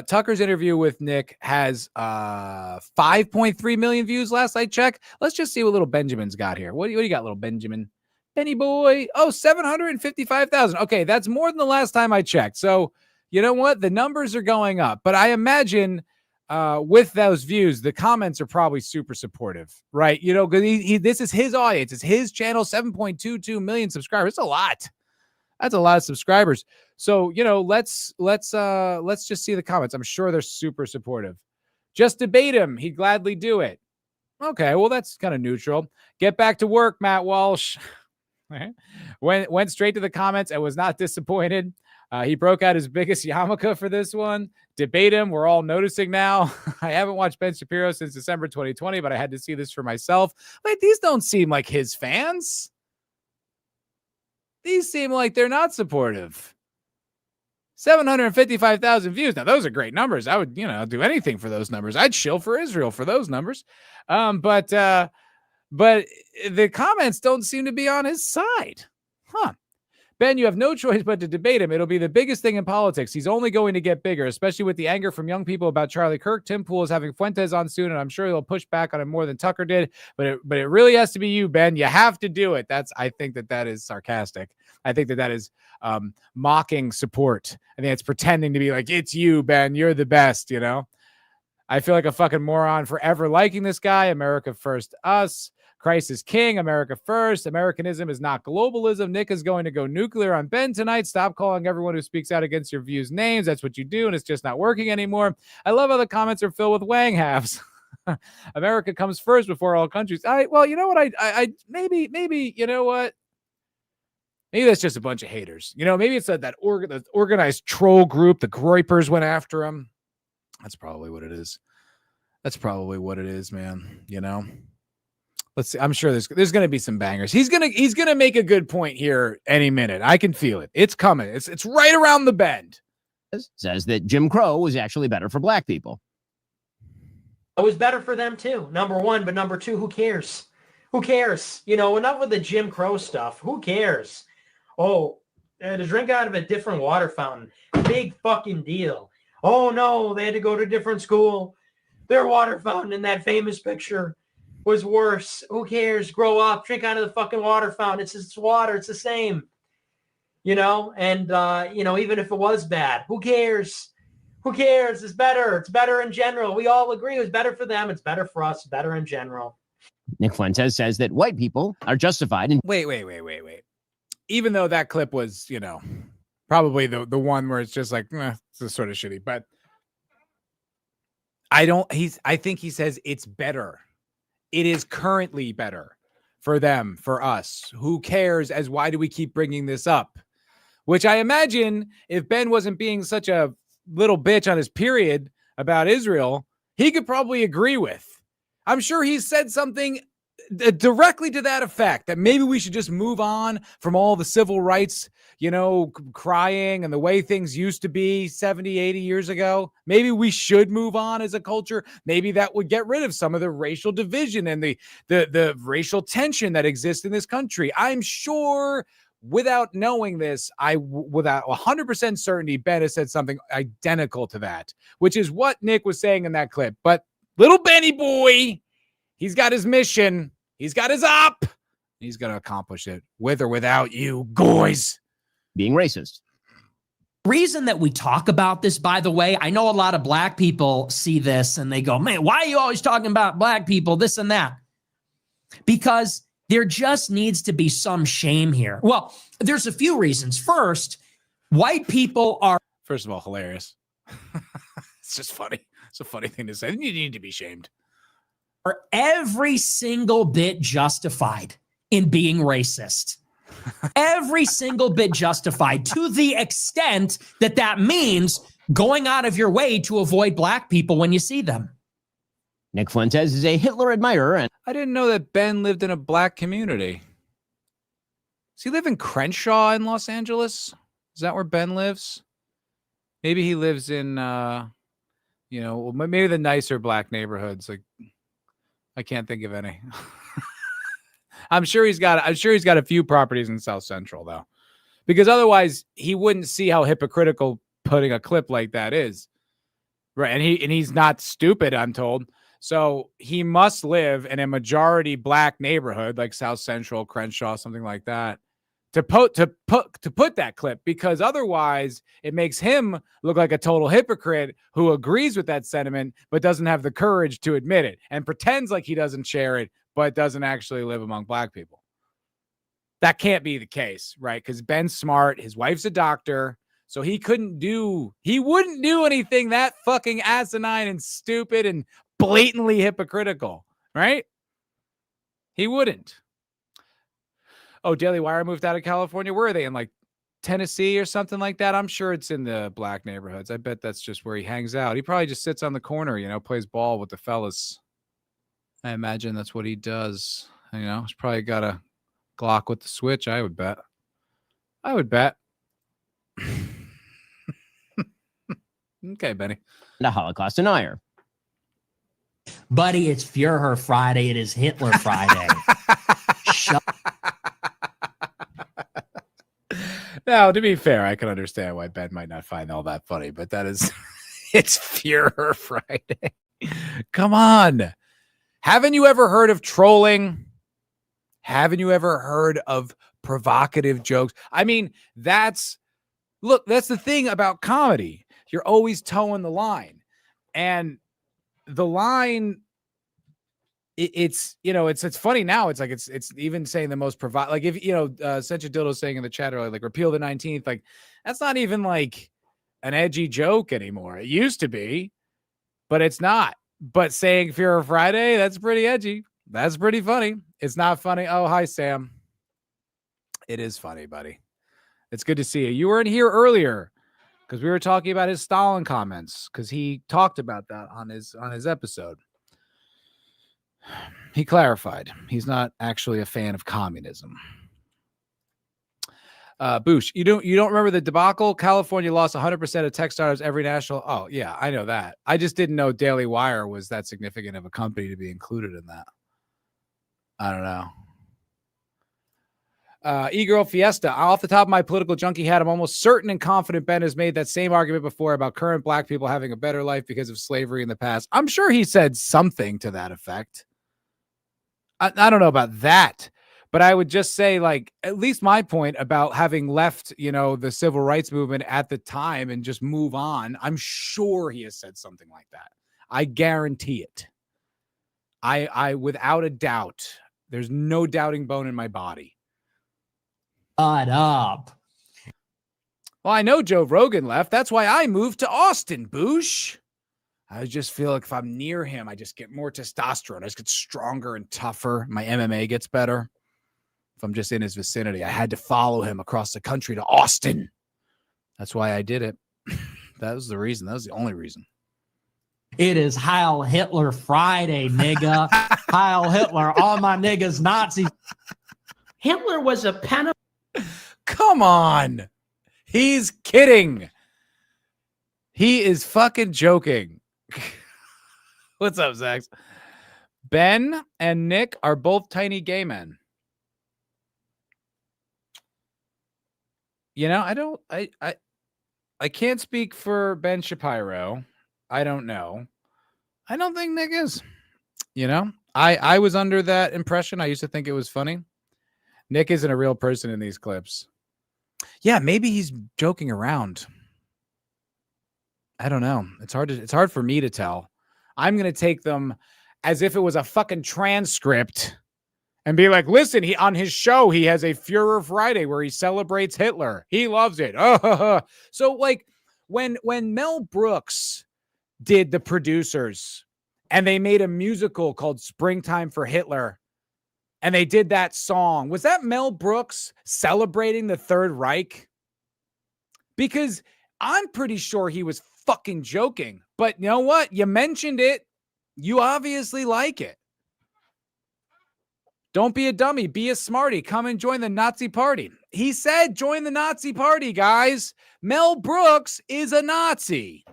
Tucker's interview with Nick has 5.3 million views last I checked. Let's just see what little Benjamin's got here. What do you got, little Benjamin? Benny boy. Oh, 755,000. Okay, that's more than the last time I checked. So, you know what? The numbers are going up. But I imagine with those views, the comments are probably super supportive, right? You know, because this is his audience. It's his channel, 7.22 million subscribers. It's a lot. That's a lot of subscribers. So, you know, let's just see the comments. I'm sure they're super supportive. Just debate him. He'd gladly do it. Okay, well, that's kind of neutral. Get back to work, Matt Walsh. Went straight to the comments and was not disappointed. He broke out his biggest yarmulke for this one. Debate him. We're all noticing now. I haven't watched Ben Shapiro since December 2020, but I had to see this for myself. Like, these don't seem like his fans. these seem like they're not supportive. 755,000 views. Now, those are great numbers. I would, do anything for those numbers. I'd shill for Israel for those numbers. But the comments don't seem to be on his side. Huh. Ben, you have no choice but to debate him. It'll be the biggest thing in politics. He's only going to get bigger, especially with the anger from young people about Charlie Kirk. Tim Pool is having Fuentes on soon, and I'm sure he'll push back on him more than Tucker did. But it really has to be you, Ben. You have to do it. I think that is sarcastic. I think that is mocking support. I think it's pretending to be like, it's you, Ben. You're the best, I feel like a fucking moron forever liking this guy. America first, us. Christ is king, America first. Americanism is not globalism. Nick is going to go nuclear on Ben tonight. Stop calling everyone who speaks out against your views names. That's what you do, and it's just not working anymore. I love how the comments are filled with Wang halves. America comes first before all countries. Well, you know what? I maybe you know what? Maybe that's just a bunch of haters. Maybe it's that organized troll group. The Groypers went after him. That's probably what it is. That's probably what it is, man. Let's see. I'm sure there's going to be some bangers. He's going to make a good point here any minute. I can feel it. It's coming. It's right around the bend. Says that Jim Crow was actually better for black people. It was better for them too. Number one, but number two, who cares? Who cares? Enough with the Jim Crow stuff. Who cares? Oh, to drink out of a different water fountain. Big fucking deal. Oh no, they had to go to a different school. Their water fountain in that famous picture was worse. Who cares? Grow up, drink out of the fucking water fountain. It's water. It's the same, and even if it was bad, who cares? Who cares? It's better. It's better in general. We all agree it was better for them. It's better for us. Better in general. Nick Fuentes says that white people are justified in. Wait. Even though that clip was, probably the one where it's just like, it's sort of shitty, but I think he says it's better. It is currently better for them, for us. Who cares? Why do we keep bringing this up? Which I imagine if Ben wasn't being such a little bitch on his period about Israel, he could probably agree with. I'm sure he said something directly to that effect, that maybe we should just move on from all the civil rights, crying and the way things used to be 70, 80 years ago. Maybe we should move on as a culture. Maybe that would get rid of some of the racial division and the racial tension that exists in this country. I'm sure, without knowing this, without 100% certainty, Ben has said something identical to that, which is what Nick was saying in that clip. But little Benny boy, he's got his mission. He's got his op. He's going to accomplish it with or without you, guys. Being racist. Reason that we talk about this, by the way, I know a lot of black people see this and they go, man, why are you always talking about black people, this and that? Because there just needs to be some shame here. Well, there's a few reasons. First, white people are... First of all, hilarious. It's just funny. It's a funny thing to say. You need to be shamed. Are every single bit justified in being racist. Every single bit justified, to the extent that means going out of your way to avoid black people when you see them. Nick Fuentes is a Hitler admirer. And I didn't know that Ben lived in a black community. Does he live in Crenshaw in Los Angeles? Is that where Ben lives? Maybe he lives in, maybe the nicer black neighborhoods. Like, I can't think of any. I'm sure he's got a few properties in South Central though, because otherwise he wouldn't see how hypocritical putting a clip like that is. Right. And he's not stupid, I'm told. So he must live in a majority black neighborhood like South Central, Crenshaw, something like that, to put that clip, because otherwise it makes him look like a total hypocrite who agrees with that sentiment but doesn't have the courage to admit it and pretends like he doesn't share it but doesn't actually live among black people. That can't be the case, right? Because Ben's smart, his wife's a doctor, so he wouldn't do anything that fucking asinine and stupid and blatantly hypocritical, right? He wouldn't. Oh, Daily Wire moved out of California. Where are they? In like Tennessee or something like that? I'm sure it's in the black neighborhoods. I bet that's just where he hangs out. He probably just sits on the corner, plays ball with the fellas. I imagine that's what he does. He's probably got a Glock with the switch, I would bet. I would bet. Okay, Benny. A Holocaust denier. Buddy, it's Führer Friday. It is Hitler Friday. Shut Now, to be fair, I can understand why Ben might not find all that funny, but that is, it's Führer Friday. Come on. Haven't you ever heard of trolling? Haven't you ever heard of provocative jokes? I mean, that's the thing about comedy. You're always towing the line. And the line, it's funny now. It's like, it's even saying the most like if, such a dildo saying in the chat earlier, like repeal the 19th, like that's not even like an edgy joke anymore. It used to be, but it's not. But saying Führer Friday, that's pretty edgy. That's pretty funny. It's not funny. Oh, hi, Sam. It is funny, buddy. It's good to see you. You weren't here earlier because we were talking about his Stalin comments because he talked about that on his episode. He clarified he's not actually a fan of communism. Boosh, you don't remember the debacle? California lost 100% of tech startups every national. Oh yeah, I know that. I just didn't know Daily Wire was that significant of a company to be included in that. I don't know. E-Girl Fiesta. Off the top of my political junkie hat, I'm almost certain and confident Ben has made that same argument before about current black people having a better life because of slavery in the past. I'm sure he said something to that effect. I don't know about that, but I would just say, like, at least my point about having left, the civil rights movement at the time and just move on. I'm sure he has said something like that. I guarantee it. I without a doubt, there's no doubting bone in my body. up. Well, I know Joe Rogan left. That's why I moved to Austin, Boosh. I just feel like if I'm near him, I just get more testosterone. I just get stronger and tougher. My MMA gets better. If I'm just in his vicinity, I had to follow him across the country to Austin. That's why I did it. That was the reason. That was the only reason. It is Heil Hitler Friday, nigga. Heil Hitler, all my niggas Nazis. Hitler was a pen. Come on. He's kidding. He is fucking joking. What's up, Zax? Ben and Nick are both tiny gay men. I can't speak for Ben Shapiro. I don't know. I don't think Nick is. I was under that impression. I used to think it was funny. Nick isn't a real person in these clips. Yeah, maybe he's joking around. I don't know. It's hard for me to tell. I'm going to take them as if it was a fucking transcript and be like, listen, on his show, he has a Führer Friday where he celebrates Hitler. He loves it. So like when Mel Brooks did The Producers and they made a musical called Springtime for Hitler and they did that song, was that Mel Brooks celebrating the Third Reich? Because I'm pretty sure he was fucking joking, but you know what? You mentioned it. You obviously like it. Don't be a dummy. Be a smarty. Come and join the Nazi party. He said, join the Nazi party, guys. Mel Brooks is a Nazi.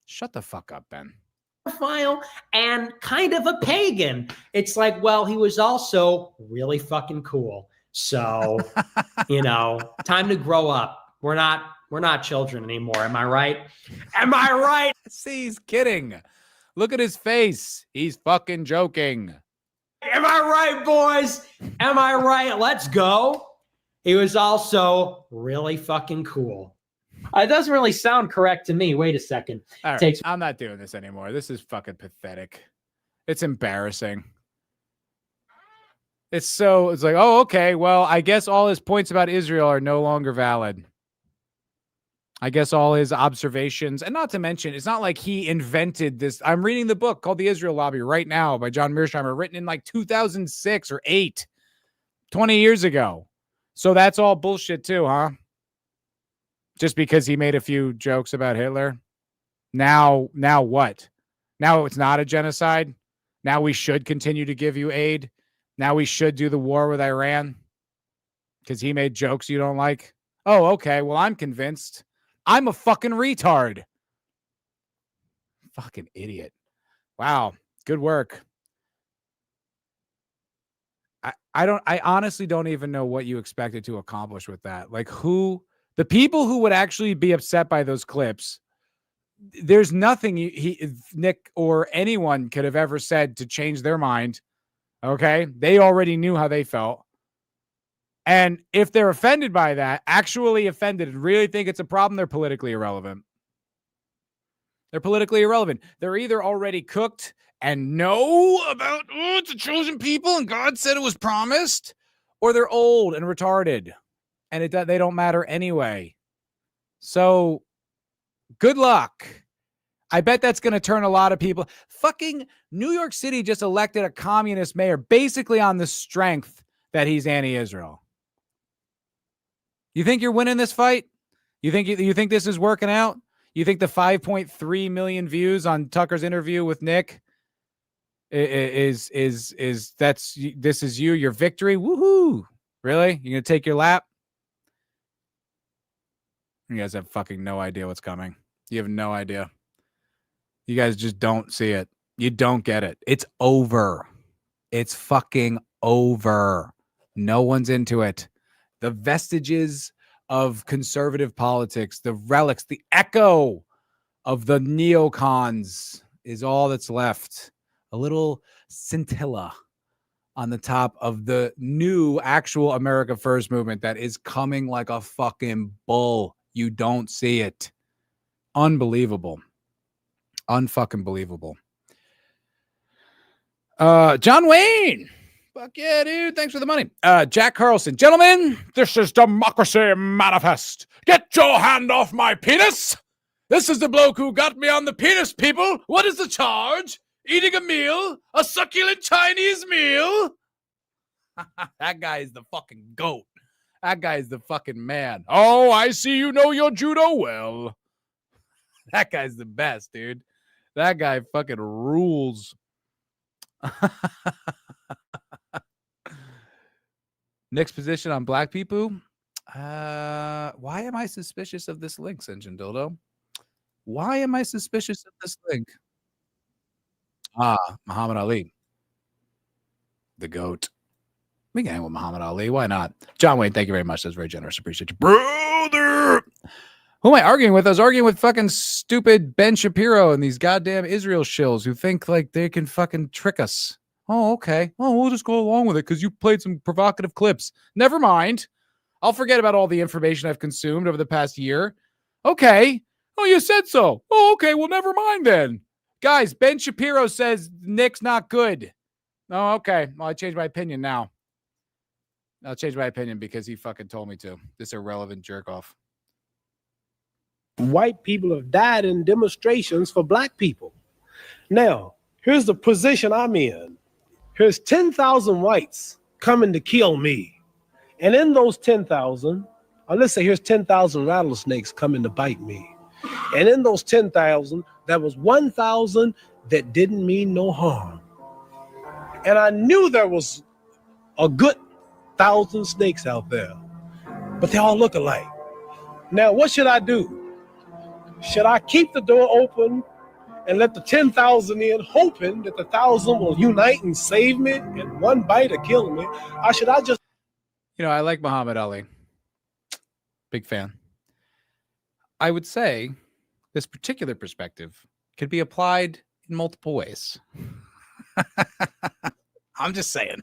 Shut the fuck up, Ben. And kind of a pagan. It's like, well, he was also really fucking cool. So, time to grow up. We're not children anymore. Am I right? Am I right? See, he's kidding. Look at his face. He's fucking joking. Am I right, boys? Am I right? Let's go. He was also really fucking cool. It doesn't really sound correct to me. Wait a second. All right. I'm not doing this anymore. This is fucking pathetic. It's embarrassing. It's like, oh, okay. Well, I guess all his points about Israel are no longer valid. I guess all his observations, and not to mention, it's not like he invented this. I'm reading the book called The Israel Lobby right now by John Mearsheimer, written in like 2006 or 8, 20 years ago. So that's all bullshit too, huh? Just because he made a few jokes about Hitler. Now what? Now it's not a genocide. Now we should continue to give you aid. Now we should do the war with Iran. Because he made jokes you don't like? Oh, okay. Well, I'm convinced. I'm a fucking retard. Fucking idiot. Wow. Good work. I honestly don't even know what you expected to accomplish with that. Like the people who would actually be upset by those clips, there's nothing Nick or anyone could have ever said to change their mind. Okay. They already knew how they felt. And if they're offended by that, actually offended and really think it's a problem, they're politically irrelevant. They're politically irrelevant. They're either already cooked and know about, it's a chosen people and God said it was promised, or they're old and retarded and they don't matter anyway. So good luck. I bet that's going to turn a lot of people. Fucking New York City just elected a communist mayor basically on the strength that he's anti-Israel. You think you're winning this fight? You think this is working out? You think the 5.3 million views on Tucker's interview with Nick is your victory? Woohoo! Really? You're gonna take your lap? You guys have fucking no idea what's coming. You have no idea. You guys just don't see it. You don't get it. It's over. It's fucking over. No one's into it. The vestiges of conservative politics, the relics, the echo of the neocons is all that's left. A little scintilla on the top of the new actual America First movement that is coming like a fucking bull. You don't see it. Unbelievable. Unfucking believable. John Wayne. Fuck yeah, dude. Thanks for the money. Jack Carlson. Gentlemen, this is Democracy Manifest. Get your hand off my penis. This is the bloke who got me on the penis, people. What is the charge? Eating a meal? A succulent Chinese meal? That guy is the fucking goat. That guy is the fucking man. Oh, I see you know your judo well. That guy's the best, dude. That guy fucking rules. Next position on black people. Why am I suspicious of this link, Engine Dildo? Why am I suspicious of this link? Muhammad Ali. The GOAT. We can hang with Muhammad Ali. Why not? John Wayne, thank you very much. That's very generous. Appreciate you. Brother! Who am I arguing with? I was arguing with fucking stupid Ben Shapiro and these goddamn Israel shills who think like they can fucking trick us. Oh, okay. Oh, we'll just go along with it because you played some provocative clips. Never mind. I'll forget about all the information I've consumed over the past year. Okay. Oh, you said so. Oh, okay. Well, never mind then. Guys, Ben Shapiro says Nick's not good. Oh, okay. Well, I changed my opinion now. I'll change my opinion because he fucking told me to. This irrelevant jerk off. White people have died in demonstrations for black people. Now, here's the position I'm in. Here's 10,000 whites coming to kill me. And in those 10,000, or let's say here's 10,000 rattlesnakes coming to bite me. And in those 10,000, there was 1,000 that didn't mean no harm. And I knew there was a good 1,000 snakes out there, but they all look alike. Now, what should I do? Should I keep the door open and let the 10,000 in, hoping that the 1,000 will unite and save me in one bite or kill me? Or should I just... You know, I like Muhammad Ali. Big fan. I would say this particular perspective could be applied in multiple ways. I'm just saying.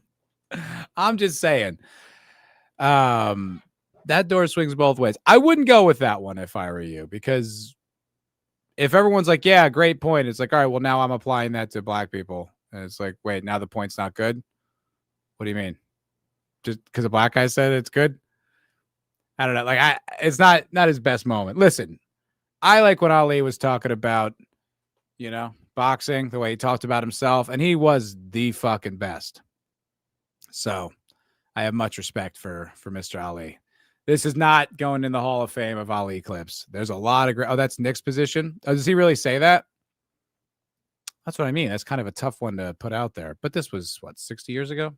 That door swings both ways. I wouldn't go with that one if I were you, because if everyone's like, yeah, great point, it's like, all right, well, now I'm applying that to black people. And it's like, wait, now the point's not good? What do you mean? Just because a black guy said it's good? I don't know. Like, it's not his best moment. Listen, I like when Ali was talking about, boxing, the way he talked about himself, and he was the fucking best. So I have much respect for Mr. Ali. This is not going in the Hall of Fame of Ali clips. There's a lot of great. Oh, that's Nick's position. Oh, does he really say that? That's what I mean. That's kind of a tough one to put out there. But this was, 60 years ago?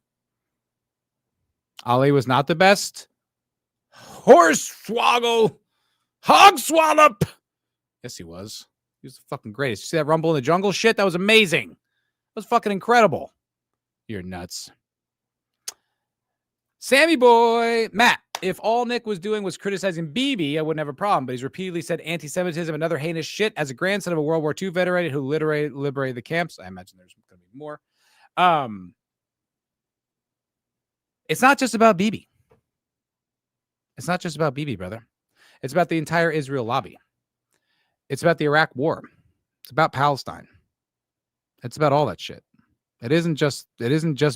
Ali was not the best? Hornswoggle, Hogswallop. Yes, he was. He was the fucking greatest. You see that Rumble in the Jungle shit? That was amazing. That was fucking incredible. You're nuts. Sammy boy, Matt, if all Nick was doing was criticizing Bibi, I wouldn't have a problem, but he's repeatedly said anti-Semitism and other heinous shit. As a grandson of a World War II veteran who liberated the camps, I imagine there's going to be more. It's not just about Bibi. It's not just about Bibi, brother. It's about the entire Israel lobby. It's about the Iraq war. It's about Palestine. It's about all that shit. It isn't just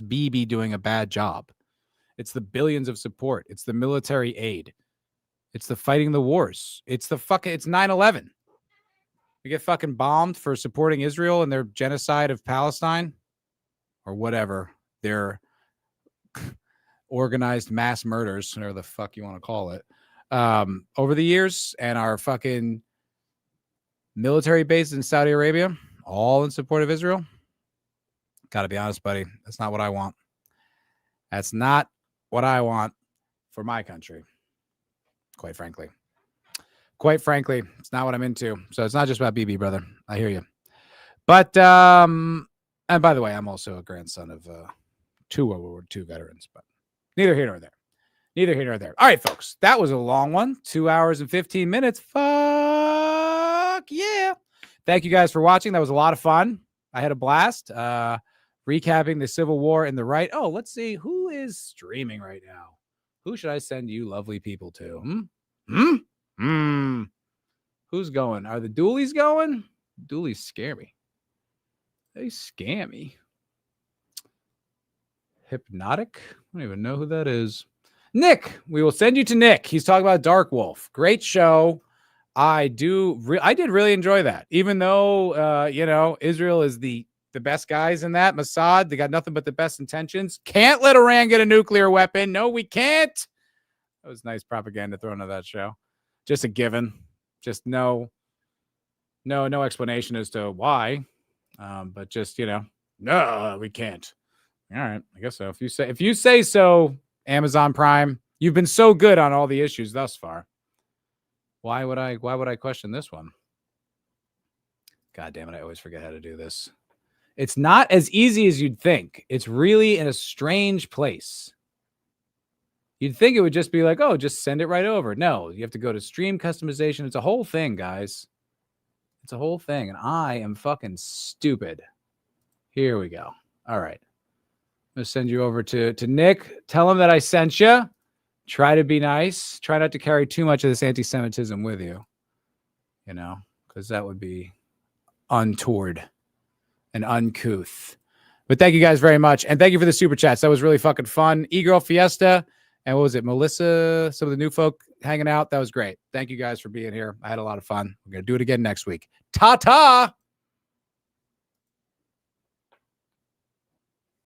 Bibi doing a bad job. It's the billions of support. It's the military aid. It's the fighting the wars. It's 9/11. We get fucking bombed for supporting Israel and their genocide of Palestine or whatever. Their organized mass murders, whatever the fuck you want to call it, over the years, and our fucking military bases in Saudi Arabia, all in support of Israel. Gotta be honest, buddy. That's not what I want. That's not what I want for my country. Quite frankly, it's not what I'm into. So it's not just about BB, brother. I hear you. But, and by the way, I'm also a grandson of 2 World War II veterans, but neither here nor there. Neither here nor there. All right, folks. That was a long one. 2 hours and 15 minutes. Fuck yeah. Thank you guys for watching. That was a lot of fun. I had a blast. Recapping the Civil War in the right. Oh, let's see. Who is streaming right now? Who should I send you lovely people to? Who's going? Are the Doolies going? Doolies scare me. They scam me. Hypnotic? I don't even know who that is. Nick. We will send you to Nick. He's talking about Dark Wolf. Great show. I did really enjoy that. Even though, Israel is the best guys in that. Mossad, they got nothing but the best intentions. Can't let Iran get a nuclear weapon. No, we can't. That was nice propaganda thrown into that show. Just a given. Just no explanation as to why. But just, no, we can't. All right, I guess so. If you say so, Amazon Prime, you've been so good on all the issues thus far. Why would I question this one? God damn it, I always forget how to do this. It's not as easy as you'd think. It's really in a strange place. You'd think it would just be like, oh, just send it right over. No, you have to go to stream customization. It's a whole thing, guys. It's a whole thing, and I am fucking stupid. Here we go. All right. I'm going to send you over to Nick. Tell him that I sent you. Try to be nice. Try not to carry too much of this anti-Semitism with you, because that would be untoward and uncouth. But thank you guys very much. And thank you for the super chats. That was really fucking fun. E-Girl Fiesta. And what was it? Melissa, some of the new folk hanging out. That was great. Thank you guys for being here. I had a lot of fun. We're going to do it again next week. Ta-ta!